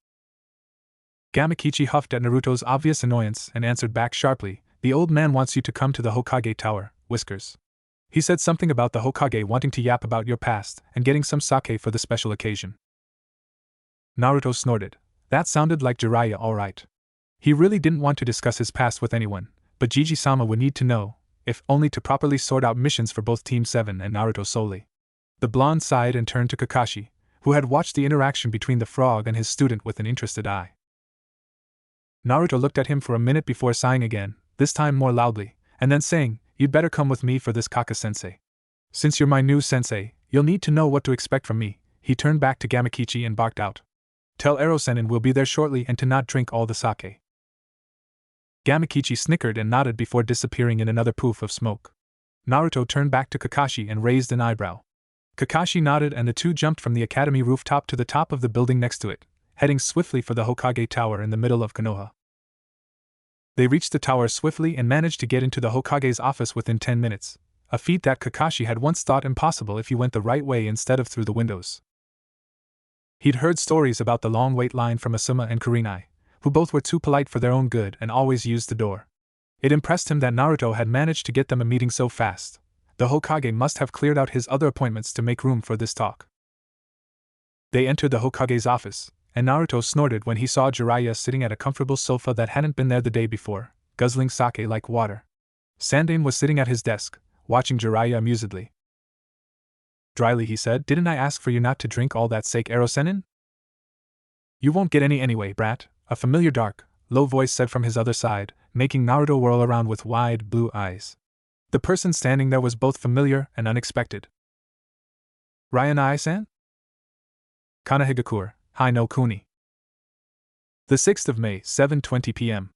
Gamakichi huffed at Naruto's obvious annoyance and answered back sharply, The old man wants you to come to the Hokage Tower, Whiskers. He said something about the Hokage wanting to yap about your past and getting some sake for the special occasion. Naruto snorted. That sounded like Jiraiya all right. He really didn't want to discuss his past with anyone, but Jiji-sama would need to know, if only to properly sort out missions for both Team 7 and Naruto solely. The blonde sighed and turned to Kakashi, who had watched the interaction between the frog and his student with an interested eye. Naruto looked at him for a minute before sighing again, this time more loudly, and then saying, You'd better come with me for this, Kaka-sensei. Since you're my new sensei, you'll need to know what to expect from me. He turned back to Gamakichi and barked out. Tell Ero-sennin we'll be there shortly and to not drink all the sake. Gamakichi snickered and nodded before disappearing in another poof of smoke. Naruto turned back to Kakashi and raised an eyebrow. Kakashi nodded and the two jumped from the academy rooftop to the top of the building next to it, heading swiftly for the Hokage Tower in the middle of Konoha. They reached the tower swiftly and managed to get into the Hokage's office within 10 minutes, a feat that Kakashi had once thought impossible if he went the right way instead of through the windows. He'd heard stories about the long wait line from Asuma and Kurenai, who both were too polite for their own good and always used the door. It impressed him that Naruto had managed to get them a meeting so fast. The Hokage must have cleared out his other appointments to make room for this talk. They entered the Hokage's office, and Naruto snorted when he saw Jiraiya sitting at a comfortable sofa that hadn't been there the day before, guzzling sake like water. Sandaime was sitting at his desk, watching Jiraiya amusedly. Dryly he said, Didn't I ask for you not to drink all that sake, Ero-sennin? You won't get any anyway, brat, a familiar dark, low voice said from his other side, making Naruto whirl around with wide, blue eyes. The person standing there was both familiar and unexpected. Ryanai-san? Kanahigakure, Hai no Kuni. The 6th of May, 7:20 p.m.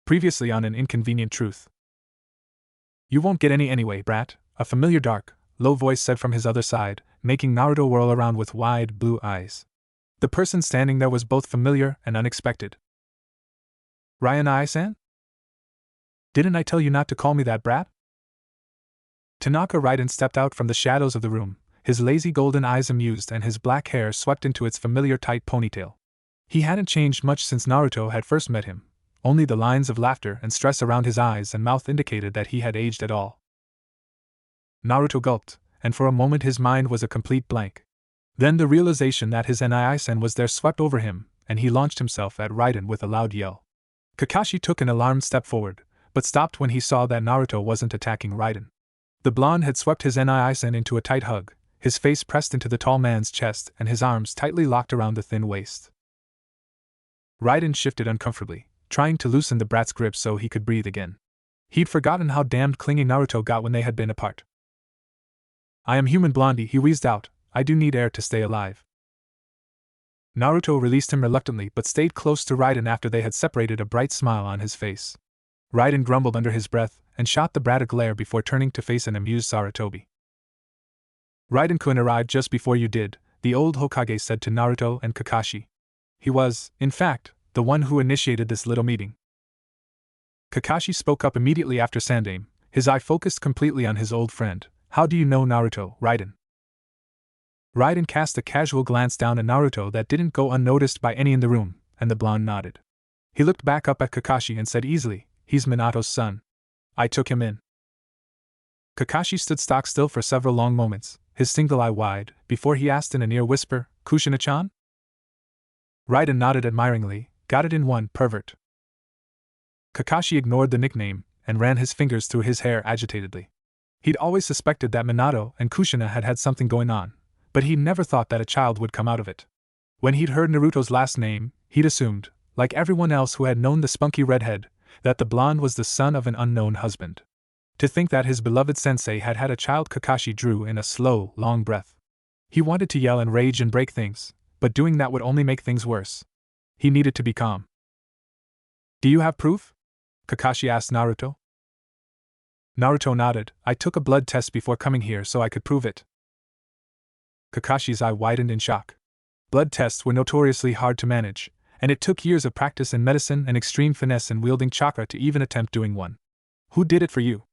Previously on An Inconvenient Truth. You won't get any anyway, brat, a familiar dark, low voice said from his other side, making Naruto whirl around with wide, blue eyes. The person standing there was both familiar and unexpected. Ryanai-san? Didn't I tell you not to call me that, brat? Tanaka Raiden stepped out from the shadows of the room, his lazy golden eyes amused and his black hair swept into its familiar tight ponytail. He hadn't changed much since Naruto had first met him, only the lines of laughter and stress around his eyes and mouth indicated that he had aged at all. Naruto gulped, and for a moment his mind was a complete blank. Then the realization that his Nin was there swept over him, and he launched himself at Raiden with a loud yell. Kakashi took an alarmed step forward, but stopped when he saw that Naruto wasn't attacking Raiden. The blonde had swept his Nin into a tight hug, his face pressed into the tall man's chest and his arms tightly locked around the thin waist. Raiden shifted uncomfortably, trying to loosen the brat's grip so he could breathe again. He'd forgotten how damned clingy Naruto got when they had been apart. "I am human, Blondie," he wheezed out. "I do need air to stay alive." Naruto released him reluctantly but stayed close to Raiden after they had separated, a bright smile on his face. Raiden grumbled under his breath and shot the brat a glare before turning to face an amused Sarutobi. "Raiden-kun arrived just before you did," the old Hokage said to Naruto and Kakashi. "He was, in fact, the one who initiated this little meeting." Kakashi spoke up immediately after Sandaime, his eye focused completely on his old friend. "How do you know Naruto, Raiden?" Raiden cast a casual glance down at Naruto that didn't go unnoticed by any in the room, and the blonde nodded. He looked back up at Kakashi and said easily, "He's Minato's son. I took him in." Kakashi stood stock still for several long moments, his single eye wide, before he asked in a near whisper, "Kushina-chan?" Raiden nodded admiringly. "Got it in one, pervert." Kakashi ignored the nickname and ran his fingers through his hair agitatedly. He'd always suspected that Minato and Kushina had had something going on, but he'd never thought that a child would come out of it. When he'd heard Naruto's last name, he'd assumed, like everyone else who had known the spunky redhead, that the blonde was the son of an unknown husband. To think that his beloved sensei had had a child, Kakashi drew in a slow, long breath. He wanted to yell and rage and break things, but doing that would only make things worse. He needed to be calm. "Do you have proof?" Kakashi asked Naruto. Naruto nodded. "I took a blood test before coming here so I could prove it." Kakashi's eye widened in shock. Blood tests were notoriously hard to manage, and it took years of practice in medicine and extreme finesse in wielding chakra to even attempt doing one. "Who did it for you?"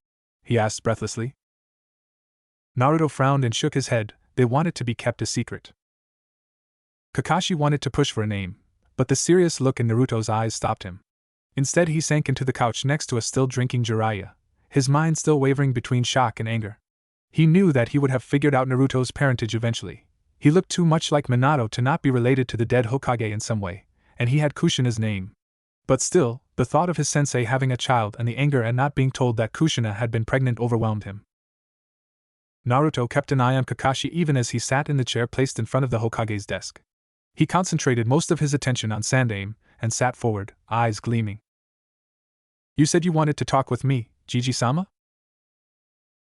he asked breathlessly. Naruto frowned and shook his head. They wanted to be kept a secret. Kakashi wanted to push for a name, but the serious look in Naruto's eyes stopped him. Instead, he sank into the couch next to a still-drinking Jiraiya, his mind still wavering between shock and anger. He knew that he would have figured out Naruto's parentage eventually. He looked too much like Minato to not be related to the dead Hokage in some way, and he had Kushina's name. But still, the thought of his sensei having a child and the anger at not being told that Kushina had been pregnant overwhelmed him. Naruto kept an eye on Kakashi even as he sat in the chair placed in front of the Hokage's desk. He concentrated most of his attention on Sandaime and sat forward, eyes gleaming. "You said you wanted to talk with me, Jiji-sama?"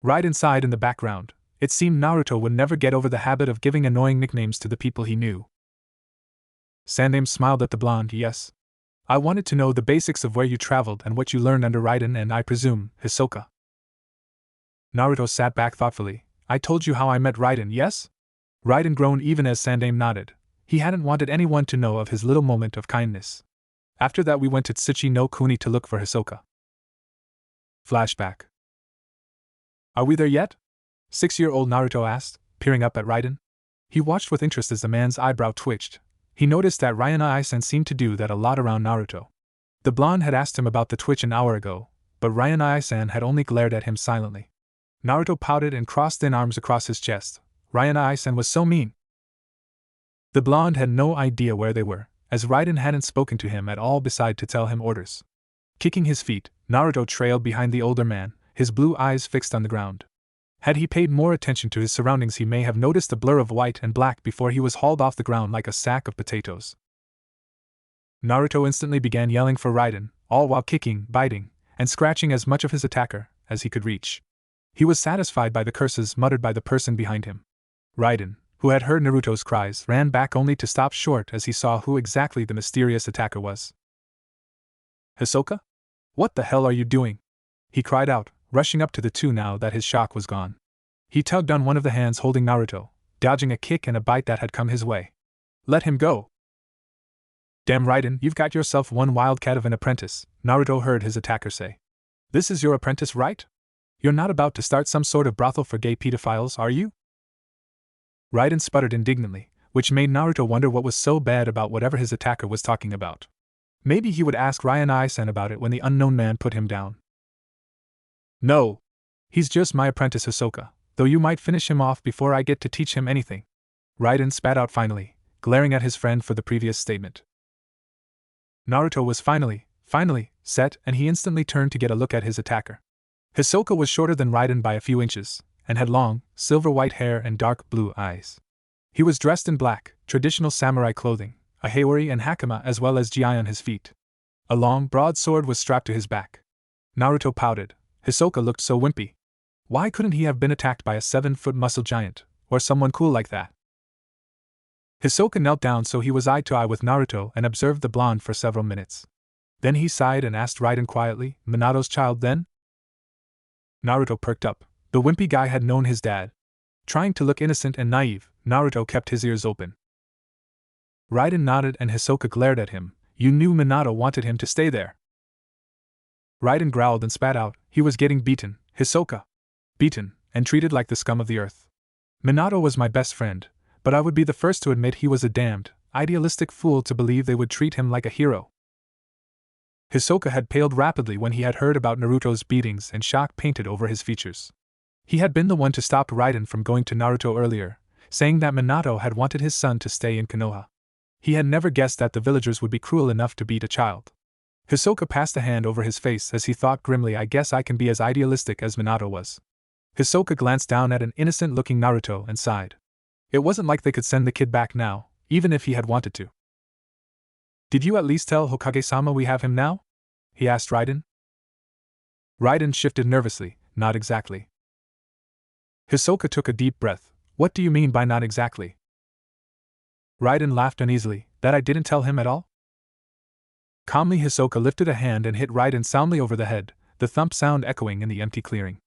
Raiden sighed in the background. It seemed Naruto would never get over the habit of giving annoying nicknames to the people he knew. Sandaime smiled at the blonde. "Yes. I wanted to know the basics of where you traveled and what you learned under Raiden and, I presume, Hisoka." Naruto sat back thoughtfully. "I told you how I met Raiden, yes?" Raiden groaned even as Sandaime nodded. He hadn't wanted anyone to know of his little moment of kindness. "After that we went to Tsuchi no Kuni to look for Hisoka." Flashback. "Are we there yet?" 6-year-old Naruto asked, peering up at Raiden. He watched with interest as the man's eyebrow twitched. He noticed that Raiden seemed to do that a lot around Naruto. The blonde had asked him about the twitch an hour ago, but Raiden had only glared at him silently. Naruto pouted and crossed thin arms across his chest. Raiden was so mean. The blonde had no idea where they were, as Raiden hadn't spoken to him at all beside to tell him orders. Kicking his feet, Naruto trailed behind the older man, his blue eyes fixed on the ground. Had he paid more attention to his surroundings, he may have noticed a blur of white and black before he was hauled off the ground like a sack of potatoes. Naruto instantly began yelling for Raiden, all while kicking, biting, and scratching as much of his attacker as he could reach. He was satisfied by the curses muttered by the person behind him. Raiden, who had heard Naruto's cries, ran back only to stop short as he saw who exactly the mysterious attacker was. "Hisoka? What the hell are you doing?" he cried out, rushing up to the two now that his shock was gone. He tugged on one of the hands holding Naruto, dodging a kick and a bite that had come his way. "Let him go!" "Damn Raiden, you've got yourself one wildcat of an apprentice," Naruto heard his attacker say. "This is your apprentice, right? You're not about to start some sort of brothel for gay pedophiles, are you?" Raiden sputtered indignantly, which made Naruto wonder what was so bad about whatever his attacker was talking about. Maybe he would ask Ryan-san about it when the unknown man put him down. No. He's just my apprentice Hisoka, though you might finish him off before I get to teach him anything. Raiden spat out finally, glaring at his friend for the previous statement. Naruto was finally, set, and he instantly turned to get a look at his attacker. Hisoka was shorter than Raiden by a few inches, and had long, silver-white hair and dark blue eyes. He was dressed in black, traditional samurai clothing, a haori and hakama as well as gi on his feet. A long, broad sword was strapped to his back. Naruto pouted. Hisoka looked so wimpy. Why couldn't he have been attacked by a 7-foot muscle giant, or someone cool like that? Hisoka knelt down so he was eye to eye with Naruto and observed the blonde for several minutes. Then he sighed and asked Raiden quietly, Minato's child then? Naruto perked up. The wimpy guy had known his dad. Trying to look innocent and naive, Naruto kept his ears open. Raiden nodded and Hisoka glared at him. You knew Minato wanted him to stay there. Raiden growled and spat out. He was getting beaten, Hisoka. Beaten, and treated like the scum of the earth. Minato was my best friend, but I would be the first to admit he was a damned, idealistic fool to believe they would treat him like a hero. Hisoka had paled rapidly when he had heard about Naruto's beatings and shock painted over his features. He had been the one to stop Raiden from going to Naruto earlier, saying that Minato had wanted his son to stay in Konoha. He had never guessed that the villagers would be cruel enough to beat a child. Hisoka passed a hand over his face as he thought grimly, I guess I can be as idealistic as Minato was. Hisoka glanced down at an innocent-looking Naruto and sighed. It wasn't like they could send the kid back now, even if he had wanted to. Did you at least tell Hokage-sama we have him now? He asked Raiden. Raiden shifted nervously, not exactly. Hisoka took a deep breath. What do you mean by not exactly? Raiden laughed uneasily. That I didn't tell him at all? Calmly Hisoka lifted a hand and hit Raiden soundly over the head, the thump sound echoing in the empty clearing.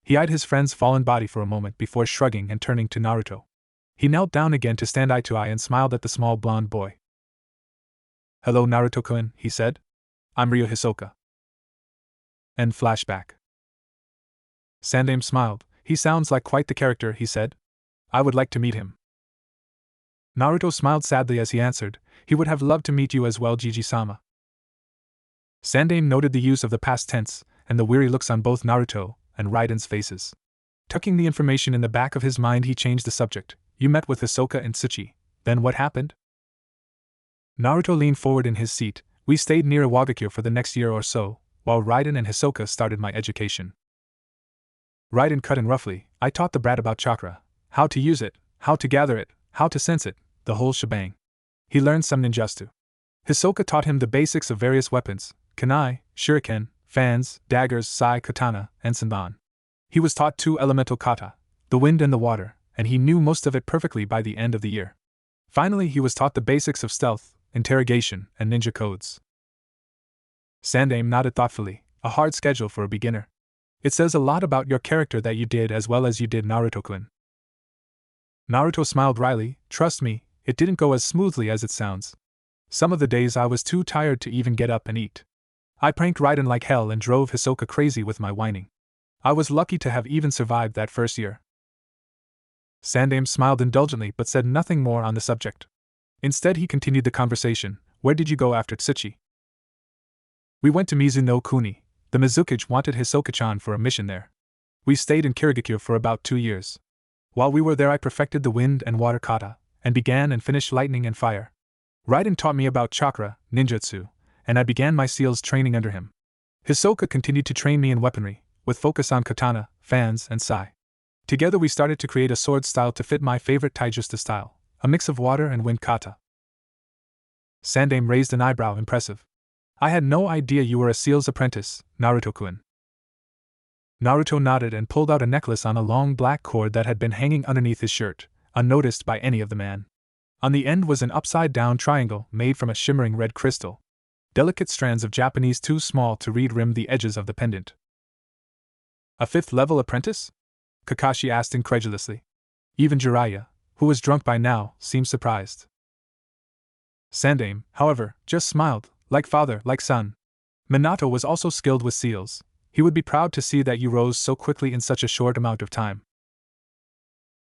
He eyed his friend's fallen body for a moment before shrugging and turning to Naruto. He knelt down again to stand eye to eye and smiled at the small blonde boy. Hello Naruto-kun, he said. I'm Ryo Hisoka. End flashback. Sandaime smiled. He sounds like quite the character, he said. I would like to meet him. Naruto smiled sadly as he answered, he would have loved to meet you as well, Jiji-sama. Sandaime noted the use of the past tense, and the weary looks on both Naruto and Raiden's faces. Tucking the information in the back of his mind, he changed the subject. You met with Hisoka and Tsuchi. Then what happened? Naruto leaned forward in his seat. We stayed near Iwagakure for the next year or so, while Raiden and Hisoka started my education. Raiden cut in roughly. I taught the brat about chakra, how to use it, how to gather it, how to sense it, the whole shebang. He learned some ninjutsu. Hisoka taught him the basics of various weapons, kunai, shuriken, fans, daggers, sai, katana, and senbon. He was taught 2 elemental kata, the wind and the water, and he knew most of it perfectly by the end of the year. Finally, he was taught the basics of stealth, interrogation, and ninja codes. Sandaime nodded thoughtfully. A hard schedule for a beginner. It says a lot about your character that you did as well as you did, Naruto-kun. Naruto smiled wryly. Trust me, it didn't go as smoothly as it sounds. Some of the days I was too tired to even get up and eat. I pranked Raiden like hell and drove Hisoka crazy with my whining. I was lucky to have even survived that first year. Sandaime smiled indulgently but said nothing more on the subject. Instead he continued the conversation. Where did you go after Tsuchi? We went to Mizuno-Kuni. The Mizukage wanted Hisoka-chan for a mission there. We stayed in Kirigakure for about 2 years. While we were there I perfected the wind and water kata, and began and finished lightning and fire. Raiden taught me about chakra, ninjutsu, and I began my seals training under him. Hisoka continued to train me in weaponry, with focus on katana, fans, and sai. Together we started to create a sword style to fit my favorite taijutsu style, a mix of water and wind kata. Sandaime raised an eyebrow, impressive. I had no idea you were a seal's apprentice, Naruto-kun. Naruto nodded and pulled out a necklace on a long black cord that had been hanging underneath his shirt, unnoticed by any of the men. On the end was an upside-down triangle made from a shimmering red crystal. Delicate strands of Japanese too small to read rimmed the edges of the pendant. A 5th-level apprentice? Kakashi asked incredulously. Even Jiraiya, who was drunk by now, seemed surprised. Sandaime, however, just smiled, like father, like son. Minato was also skilled with seals. He would be proud to see that you rose so quickly in such a short amount of time.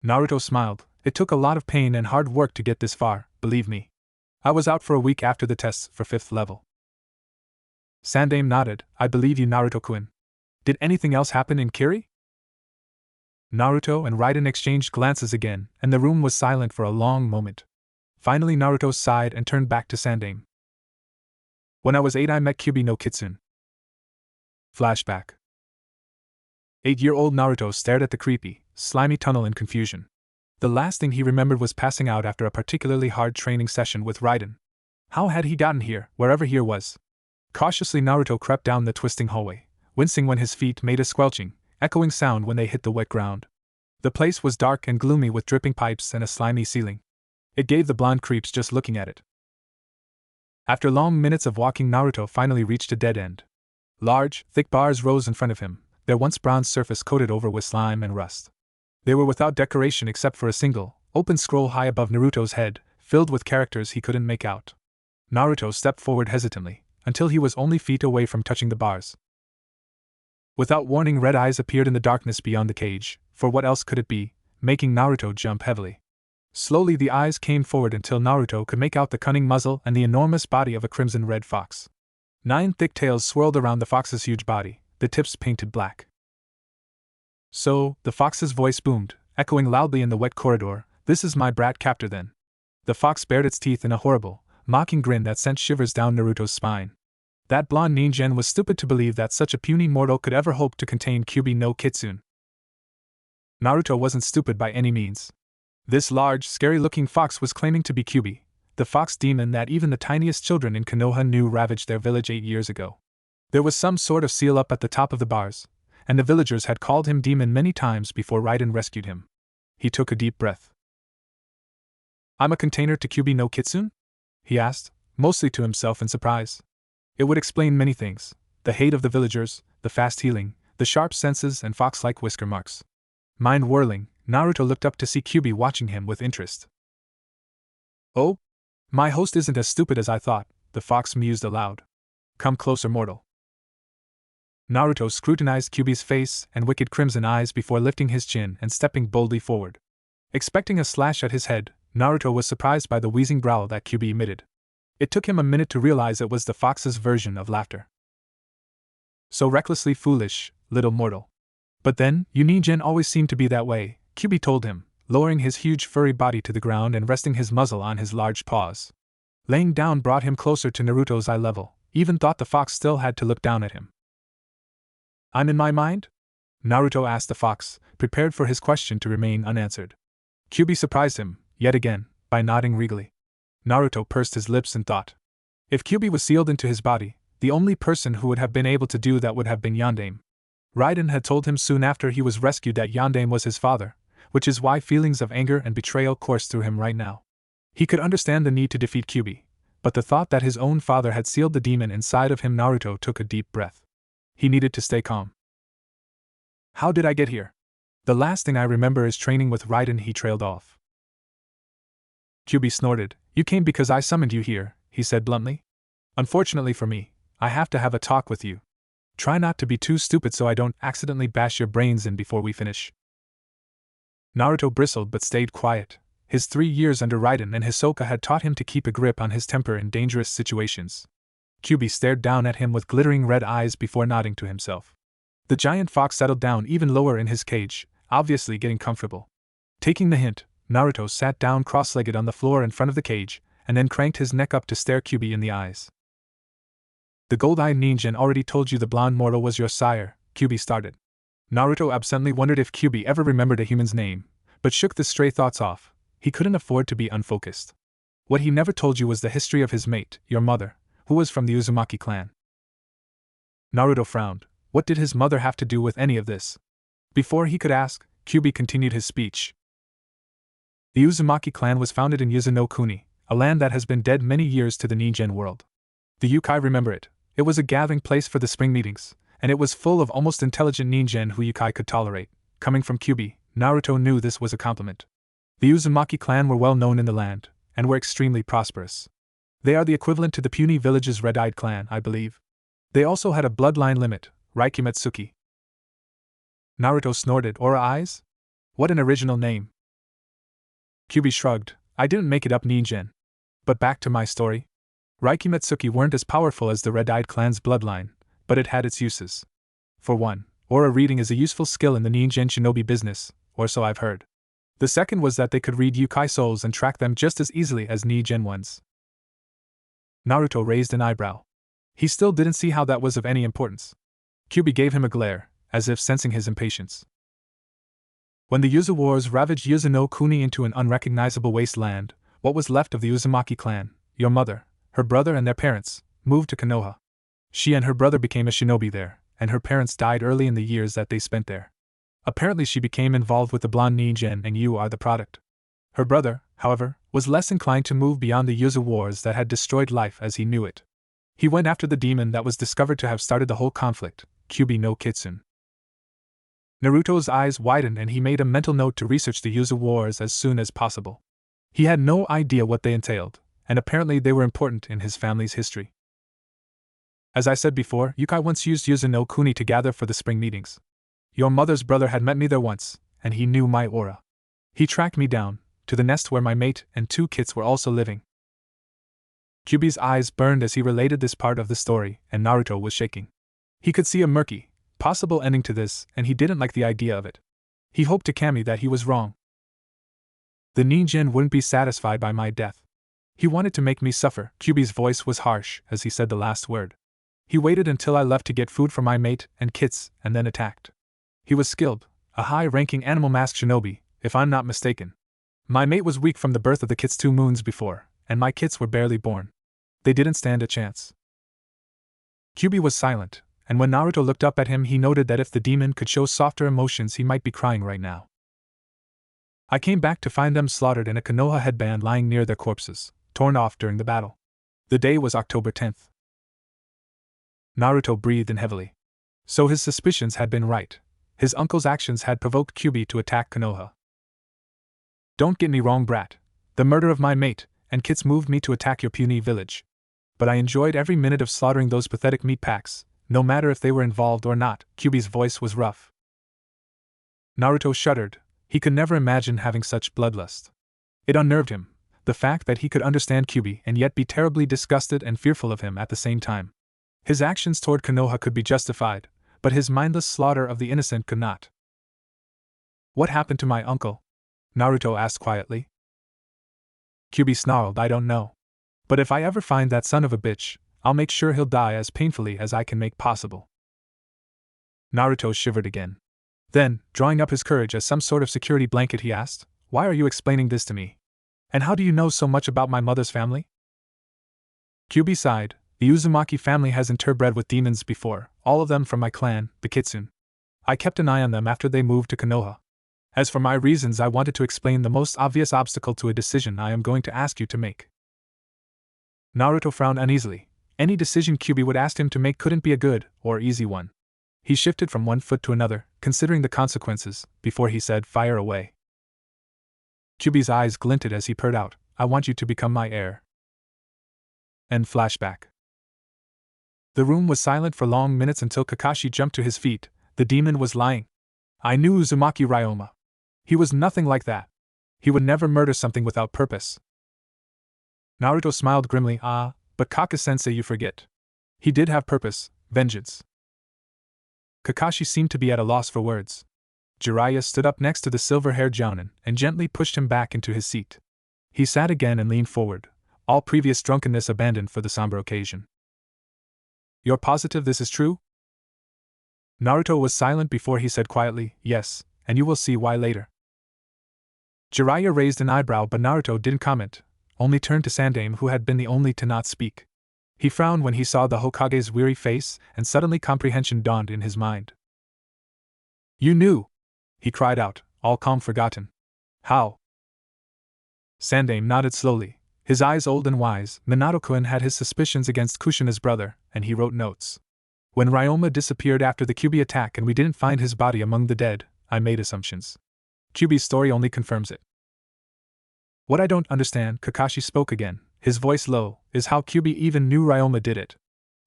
Naruto smiled. It took a lot of pain and hard work to get this far, believe me. I was out for a week after the tests for 5th level. Sandaime nodded. I believe you, Naruto-kun. Did anything else happen in Kiri? Naruto and Raiden exchanged glances again, and the room was silent for a long moment. Finally Naruto sighed and turned back to Sandaime. When I was 8 I met Kyubi no Kitsune. Flashback. 8-year-old Naruto stared at the creepy, slimy tunnel in confusion. The last thing he remembered was passing out after a particularly hard training session with Raiden. How had he gotten here, wherever here was? Cautiously Naruto crept down the twisting hallway, wincing when his feet made a squelching, echoing sound when they hit the wet ground. The place was dark and gloomy with dripping pipes and a slimy ceiling. It gave the blonde creeps just looking at it. After long minutes of walking Naruto finally reached a dead end. Large, thick bars rose in front of him, their once bronze surface coated over with slime and rust. They were without decoration except for a single, open scroll high above Naruto's head, filled with characters he couldn't make out. Naruto stepped forward hesitantly, until he was only feet away from touching the bars. Without warning red eyes appeared in the darkness beyond the cage, for what else could it be, making Naruto jump heavily. Slowly the eyes came forward until Naruto could make out the cunning muzzle and the enormous body of a crimson-red fox. 9 thick tails swirled around the fox's huge body, the tips painted black. So, the fox's voice boomed, echoing loudly in the wet corridor, "This is my brat captor then." The fox bared its teeth in a horrible, mocking grin that sent shivers down Naruto's spine. That blonde ninja was stupid to believe that such a puny mortal could ever hope to contain Kyubi no Kitsune. Naruto wasn't stupid by any means. This large, scary-looking fox was claiming to be Kyubi, the fox demon that even the tiniest children in Konoha knew ravaged their village 8 years ago. There was some sort of seal up at the top of the bars, and the villagers had called him demon many times before Raiden rescued him. He took a deep breath. "I'm a container to Kyubi no Kitsune?" he asked, mostly to himself in surprise. It would explain many things: the hate of the villagers, the fast healing, the sharp senses and fox-like whisker marks. Mind whirling, Naruto looked up to see Kyubi watching him with interest. "Oh? My host isn't as stupid as I thought," the fox mused aloud. "Come closer, mortal." Naruto scrutinized Kyubi's face and wicked crimson eyes before lifting his chin and stepping boldly forward. Expecting a slash at his head, Naruto was surprised by the wheezing growl that Kyubi emitted. It took him a minute to realize it was the fox's version of laughter. "So recklessly foolish, little mortal. But then, you ninja always seem to be that way," Kyubi told him, lowering his huge furry body to the ground and resting his muzzle on his large paws. Laying down brought him closer to Naruto's eye level, even thought the fox still had to look down at him. "I'm in my mind?" Naruto asked the fox, prepared for his question to remain unanswered. Kyubi surprised him, yet again, by nodding regally. Naruto pursed his lips in thought. If Kyubi was sealed into his body, the only person who would have been able to do that would have been Yondaime. Raiden had told him soon after he was rescued that Yondaime was his father, which is why feelings of anger and betrayal coursed through him right now. He could understand the need to defeat Kyubi, but the thought that his own father had sealed the demon inside of him, Naruto took a deep breath. He needed to stay calm. "How did I get here? The last thing I remember is training with Raiden," he trailed off. Kyubi snorted. "You came because I summoned you here," he said bluntly. "Unfortunately for me, I have to have a talk with you. Try not to be too stupid so I don't accidentally bash your brains in before we finish." Naruto bristled but stayed quiet. His 3 years under Raiden and Hisoka had taught him to keep a grip on his temper in dangerous situations. Kyubi stared down at him with glittering red eyes before nodding to himself. The giant fox settled down even lower in his cage, obviously getting comfortable. Taking the hint, Naruto sat down cross-legged on the floor in front of the cage, and then cranked his neck up to stare Kyubi in the eyes. "The gold-eyed ninja already told you the blonde mortal was your sire," Kyubi started. Naruto absently wondered if Kyubi ever remembered a human's name, but shook the stray thoughts off. He couldn't afford to be unfocused. "What he never told you was the history of his mate, your mother, who was from the Uzumaki clan." Naruto frowned. What did his mother have to do with any of this? Before he could ask, Kyubi continued his speech. "The Uzumaki clan was founded in Yuzu-no-Kuni, a land that has been dead many years to the Ningen world. The Yukai remember it. It was a gathering place for the spring meetings, and it was full of almost intelligent Ningen who Yukai could tolerate." Coming from Kyubi, Naruto knew this was a compliment. The Uzumaki clan were well known in the land, and were extremely prosperous. They are the equivalent to the puny village's red-eyed clan, I believe. They also had a bloodline limit, Raikimetsuki. Naruto snorted. "Aura Eyes? What an original name." Kyubi shrugged. "I didn't make it up, Ningen. But back to my story. Raikimetsuki weren't as powerful as the red-eyed clan's bloodline, but it had its uses. For one, aura reading is a useful skill in the ninja shinobi business, or so I've heard. The second was that they could read yokai souls and track them just as easily as ninja ones. Naruto raised an eyebrow. He still didn't see how that was of any importance. Kyubi gave him a glare, as if sensing his impatience. When the Yuzu Wars ravaged Yuzu no Kuni into an unrecognizable wasteland, what was left of the Uzumaki clan, your mother, her brother and their parents, moved to Konoha. She and her brother became a shinobi there, and her parents died early in the years that they spent there. Apparently she became involved with the blonde ninja and you are the product. Her brother, however, was less inclined to move beyond the Yuzu Wars that had destroyed life as he knew it. He went after the demon that was discovered to have started the whole conflict, Kyubi no Kitsune. Naruto's eyes widened and he made a mental note to research the Yuzu Wars as soon as possible. He had no idea what they entailed, and apparently they were important in his family's history. As I said before, Yukai once used Yuzu no Kuni to gather for the spring meetings. Your mother's brother had met me there once, and he knew my aura. He tracked me down, to the nest where my mate and 2 kits were also living. Kyubi's eyes burned as he related this part of the story, and Naruto was shaking. He could see a murky, possible ending to this, and he didn't like the idea of it. He hoped to Kami that he was wrong. The ninja wouldn't be satisfied by my death. He wanted to make me suffer. Kyubi's voice was harsh as he said the last word. He waited until I left to get food for my mate and kits, and then attacked. He was skilled, a high-ranking animal mask shinobi, if I'm not mistaken. My mate was weak from the birth of the kits 2 moons before, and my kits were barely born. They didn't stand a chance. Kyubi was silent, and when Naruto looked up at him he noted that if the demon could show softer emotions he might be crying right now. I came back to find them slaughtered and a Konoha headband lying near their corpses, torn off during the battle. The day was October 10th. Naruto breathed in heavily. So his suspicions had been right. His uncle's actions had provoked Kyubi to attack Konoha. Don't get me wrong, brat. The murder of my mate and kits moved me to attack your puny village. But I enjoyed every minute of slaughtering those pathetic meat packs, no matter if they were involved or not. Kyubi's voice was rough. Naruto shuddered. He could never imagine having such bloodlust. It unnerved him, the fact that he could understand Kyubi and yet be terribly disgusted and fearful of him at the same time. His actions toward Konoha could be justified, but his mindless slaughter of the innocent could not. What happened to my uncle? Naruto asked quietly. Kyubi snarled, I don't know. But if I ever find that son of a bitch, I'll make sure he'll die as painfully as I can make possible. Naruto shivered again. Then, drawing up his courage as some sort of security blanket, he asked, Why are you explaining this to me? And how do you know so much about my mother's family? Kyubi sighed. The Uzumaki family has interbred with demons before, all of them from my clan, the Kitsune. I kept an eye on them after they moved to Konoha. As for my reasons, I wanted to explain the most obvious obstacle to a decision I am going to ask you to make. Naruto frowned uneasily. Any decision Kyubi would ask him to make couldn't be a good or easy one. He shifted from one foot to another, considering the consequences, before he said, Fire away. Kyubi's eyes glinted as he purred out, I want you to become my heir. End flashback. The room was silent for long minutes until Kakashi jumped to his feet. The demon was lying. I knew Uzumaki Ryoma. He was nothing like that. He would never murder something without purpose. Naruto smiled grimly. But Kaka-sensei, you forget. He did have purpose, vengeance. Kakashi seemed to be at a loss for words. Jiraiya stood up next to the silver-haired Jounin and gently pushed him back into his seat. He sat again and leaned forward, all previous drunkenness abandoned for the somber occasion. You're positive this is true? Naruto was silent before he said quietly, Yes, and you will see why later. Jiraiya raised an eyebrow, but Naruto didn't comment, only turned to Sandaime, who had been the only to not speak. He frowned when he saw the Hokage's weary face, and suddenly comprehension dawned in his mind. You knew! He cried out, all calm forgotten. How? Sandaime nodded slowly, his eyes old and wise. Minato-kun had his suspicions against Kushina's brother, and he wrote notes. When Ryoma disappeared after the Kyubi attack and we didn't find his body among the dead, I made assumptions. Kyubi's story only confirms it. What I don't understand, Kakashi spoke again, his voice low, is how Kyubi even knew Ryoma did it.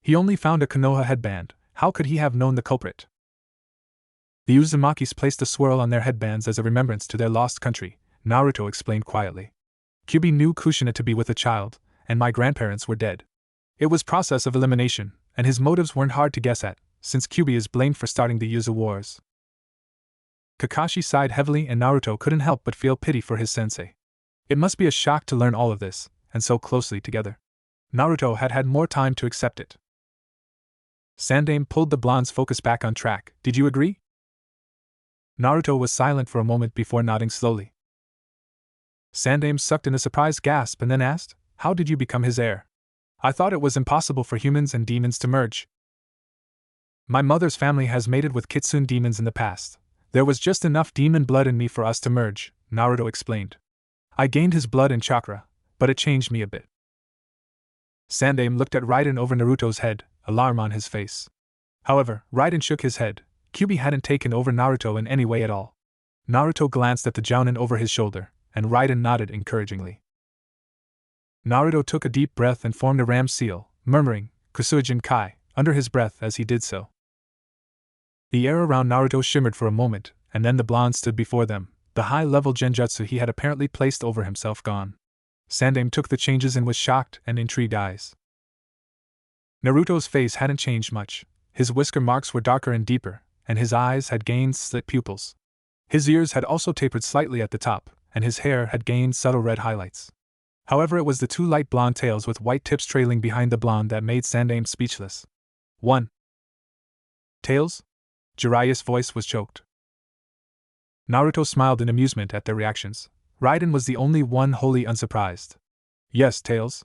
He only found a Konoha headband, how could he have known the culprit? The Uzumakis placed a swirl on their headbands as a remembrance to their lost country, Naruto explained quietly. Kyubi knew Kushina to be with a child, and my grandparents were dead. It was process of elimination, and his motives weren't hard to guess at, since Kyuubi is blamed for starting the Yuzu Wars. Kakashi sighed heavily and Naruto couldn't help but feel pity for his sensei. It must be a shock to learn all of this, and so closely together. Naruto had had more time to accept it. Sandaime pulled the blonde's focus back on track. Did you agree? Naruto was silent for a moment before nodding slowly. Sandaime sucked in a surprised gasp and then asked, "How did you become his heir? I thought it was impossible for humans and demons to merge." "My mother's family has mated with kitsune demons in the past. There was just enough demon blood in me for us to merge," Naruto explained. "I gained his blood and chakra, but it changed me a bit." Sandaime looked at Raiden over Naruto's head, alarm on his face. However, Raiden shook his head. Kyuubi hadn't taken over Naruto in any way at all. Naruto glanced at the Jounin over his shoulder, and Raiden nodded encouragingly. Naruto took a deep breath and formed a ram seal, murmuring, "Kusuijin Kai," under his breath as he did so. The air around Naruto shimmered for a moment, and then the blonde stood before them, the high-level genjutsu he had apparently placed over himself gone. Sandaime took the changes in with shocked and intrigued eyes. Naruto's face hadn't changed much. His whisker marks were darker and deeper, and his eyes had gained slit pupils. His ears had also tapered slightly at the top, and his hair had gained subtle red highlights. However, it was the two light blonde tails with white tips trailing behind the blonde that made Sandaime speechless. "One. Tails?" Jiraiya's voice was choked. Naruto smiled in amusement at their reactions. Raiden was the only one wholly unsurprised. "Yes, tails.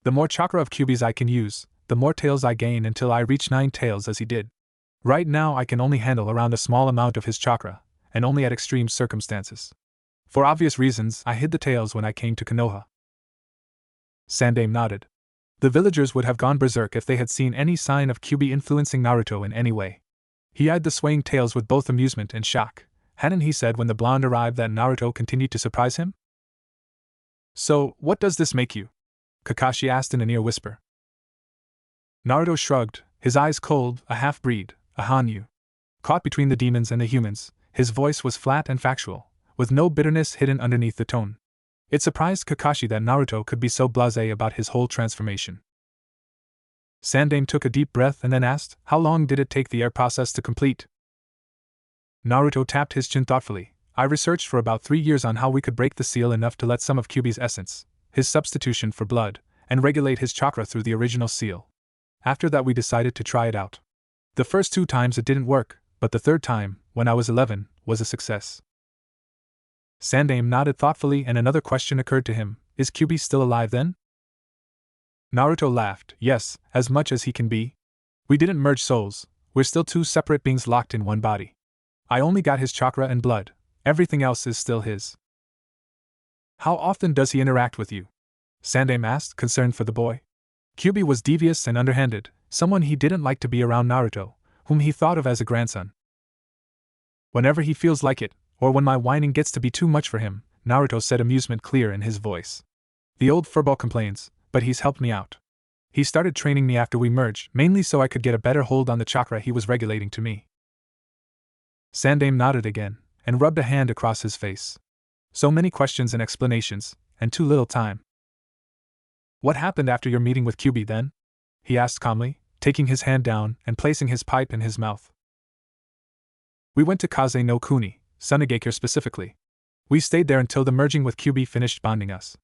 The more chakra of Kyuubi's I can use, the more tails I gain until I reach 9 tails as he did. Right now I can only handle around a small amount of his chakra, and only at extreme circumstances. For obvious reasons, I hid the tails when I came to Konoha." Sandaime nodded. The villagers would have gone berserk if they had seen any sign of Kyuubi influencing Naruto in any way. He eyed the swaying tails with both amusement and shock. Hadn't he said when the blonde arrived that Naruto continued to surprise him? "So, what does this make you?" Kakashi asked in a near whisper. Naruto shrugged, his eyes cold, a half-breed, a Hanyu. Caught between the demons and the humans, his voice was flat and factual, with no bitterness hidden underneath the tone. It surprised Kakashi that Naruto could be so blasé about his whole transformation. Sandaime took a deep breath and then asked, "How long did it take the heir process to complete?" Naruto tapped his chin thoughtfully. "I researched for about 3 years on how we could break the seal enough to let some of Kyuubi's essence, his substitution for blood, and regulate his chakra through the original seal. After that we decided to try it out. The first 2 times it didn't work, but the third time, when I was 11, was a success." Sandaime nodded thoughtfully and another question occurred to him. "Is Kyuubi still alive then?" Naruto laughed. "Yes, as much as he can be. We didn't merge souls, we're still 2 separate beings locked in one body. I only got his chakra and blood, everything else is still his." "How often does he interact with you?" Sandaime asked, concerned for the boy. Kyuubi was devious and underhanded, someone he didn't like to be around Naruto, whom he thought of as a grandson. "Whenever he feels like it, or when my whining gets to be too much for him," Naruto said, amusement clear in his voice. "The old furball complains, but he's helped me out. He started training me after we merged, mainly so I could get a better hold on the chakra he was regulating to me." Sandaime nodded again, and rubbed a hand across his face. So many questions and explanations, and too little time. "What happened after your meeting with Kyuubi then?" he asked calmly, taking his hand down and placing his pipe in his mouth. "We went to Kaze no Kuni, Sunagakure specifically. We stayed there until the merging with Kyuubi finished bonding us."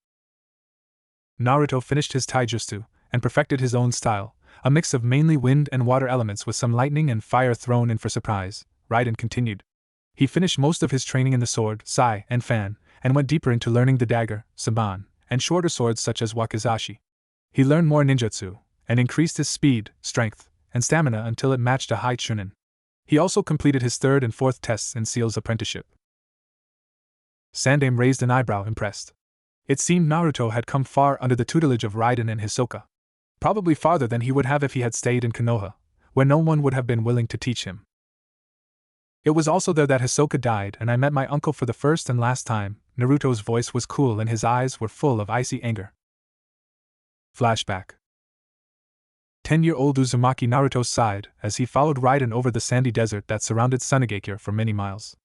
Naruto finished his taijutsu, and perfected his own style, a mix of mainly wind and water elements with some lightning and fire thrown in for surprise. Raiden continued. He finished most of his training in the sword, sai, and fan, and went deeper into learning the dagger, saban, and shorter swords such as wakizashi. He learned more ninjutsu, and increased his speed, strength, and stamina until it matched a high chunin. He also completed his 3rd and 4th tests in Seal's apprenticeship. Sandaime raised an eyebrow, impressed. It seemed Naruto had come far under the tutelage of Raiden and Hisoka. Probably farther than he would have if he had stayed in Konoha, where no one would have been willing to teach him. "It was also there that Hisoka died and I met my uncle for the first and last time." Naruto's voice was cool and his eyes were full of icy anger. Flashback. 10-year-old Uzumaki Naruto sighed as he followed Raiden over the sandy desert that surrounded Sunagakure for many miles.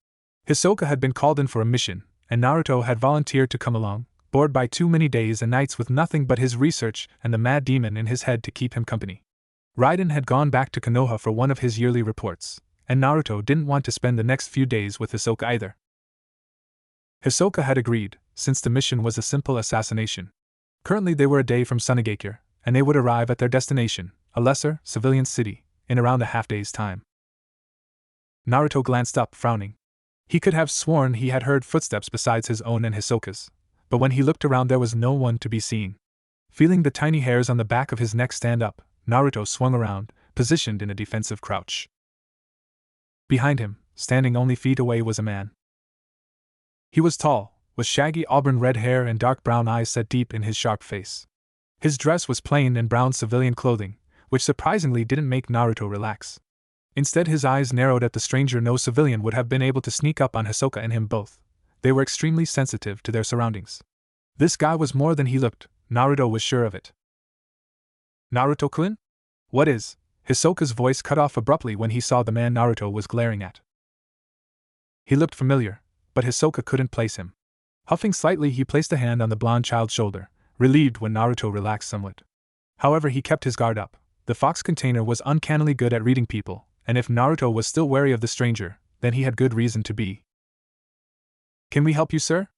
Hisoka had been called in for a mission, and Naruto had volunteered to come along, bored by too many days and nights with nothing but his research and the mad demon in his head to keep him company. Raiden had gone back to Konoha for one of his yearly reports, and Naruto didn't want to spend the next few days with Hisoka either. Hisoka had agreed, since the mission was a simple assassination. Currently they were a day from Sunagakure, and they would arrive at their destination, a lesser, civilian city, in around a half-day's time. Naruto glanced up, frowning. He could have sworn he had heard footsteps besides his own and Hisoka's, but when he looked around there was no one to be seen. Feeling the tiny hairs on the back of his neck stand up, Naruto swung around, positioned in a defensive crouch. Behind him, standing only feet away, was a man. He was tall, with shaggy auburn red hair and dark brown eyes set deep in his sharp face. His dress was plain and brown civilian clothing, which surprisingly didn't make Naruto relax. Instead, his eyes narrowed at the stranger. No civilian would have been able to sneak up on Hisoka and him both. They were extremely sensitive to their surroundings. This guy was more than he looked, Naruto was sure of it. Naruto-kun? What is? Hisoka's voice cut off abruptly when he saw the man Naruto was glaring at. He looked familiar, but Hisoka couldn't place him. Huffing slightly, he placed a hand on the blonde child's shoulder, relieved when Naruto relaxed somewhat. However, he kept his guard up. The fox container was uncannily good at reading people, and if Naruto was still wary of the stranger, then he had good reason to be. Can we help you, sir?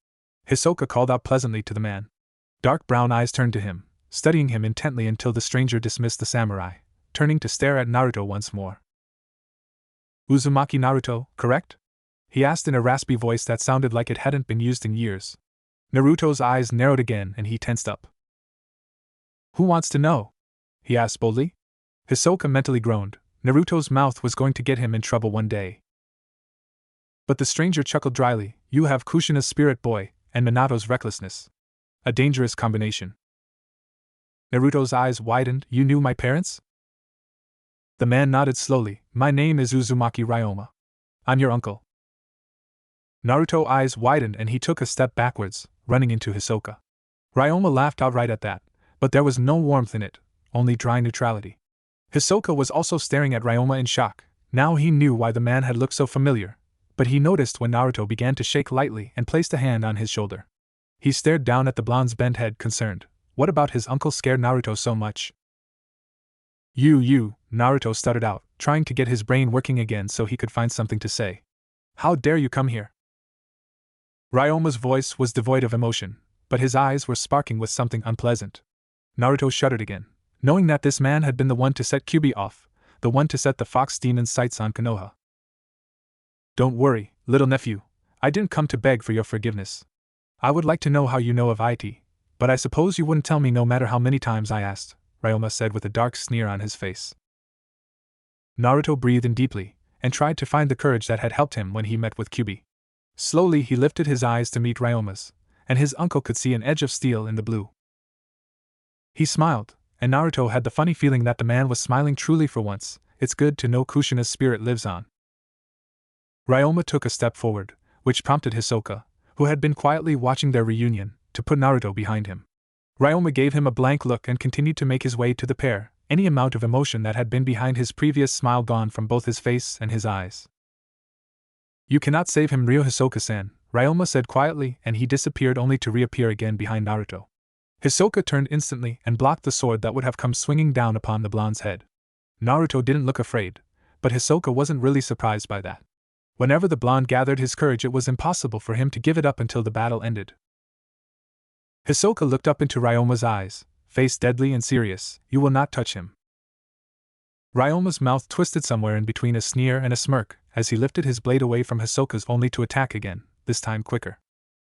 Hisoka called out pleasantly to the man. Dark brown eyes turned to him, studying him intently until the stranger dismissed the samurai, turning to stare at Naruto once more. Uzumaki Naruto, correct? He asked in a raspy voice that sounded like it hadn't been used in years. Naruto's eyes narrowed again and he tensed up. Who wants to know? He asked boldly. Hisoka mentally groaned. Naruto's mouth was going to get him in trouble one day. But the stranger chuckled dryly. You have Kushina's spirit boy, and Minato's recklessness. A dangerous combination. Naruto's eyes widened. You knew my parents? The man nodded slowly. My name is Uzumaki Ryoma. I'm your uncle. Naruto's eyes widened and he took a step backwards, running into Hisoka. Ryoma laughed outright at that, but there was no warmth in it, only dry neutrality. Hisoka was also staring at Ryoma in shock. Now he knew why the man had looked so familiar, but he noticed when Naruto began to shake lightly and placed a hand on his shoulder. He stared down at the blonde's bent head, concerned. What about his uncle scared Naruto so much? You, Naruto stuttered out, trying to get his brain working again so he could find something to say. How dare you come here? Ryoma's voice was devoid of emotion, but his eyes were sparkling with something unpleasant. Naruto shuddered again, knowing that this man had been the one to set Kyuubi off, the one to set the fox demon's sights on Konoha. Don't worry, little nephew, I didn't come to beg for your forgiveness. I would like to know how you know of IT, but I suppose you wouldn't tell me no matter how many times I asked, Ryoma said with a dark sneer on his face. Naruto breathed in deeply, and tried to find the courage that had helped him when he met with Kyuubi. Slowly he lifted his eyes to meet Ryoma's, and his uncle could see an edge of steel in the blue. He smiled, and Naruto had the funny feeling that the man was smiling truly for once. It's good to know Kushina's spirit lives on. Ryoma took a step forward, which prompted Hisoka, who had been quietly watching their reunion, to put Naruto behind him. Ryoma gave him a blank look and continued to make his way to the pair, any amount of emotion that had been behind his previous smile gone from both his face and his eyes. You cannot save him, Ryo Hisoka-san, Ryoma said quietly, and he disappeared only to reappear again behind Naruto. Hisoka turned instantly and blocked the sword that would have come swinging down upon the blonde's head. Naruto didn't look afraid, but Hisoka wasn't really surprised by that. Whenever the blonde gathered his courage, it was impossible for him to give it up until the battle ended. Hisoka looked up into Ryoma's eyes, face deadly and serious. You will not touch him. Ryoma's mouth twisted somewhere in between a sneer and a smirk as he lifted his blade away from Hisoka's only to attack again, this time quicker.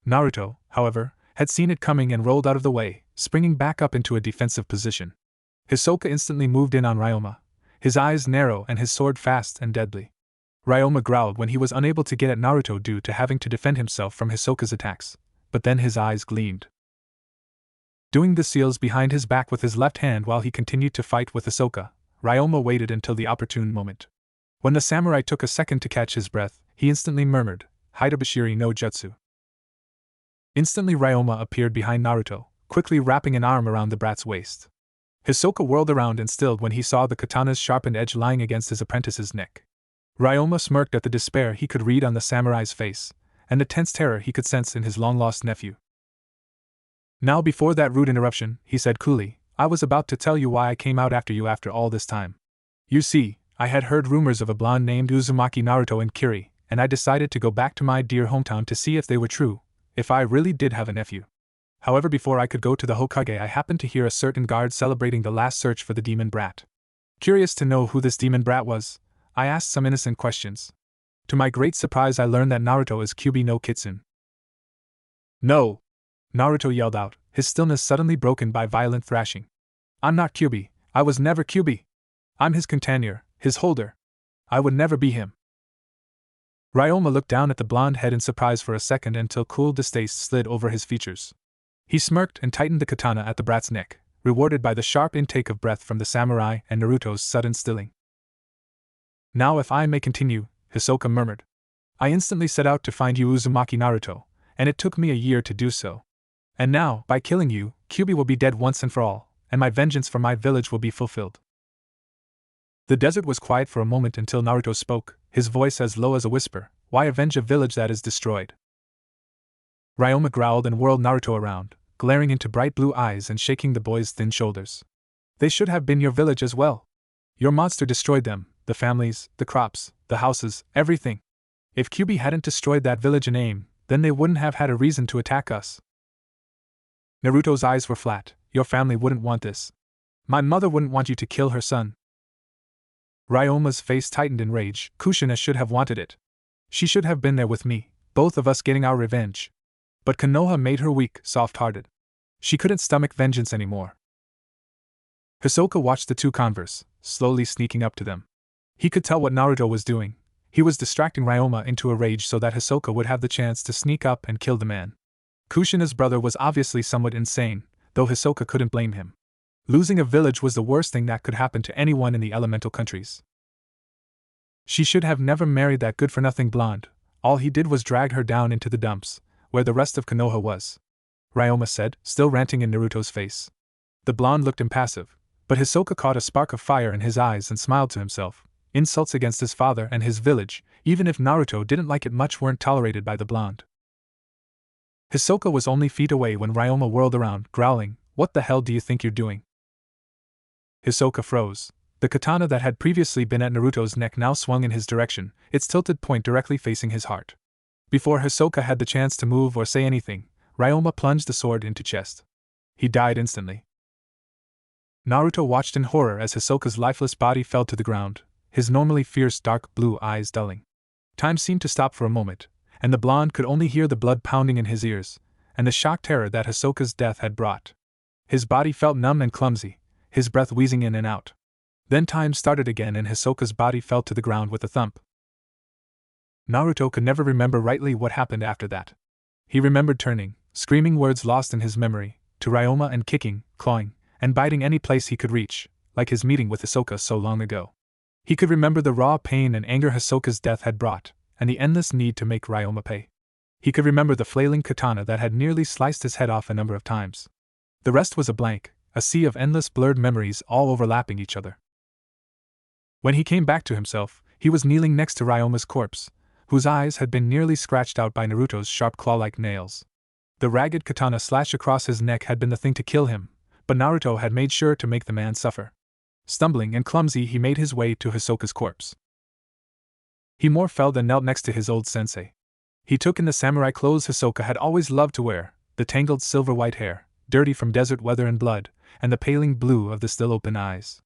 Naruto, however, had seen it coming and rolled out of the way, springing back up into a defensive position. Hisoka instantly moved in on Ryoma, his eyes narrow and his sword fast and deadly. Ryoma growled when he was unable to get at Naruto due to having to defend himself from Hisoka's attacks, but then his eyes gleamed. Doing the seals behind his back with his left hand while he continued to fight with Hisoka, Ryoma waited until the opportune moment. When the samurai took a second to catch his breath, he instantly murmured, Hidebashiri no Jutsu. Instantly Ryoma appeared behind Naruto, quickly wrapping an arm around the brat's waist. Hisoka whirled around and stilled when he saw the katana's sharpened edge lying against his apprentice's neck. Ryoma smirked at the despair he could read on the samurai's face, and the tense terror he could sense in his long-lost nephew. Now before that rude interruption, he said coolly, I was about to tell you why I came out after you after all this time. You see, I had heard rumors of a blonde named Uzumaki Naruto in Kiri, and I decided to go back to my dear hometown to see if they were true, if I really did have a nephew. However, before I could go to the Hokage, I happened to hear a certain guard celebrating the last search for the demon brat. Curious to know who this demon brat was, I asked some innocent questions. To my great surprise, I learned that Naruto is Kyuubi no Kitsune. No! Naruto yelled out, his stillness suddenly broken by violent thrashing. I'm not Kyuubi. I was never Kyuubi. I'm his container, his holder. I would never be him. Ryoma looked down at the blonde head in surprise for a second until cool distaste slid over his features. He smirked and tightened the katana at the brat's neck, rewarded by the sharp intake of breath from the samurai and Naruto's sudden stilling. Now if I may continue, Hisoka murmured. I instantly set out to find you Uzumaki Naruto, and it took me a year to do so. And now, by killing you, Kyuubi will be dead once and for all, and my vengeance for my village will be fulfilled. The desert was quiet for a moment until Naruto spoke, his voice as low as a whisper. Why avenge a village that is destroyed? Ryoma growled and whirled Naruto around, glaring into bright blue eyes and shaking the boy's thin shoulders. They should have been your village as well. Your monster destroyed them, the families, the crops, the houses, everything. If Kyuubi hadn't destroyed that village in aim, then they wouldn't have had a reason to attack us. Naruto's eyes were flat. Your family wouldn't want this. My mother wouldn't want you to kill her son. Ryoma's face tightened in rage. Kushina should have wanted it. She should have been there with me, both of us getting our revenge. But Konoha made her weak, soft-hearted. She couldn't stomach vengeance anymore. Hisoka watched the two converse, slowly sneaking up to them. He could tell what Naruto was doing. He was distracting Ryoma into a rage so that Hisoka would have the chance to sneak up and kill the man. Kushina's brother was obviously somewhat insane, though Hisoka couldn't blame him. Losing a village was the worst thing that could happen to anyone in the elemental countries. She should have never married that good-for-nothing blonde. All he did was drag her down into the dumps, where the rest of Konoha was. Ryoma said, still ranting in Naruto's face. The blonde looked impassive, but Hisoka caught a spark of fire in his eyes and smiled to himself. Insults against his father and his village, even if Naruto didn't like it much, weren't tolerated by the blonde. Hisoka was only feet away when Ryoma whirled around, growling, What the hell do you think you're doing? Hisoka froze. The katana that had previously been at Naruto's neck now swung in his direction, its tilted point directly facing his heart. Before Hisoka had the chance to move or say anything, Ryoma plunged the sword into chest. He died instantly. Naruto watched in horror as Hisoka's lifeless body fell to the ground, his normally fierce dark blue eyes dulling. Time seemed to stop for a moment, and the blonde could only hear the blood pounding in his ears, and the shock terror that Hisoka's death had brought. His body felt numb and clumsy, his breath wheezing in and out. Then time started again and Hisoka's body fell to the ground with a thump. Naruto could never remember rightly what happened after that. He remembered turning, screaming words lost in his memory, to Ryoma and kicking, clawing, and biting any place he could reach, like his meeting with Hisoka so long ago. He could remember the raw pain and anger Hisoka's death had brought, and the endless need to make Ryoma pay. He could remember the flailing katana that had nearly sliced his head off a number of times. The rest was a blank, a sea of endless blurred memories all overlapping each other. When he came back to himself, he was kneeling next to Ryoma's corpse, whose eyes had been nearly scratched out by Naruto's sharp claw-like nails. The ragged katana slash across his neck had been the thing to kill him, but Naruto had made sure to make the man suffer. Stumbling and clumsy, he made his way to Hisoka's corpse. He more fell than knelt next to his old sensei. He took in the samurai clothes Hisoka had always loved to wear, the tangled silver-white hair, dirty from desert weather and blood, and the paling blue of the still-open eyes.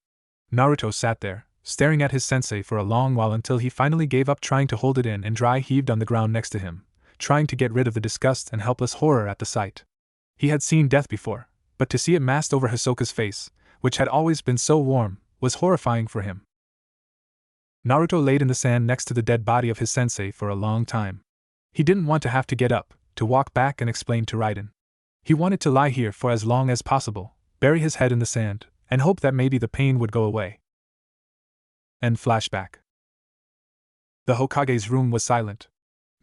Naruto sat there, staring at his sensei for a long while until he finally gave up trying to hold it in and dry heaved on the ground next to him, trying to get rid of the disgust and helpless horror at the sight. He had seen death before, but to see it masked over Hisoka's face, which had always been so warm, was horrifying for him. Naruto laid in the sand next to the dead body of his sensei for a long time. He didn't want to have to get up, to walk back and explain to Raiden. He wanted to lie here for as long as possible, bury his head in the sand, and hope that maybe the pain would go away. End flashback. The Hokage's room was silent.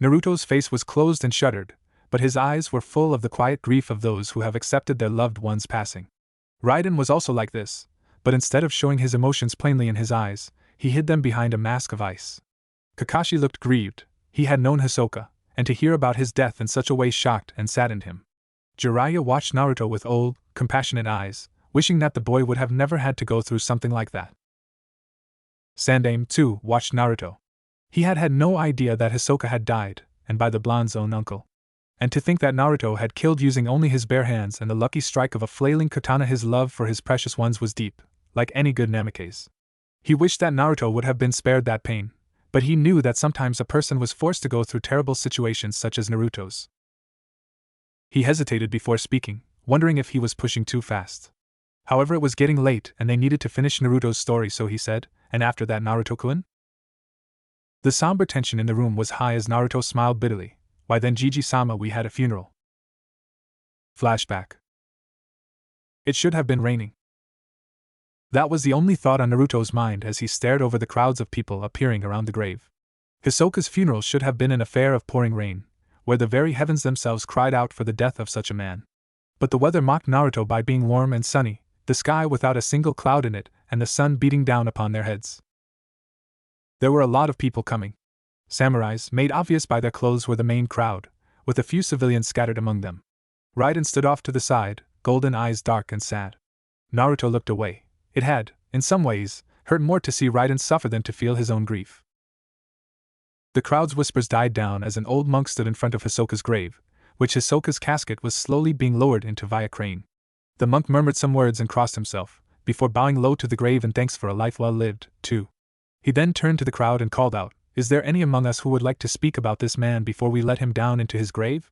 Naruto's face was closed and shuttered, but his eyes were full of the quiet grief of those who have accepted their loved ones' passing. Raiden was also like this, but instead of showing his emotions plainly in his eyes, he hid them behind a mask of ice. Kakashi looked grieved. He had known Hisoka, and to hear about his death in such a way shocked and saddened him. Jiraiya watched Naruto with old, compassionate eyes, wishing that the boy would have never had to go through something like that. Sandaime, too, watched Naruto. He had had no idea that Hisoka had died, and by the blonde's own uncle. And to think that Naruto had killed using only his bare hands and the lucky strike of a flailing katana. His love for his precious ones was deep, like any good Namikaze. He wished that Naruto would have been spared that pain, but he knew that sometimes a person was forced to go through terrible situations such as Naruto's. He hesitated before speaking, wondering if he was pushing too fast. However, it was getting late and they needed to finish Naruto's story, so he said, "And after that, Naruto-kun?" The somber tension in the room was high as Naruto smiled bitterly. "Why then, Jiji-sama, we had a funeral." Flashback. It should have been raining. That was the only thought on Naruto's mind as he stared over the crowds of people appearing around the grave. Hisoka's funeral should have been an affair of pouring rain, where the very heavens themselves cried out for the death of such a man. But the weather mocked Naruto by being warm and sunny, the sky without a single cloud in it, and the sun beating down upon their heads. There were a lot of people coming. Samurais, made obvious by their clothes, were the main crowd, with a few civilians scattered among them. Raiden stood off to the side, golden eyes dark and sad. Naruto looked away. It had, in some ways, hurt more to see Raiden suffer than to feel his own grief. The crowd's whispers died down as an old monk stood in front of Hisoka's grave, which Hisoka's casket was slowly being lowered into via crane. The monk murmured some words and crossed himself, before bowing low to the grave in thanks for a life well lived, too. He then turned to the crowd and called out, "Is there any among us who would like to speak about this man before we let him down into his grave?"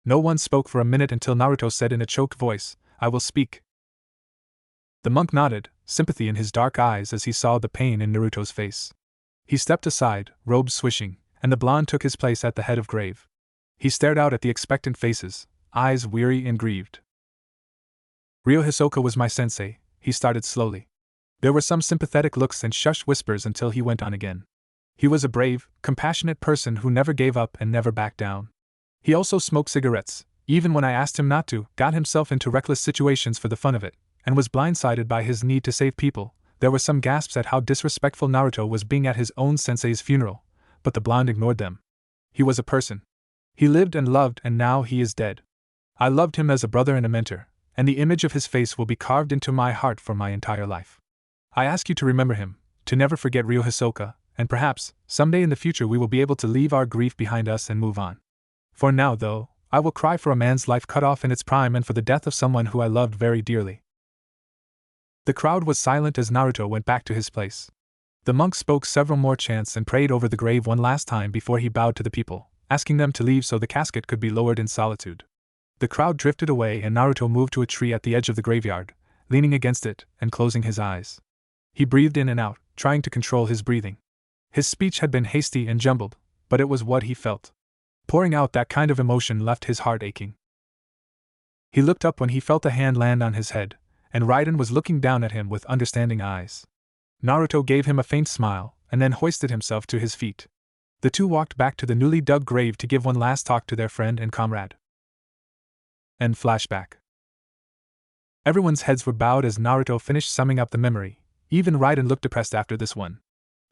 No one spoke for a minute until Naruto said in a choked voice, "I will speak." The monk nodded, sympathy in his dark eyes as he saw the pain in Naruto's face. He stepped aside, robes swishing, and the blonde took his place at the head of grave. He stared out at the expectant faces, eyes weary and grieved. "Ryo Hisoka was my sensei," he started slowly. There were some sympathetic looks and shush whispers until he went on again. "He was a brave, compassionate person who never gave up and never backed down. He also smoked cigarettes, even when I asked him not to, got himself into reckless situations for the fun of it, and was blindsided by his need to save people." There were some gasps at how disrespectful Naruto was being at his own sensei's funeral, but the blonde ignored them. "He was a person. He lived and loved, and now he is dead. I loved him as a brother and a mentor, and the image of his face will be carved into my heart for my entire life. I ask you to remember him, to never forget Ryo Hisoka, and perhaps, someday in the future we will be able to leave our grief behind us and move on. For now, though, I will cry for a man's life cut off in its prime and for the death of someone who I loved very dearly." The crowd was silent as Naruto went back to his place. The monk spoke several more chants and prayed over the grave one last time before he bowed to the people, asking them to leave so the casket could be lowered in solitude. The crowd drifted away and Naruto moved to a tree at the edge of the graveyard, leaning against it and closing his eyes. He breathed in and out, trying to control his breathing. His speech had been hasty and jumbled, but it was what he felt. Pouring out that kind of emotion left his heart aching. He looked up when he felt a hand land on his head, and Raiden was looking down at him with understanding eyes. Naruto gave him a faint smile, and then hoisted himself to his feet. The two walked back to the newly dug grave to give one last talk to their friend and comrade. End flashback. Everyone's heads were bowed as Naruto finished summing up the memory. Even Raiden looked depressed after this one.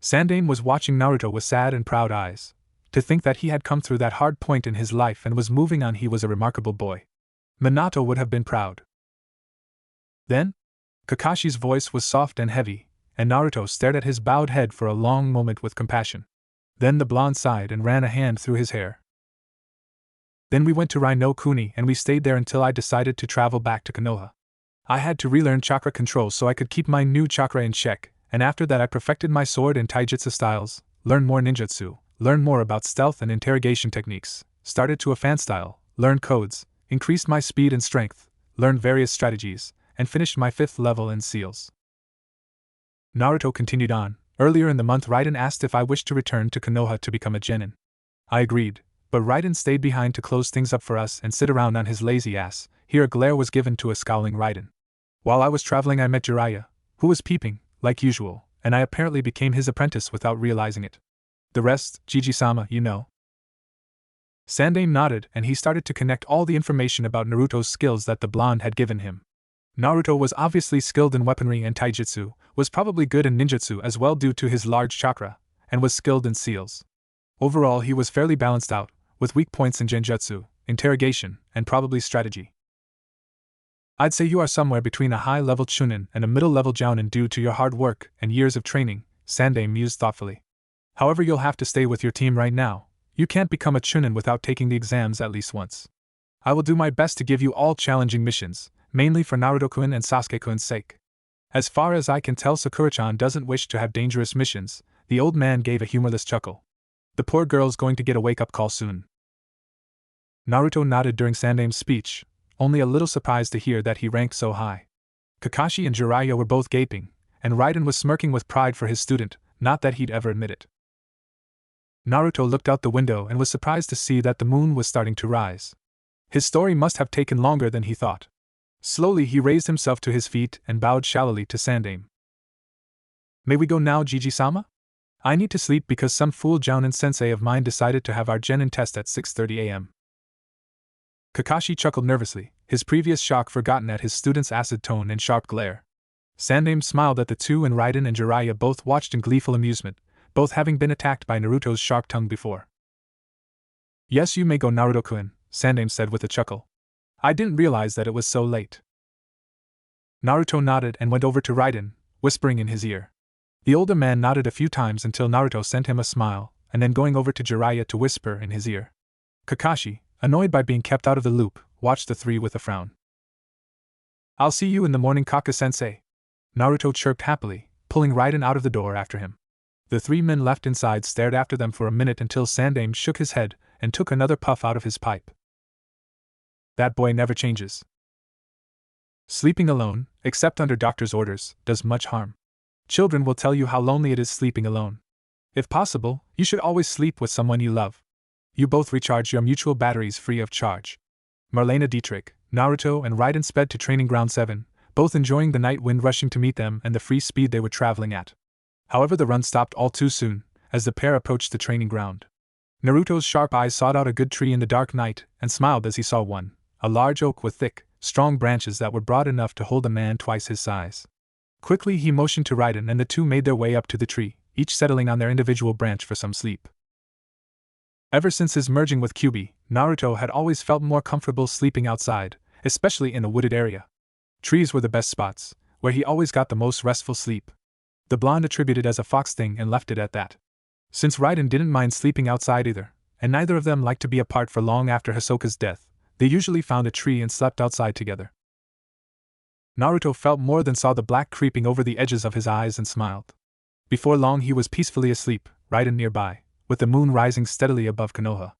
Sandaime was watching Naruto with sad and proud eyes. To think that he had come through that hard point in his life and was moving on, he was a remarkable boy. Minato would have been proud. Then? Kakashi's voice was soft and heavy, and Naruto stared at his bowed head for a long moment with compassion. Then the blonde sighed and ran a hand through his hair. "Then we went to Rai no Kuni and we stayed there until I decided to travel back to Konoha. I had to relearn chakra control so I could keep my new chakra in check, and after that I perfected my sword and taijutsu styles, learned more ninjutsu, learned more about stealth and interrogation techniques, started to a fan style, learned codes, increased my speed and strength, learned various strategies, and finished my 5th level in seals." Naruto continued on. "Earlier in the month Raiden asked if I wished to return to Konoha to become a genin. I agreed, but Raiden stayed behind to close things up for us and sit around on his lazy ass." Here a glare was given to a scowling Raiden. "While I was traveling I met Jiraiya, who was peeping, like usual, and I apparently became his apprentice without realizing it. The rest, Jiji-sama, you know." Sandaime nodded and he started to connect all the information about Naruto's skills that the blonde had given him. Naruto was obviously skilled in weaponry and taijutsu, was probably good in ninjutsu as well due to his large chakra, and was skilled in seals. Overall he was fairly balanced out, with weak points in genjutsu, interrogation, and probably strategy. I'd say you are somewhere between a high-level chunin and a middle-level jounin due to your hard work and years of training, Sandae mused thoughtfully. However, you'll have to stay with your team right now. You can't become a chunin without taking the exams at least once. I will do my best to give you all challenging missions, mainly for Naruto-kun and Sasuke-kun's sake. As far as I can tell, Sakura-chan doesn't wish to have dangerous missions. The old man gave a humorless chuckle. The poor girl's going to get a wake-up call soon. Naruto nodded during Sandae's speech, only a little surprised to hear that he ranked so high. Kakashi and Jiraiya were both gaping, and Raiden was smirking with pride for his student, not that he'd ever admit it. Naruto looked out the window and was surprised to see that the moon was starting to rise. His story must have taken longer than he thought. Slowly he raised himself to his feet and bowed shallowly to Sandae. May we go now, Gigi-sama? I need to sleep because some fool Jounin sensei of mine decided to have our Genin test at 6:30 a.m. Kakashi chuckled nervously, his previous shock forgotten at his student's acid tone and sharp glare. Sandae smiled at the two, and Raiden and Jiraiya both watched in gleeful amusement, both having been attacked by Naruto's sharp tongue before. Yes, you may go, Naruto-kun, Sandae said with a chuckle. I didn't realize that it was so late. Naruto nodded and went over to Raiden, whispering in his ear. The older man nodded a few times until Naruto sent him a smile, and then going over to Jiraiya to whisper in his ear. Kakashi, annoyed by being kept out of the loop, watched the three with a frown. I'll see you in the morning, Kaka-sensei, Naruto chirped happily, pulling Raiden out of the door after him. The three men left inside stared after them for a minute until Sandae shook his head and took another puff out of his pipe. That boy never changes. Sleeping alone, except under doctor's orders, does much harm. Children will tell you how lonely it is sleeping alone. If possible, you should always sleep with someone you love. You both recharge your mutual batteries free of charge. Marlena Dietrich, Naruto, and Raiden sped to Training Ground 7, both enjoying the night wind rushing to meet them and the free speed they were traveling at. However, the run stopped all too soon, as the pair approached the training ground. Naruto's sharp eyes sought out a good tree in the dark night and smiled as he saw one, a large oak with thick, strong branches that were broad enough to hold a man twice his size. Quickly he motioned to Raiden, and the two made their way up to the tree, each settling on their individual branch for some sleep. Ever since his merging with Kyuubi, Naruto had always felt more comfortable sleeping outside, especially in a wooded area. Trees were the best spots, where he always got the most restful sleep. The blonde attributed as a fox thing and left it at that. Since Raiden didn't mind sleeping outside either, and neither of them liked to be apart for long after Hisoka's death, they usually found a tree and slept outside together. Naruto felt more than saw the black creeping over the edges of his eyes and smiled. Before long he was peacefully asleep, Raiden nearby, with the moon rising steadily above Konoha.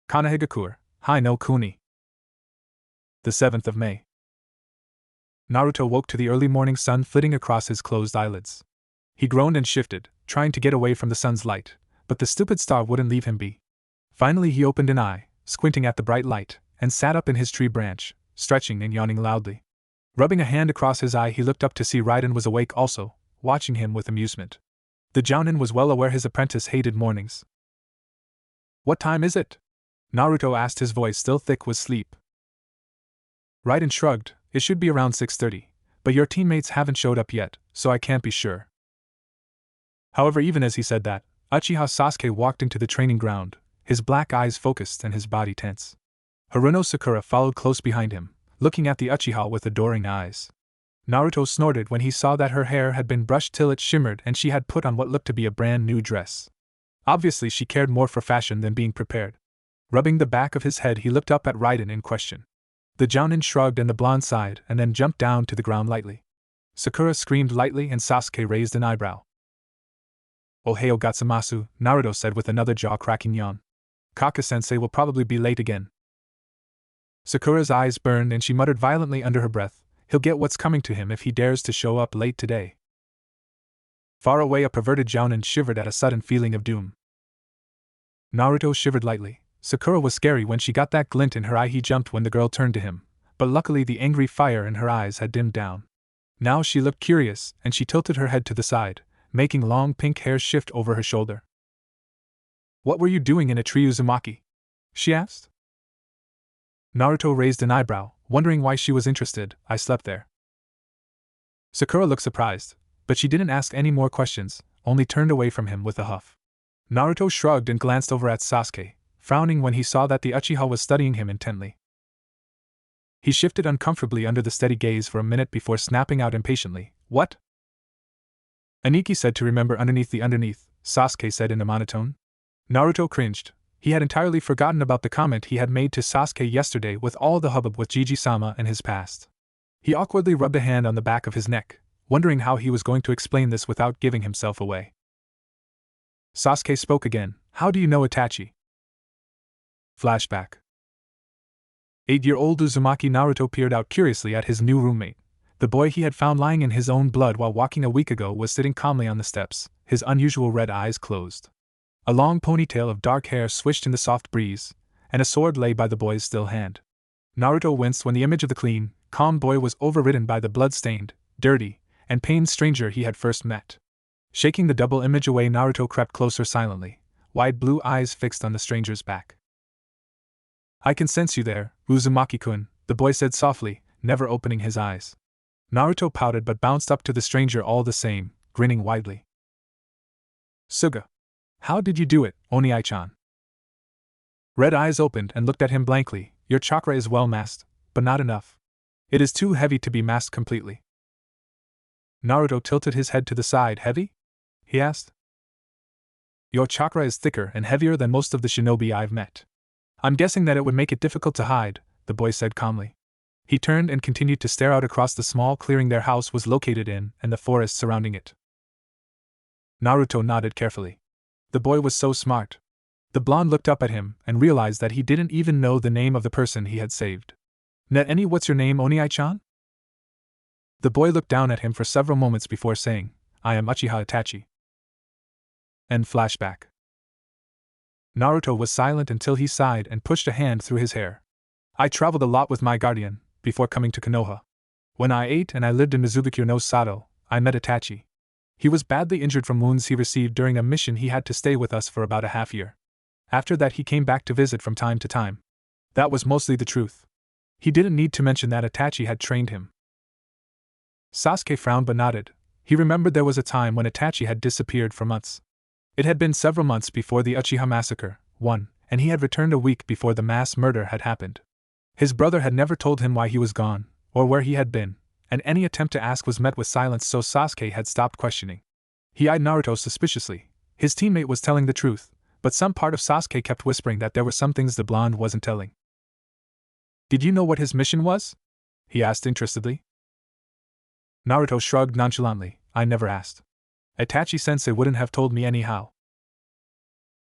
Konoha Hai no Kuni. The 7th of May. Naruto woke to the early morning sun flitting across his closed eyelids. He groaned and shifted, trying to get away from the sun's light, but the stupid star wouldn't leave him be. Finally he opened an eye, squinting at the bright light, and sat up in his tree branch, stretching and yawning loudly. Rubbing a hand across his eye, he looked up to see Raiden was awake also, watching him with amusement. The Jounin was well aware his apprentice hated mornings. What time is it? Naruto asked, his voice still thick with sleep. Raiden shrugged. It should be around 6:30, but your teammates haven't showed up yet, so I can't be sure. However, even as he said that, Uchiha Sasuke walked into the training ground, his black eyes focused and his body tense. Haruno Sakura followed close behind him, looking at the Uchiha with adoring eyes. Naruto snorted when he saw that her hair had been brushed till it shimmered and she had put on what looked to be a brand new dress. Obviously she cared more for fashion than being prepared. Rubbing the back of his head, he looked up at Raiden in question. The Jounin shrugged and the blonde sighed and then jumped down to the ground lightly. Sakura screamed lightly and Sasuke raised an eyebrow. Ohio Gatsamasu, Naruto said with another jaw-cracking yawn. Kaka-sensei will probably be late again. Sakura's eyes burned and she muttered violently under her breath, he'll get what's coming to him if he dares to show up late today. Far away, a perverted Jounin shivered at a sudden feeling of doom. Naruto shivered lightly. Sakura was scary when she got that glint in her eye. He jumped when the girl turned to him, but luckily the angry fire in her eyes had dimmed down. Now she looked curious, and she tilted her head to the side, making long pink hair shift over her shoulder. What were you doing in a tree, Uzumaki? She asked. Naruto raised an eyebrow, wondering why she was interested. I slept there. Sakura looked surprised, but she didn't ask any more questions, only turned away from him with a huff. Naruto shrugged and glanced over at Sasuke, frowning when he saw that the Uchiha was studying him intently. He shifted uncomfortably under the steady gaze for a minute before snapping out impatiently, "What?" "Aniki said to remember underneath the underneath," Sasuke said in a monotone. Naruto cringed. He had entirely forgotten about the comment he had made to Sasuke yesterday with all the hubbub with Jiji-sama and his past. He awkwardly rubbed a hand on the back of his neck, wondering how he was going to explain this without giving himself away. Sasuke spoke again, "How do you know Itachi?" Flashback. 8-year-old Uzumaki Naruto peered out curiously at his new roommate. The boy he had found lying in his own blood while walking a week ago was sitting calmly on the steps, his unusual red eyes closed. A long ponytail of dark hair swished in the soft breeze, and a sword lay by the boy's still hand. Naruto winced when the image of the clean, calm boy was overridden by the blood-stained, dirty, and pained stranger he had first met. Shaking the double image away, Naruto crept closer silently, wide blue eyes fixed on the stranger's back. "I can sense you there, Uzumaki-kun," the boy said softly, never opening his eyes. Naruto pouted but bounced up to the stranger all the same, grinning widely. "Suga. How did you do it, Oniai-chan?" Red eyes opened and looked at him blankly. "Your chakra is well masked, but not enough. It is too heavy to be masked completely." Naruto tilted his head to the side. "Heavy?" he asked. "Your chakra is thicker and heavier than most of the shinobi I've met. I'm guessing that it would make it difficult to hide," the boy said calmly. He turned and continued to stare out across the small clearing their house was located in and the forest surrounding it. Naruto nodded carefully. The boy was so smart. The blonde looked up at him and realized that he didn't even know the name of the person he had saved. "What's your name, Oniai-chan?" The boy looked down at him for several moments before saying, "I am Uchiha Itachi." End flashback. Naruto was silent until he sighed and pushed a hand through his hair. "I traveled a lot with my guardian, before coming to Konoha. When I ate and I lived in Mizubikyo no Sato, I met Itachi. He was badly injured from wounds he received during a mission. He had to stay with us for about a half year. After that he came back to visit from time to time. That was mostly the truth." He didn't need to mention that Itachi had trained him. Sasuke frowned but nodded. He remembered there was a time when Itachi had disappeared for months. It had been several months before the Uchiha massacre, and he had returned a week before the mass murder had happened. His brother had never told him why he was gone, or where he had been, and any attempt to ask was met with silence, so Sasuke had stopped questioning. He eyed Naruto suspiciously. His teammate was telling the truth, but some part of Sasuke kept whispering that there were some things the blonde wasn't telling. "Did you know what his mission was?" he asked interestedly. Naruto shrugged nonchalantly. "I never asked. Itachi-sensei wouldn't have told me anyhow."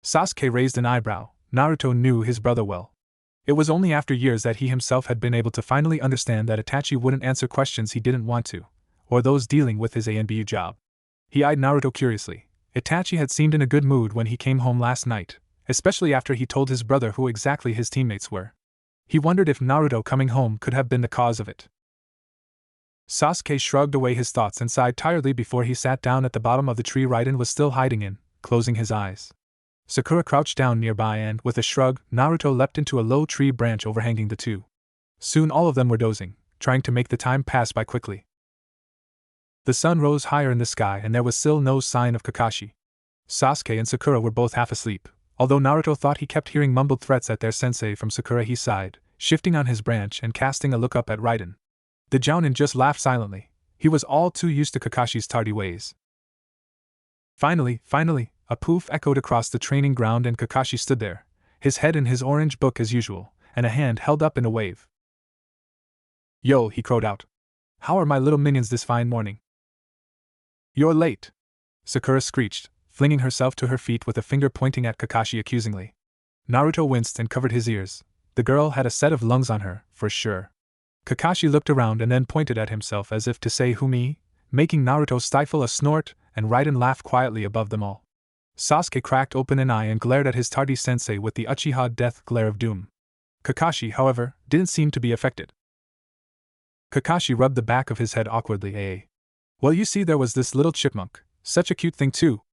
Sasuke raised an eyebrow. Naruto knew his brother well. It was only after years that he himself had been able to finally understand that Itachi wouldn't answer questions he didn't want to, or those dealing with his ANBU job. He eyed Naruto curiously. Itachi had seemed in a good mood when he came home last night, especially after he told his brother who exactly his teammates were. He wondered if Naruto coming home could have been the cause of it. Sasuke shrugged away his thoughts and sighed tiredly before he sat down at the bottom of the tree Raiden was still hiding in, closing his eyes. Sakura crouched down nearby and, with a shrug, Naruto leapt into a low tree branch overhanging the two. Soon all of them were dozing, trying to make the time pass by quickly. The sun rose higher in the sky and there was still no sign of Kakashi. Sasuke and Sakura were both half asleep. Although Naruto thought he kept hearing mumbled threats at their sensei from Sakura, he sighed, shifting on his branch and casting a look up at Raiden. The Jounin just laughed silently. He was all too used to Kakashi's tardy ways. Finally, a poof echoed across the training ground and Kakashi stood there, his head in his orange book as usual, and a hand held up in a wave. "Yo," he crowed out. "How are my little minions this fine morning?" "You're late," Sakura screeched, flinging herself to her feet with a finger pointing at Kakashi accusingly. Naruto winced and covered his ears. The girl had a set of lungs on her, for sure. Kakashi looked around and then pointed at himself as if to say, "Who, me?" making Naruto stifle a snort, and Raiden laughed quietly above them all. Sasuke cracked open an eye and glared at his tardy sensei with the Uchiha death glare of doom. Kakashi, however, didn't seem to be affected. Kakashi rubbed the back of his head awkwardly. "Well, you see, there was this little chipmunk, such a cute thing too.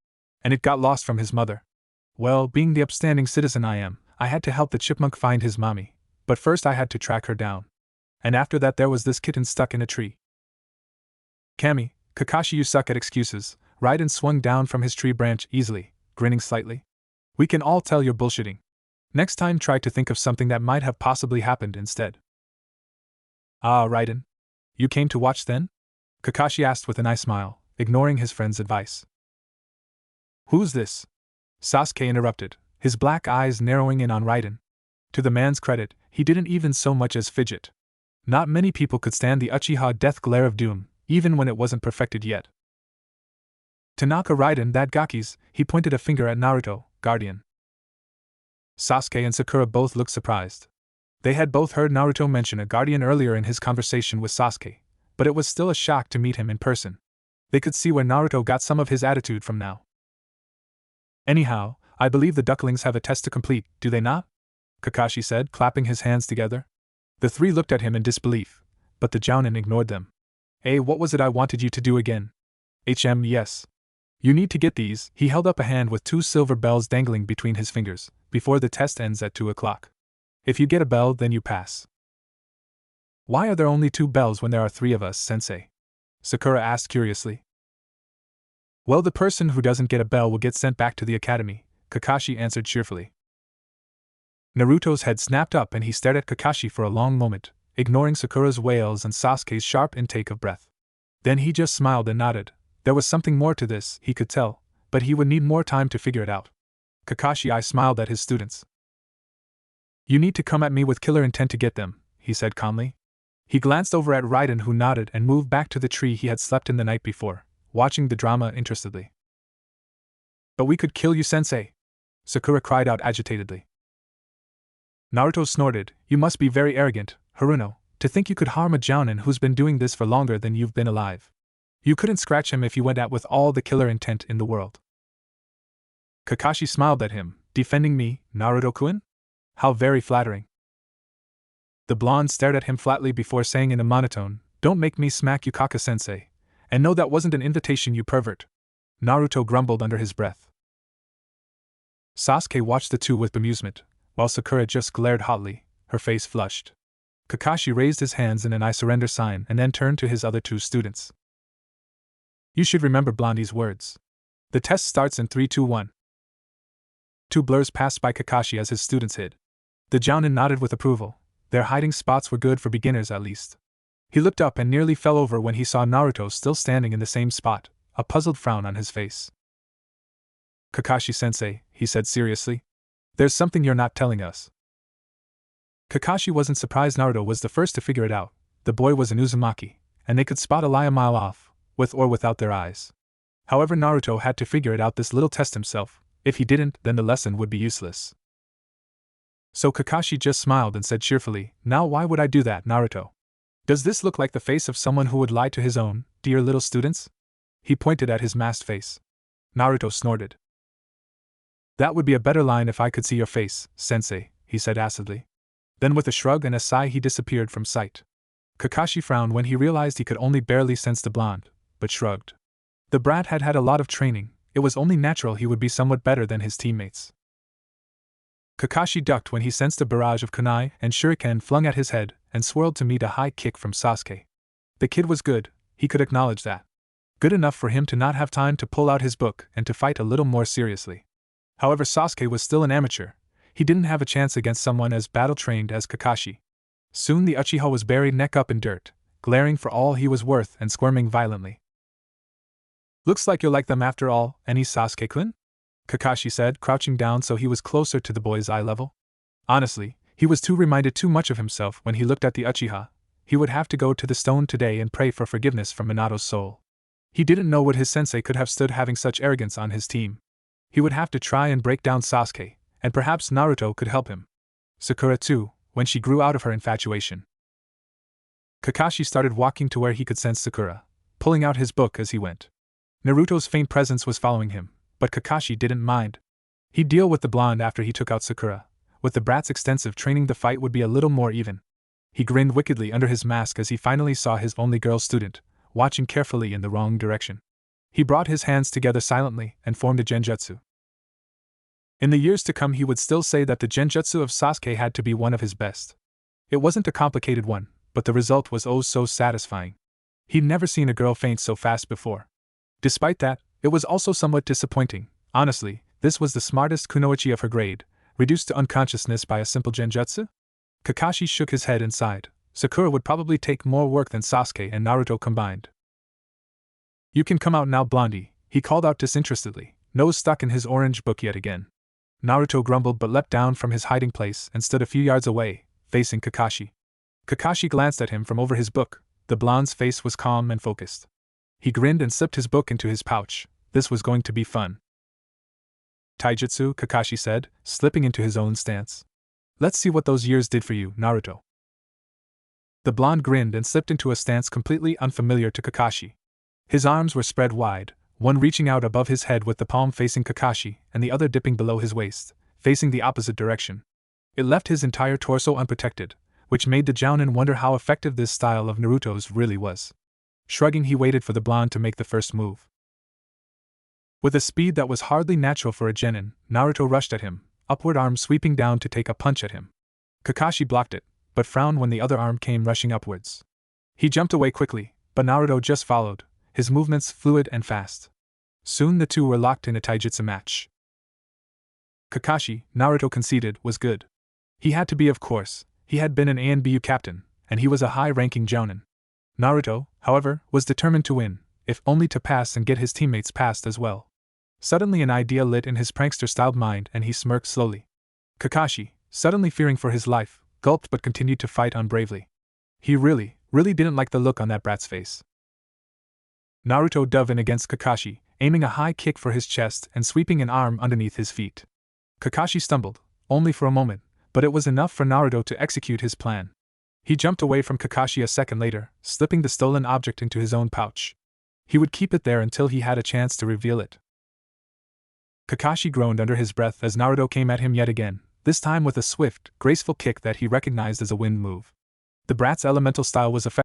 And it got lost from his mother. Well, being the upstanding citizen I am, I had to help the chipmunk find his mommy, but first I had to track her down. And after that there was this kitten stuck in a tree." "Kami, Kakashi, you suck at excuses." Raiden swung down from his tree branch easily, grinning slightly. "We can all tell you're bullshitting. Next time try to think of something that might have possibly happened instead. Ah, Raiden. You came to watch then? Kakashi asked with an eye smile, ignoring his friend's advice. Who's this? Sasuke interrupted, his black eyes narrowing in on Raiden. To the man's credit, he didn't even so much as fidget. Not many people could stand the Uchiha death glare of doom, even when it wasn't perfected yet. Tanaka Raiden that Gaki's, he pointed a finger at Naruto, guardian. Sasuke and Sakura both looked surprised. They had both heard Naruto mention a guardian earlier in his conversation with Sasuke, but it was still a shock to meet him in person. They could see where Naruto got some of his attitude from now. Anyhow, I believe the ducklings have a test to complete, do they not? Kakashi said, clapping his hands together. The three looked at him in disbelief, but the Jounin ignored them. What was it I wanted you to do again? Yes. You need to get these. He held up a hand with 2 silver bells dangling between his fingers, before the test ends at 2 o'clock. If you get a bell, then you pass. Why are there only 2 bells when there are 3 of us, sensei? Sakura asked curiously. Well, the person who doesn't get a bell will get sent back to the academy, Kakashi answered cheerfully. Naruto's head snapped up and he stared at Kakashi for a long moment, ignoring Sakura's wails and Sasuke's sharp intake of breath. Then he just smiled and nodded. There was something more to this, he could tell, but he would need more time to figure it out. Kakashi smiled at his students. You need to come at me with killer intent to get them, he said calmly. He glanced over at Raiden, who nodded and moved back to the tree he had slept in the night before, watching the drama interestedly. But we could kill you, sensei, Sakura cried out agitatedly. Naruto snorted. You must be very arrogant, Haruno, to think you could harm a Jounin who's been doing this for longer than you've been alive. You couldn't scratch him if you went at with all the killer intent in the world. Kakashi smiled at him. Defending me, Naruto-kun? How very flattering. The blonde stared at him flatly before saying in a monotone, Don't make me smack you, Kaka-sensei. And no, that wasn't an invitation, you pervert. Naruto grumbled under his breath. Sasuke watched the two with bemusement, while Sakura just glared hotly, her face flushed. Kakashi raised his hands in an I surrender sign and then turned to his other 2 students. You should remember Blondie's words. The test starts in 3, 2, 1. 2 blurs passed by Kakashi as his students hid. The Jounin nodded with approval. Their hiding spots were good for beginners at least. He looked up and nearly fell over when he saw Naruto still standing in the same spot, a puzzled frown on his face. Kakashi-sensei, he said seriously. There's something you're not telling us. Kakashi wasn't surprised Naruto was the first to figure it out. The boy was an Uzumaki, and they could spot a lie a mile off, with or without their eyes. However, Naruto had to figure it out this little test himself. If he didn't, then the lesson would be useless. So Kakashi just smiled and said cheerfully, Now why would I do that, Naruto? Does this look like the face of someone who would lie to his own, dear little students? He pointed at his masked face. Naruto snorted. That would be a better line if I could see your face, sensei, he said acidly. Then with a shrug and a sigh he disappeared from sight. Kakashi frowned when he realized he could only barely sense the blonde, but shrugged. The brat had had a lot of training, it was only natural he would be somewhat better than his teammates. Kakashi ducked when he sensed a barrage of kunai and shuriken flung at his head, and swirled to meet a high kick from Sasuke. The kid was good, he could acknowledge that. Good enough for him to not have time to pull out his book and to fight a little more seriously. However, Sasuke was still an amateur. He didn't have a chance against someone as battle-trained as Kakashi. Soon the Uchiha was buried neck up in dirt, glaring for all he was worth and squirming violently. Looks like you'll like them after all, any Sasuke-kun? Kakashi said, crouching down so he was closer to the boy's eye level. Honestly, he was reminded too much of himself when he looked at the Uchiha. He would have to go to the stone today and pray for forgiveness from Minato's soul. He didn't know what his sensei could have stood having such arrogance on his team. He would have to try and break down Sasuke, and perhaps Naruto could help him. Sakura too, when she grew out of her infatuation. Kakashi started walking to where he could sense Sakura, pulling out his book as he went. Naruto's faint presence was following him, but Kakashi didn't mind. He'd deal with the blonde after he took out Sakura. With the brat's extensive training, the fight would be a little more even. He grinned wickedly under his mask as he finally saw his only girl student, watching carefully in the wrong direction. He brought his hands together silently and formed a genjutsu. In the years to come he would still say that the genjutsu of Sasuke had to be one of his best. It wasn't a complicated one, but the result was oh so satisfying. He'd never seen a girl faint so fast before. Despite that, it was also somewhat disappointing. Honestly, this was the smartest kunoichi of her grade, Reduced to unconsciousness by a simple genjutsu? Kakashi shook his head and sighed. Sakura would probably take more work than Sasuke and Naruto combined. You can come out now, Blondie, he called out disinterestedly, nose stuck in his orange book yet again. Naruto grumbled but leapt down from his hiding place and stood a few yards away, facing Kakashi. Kakashi glanced at him from over his book. The blonde's face was calm and focused. He grinned and slipped his book into his pouch. This was going to be fun. Taijutsu, Kakashi said, slipping into his own stance. Let's see what those years did for you, Naruto. The blonde grinned and slipped into a stance completely unfamiliar to Kakashi. His arms were spread wide, one reaching out above his head with the palm facing Kakashi and the other dipping below his waist, facing the opposite direction. It left his entire torso unprotected, which made the Jounin wonder how effective this style of Naruto's really was. Shrugging, he waited for the blonde to make the first move. With a speed that was hardly natural for a genin, Naruto rushed at him, upward arm sweeping down to take a punch at him. Kakashi blocked it, but frowned when the other arm came rushing upwards. He jumped away quickly, but Naruto just followed, his movements fluid and fast. Soon the two were locked in a taijutsu match. Kakashi, Naruto conceded, was good. He had to be, of course. He had been an ANBU captain, and he was a high-ranking jounin. Naruto, however, was determined to win, if only to pass and get his teammates past as well. Suddenly an idea lit in his prankster-styled mind and he smirked slowly. Kakashi, suddenly fearing for his life, gulped but continued to fight on bravely. He really didn't like the look on that brat's face. Naruto dove in against Kakashi, aiming a high kick for his chest and sweeping an arm underneath his feet. Kakashi stumbled, only for a moment, but it was enough for Naruto to execute his plan. He jumped away from Kakashi a second later, slipping the stolen object into his own pouch. He would keep it there until he had a chance to reveal it. Kakashi groaned under his breath as Naruto came at him yet again, this time with a swift, graceful kick that he recognized as a wind move. The brat's elemental style was effective.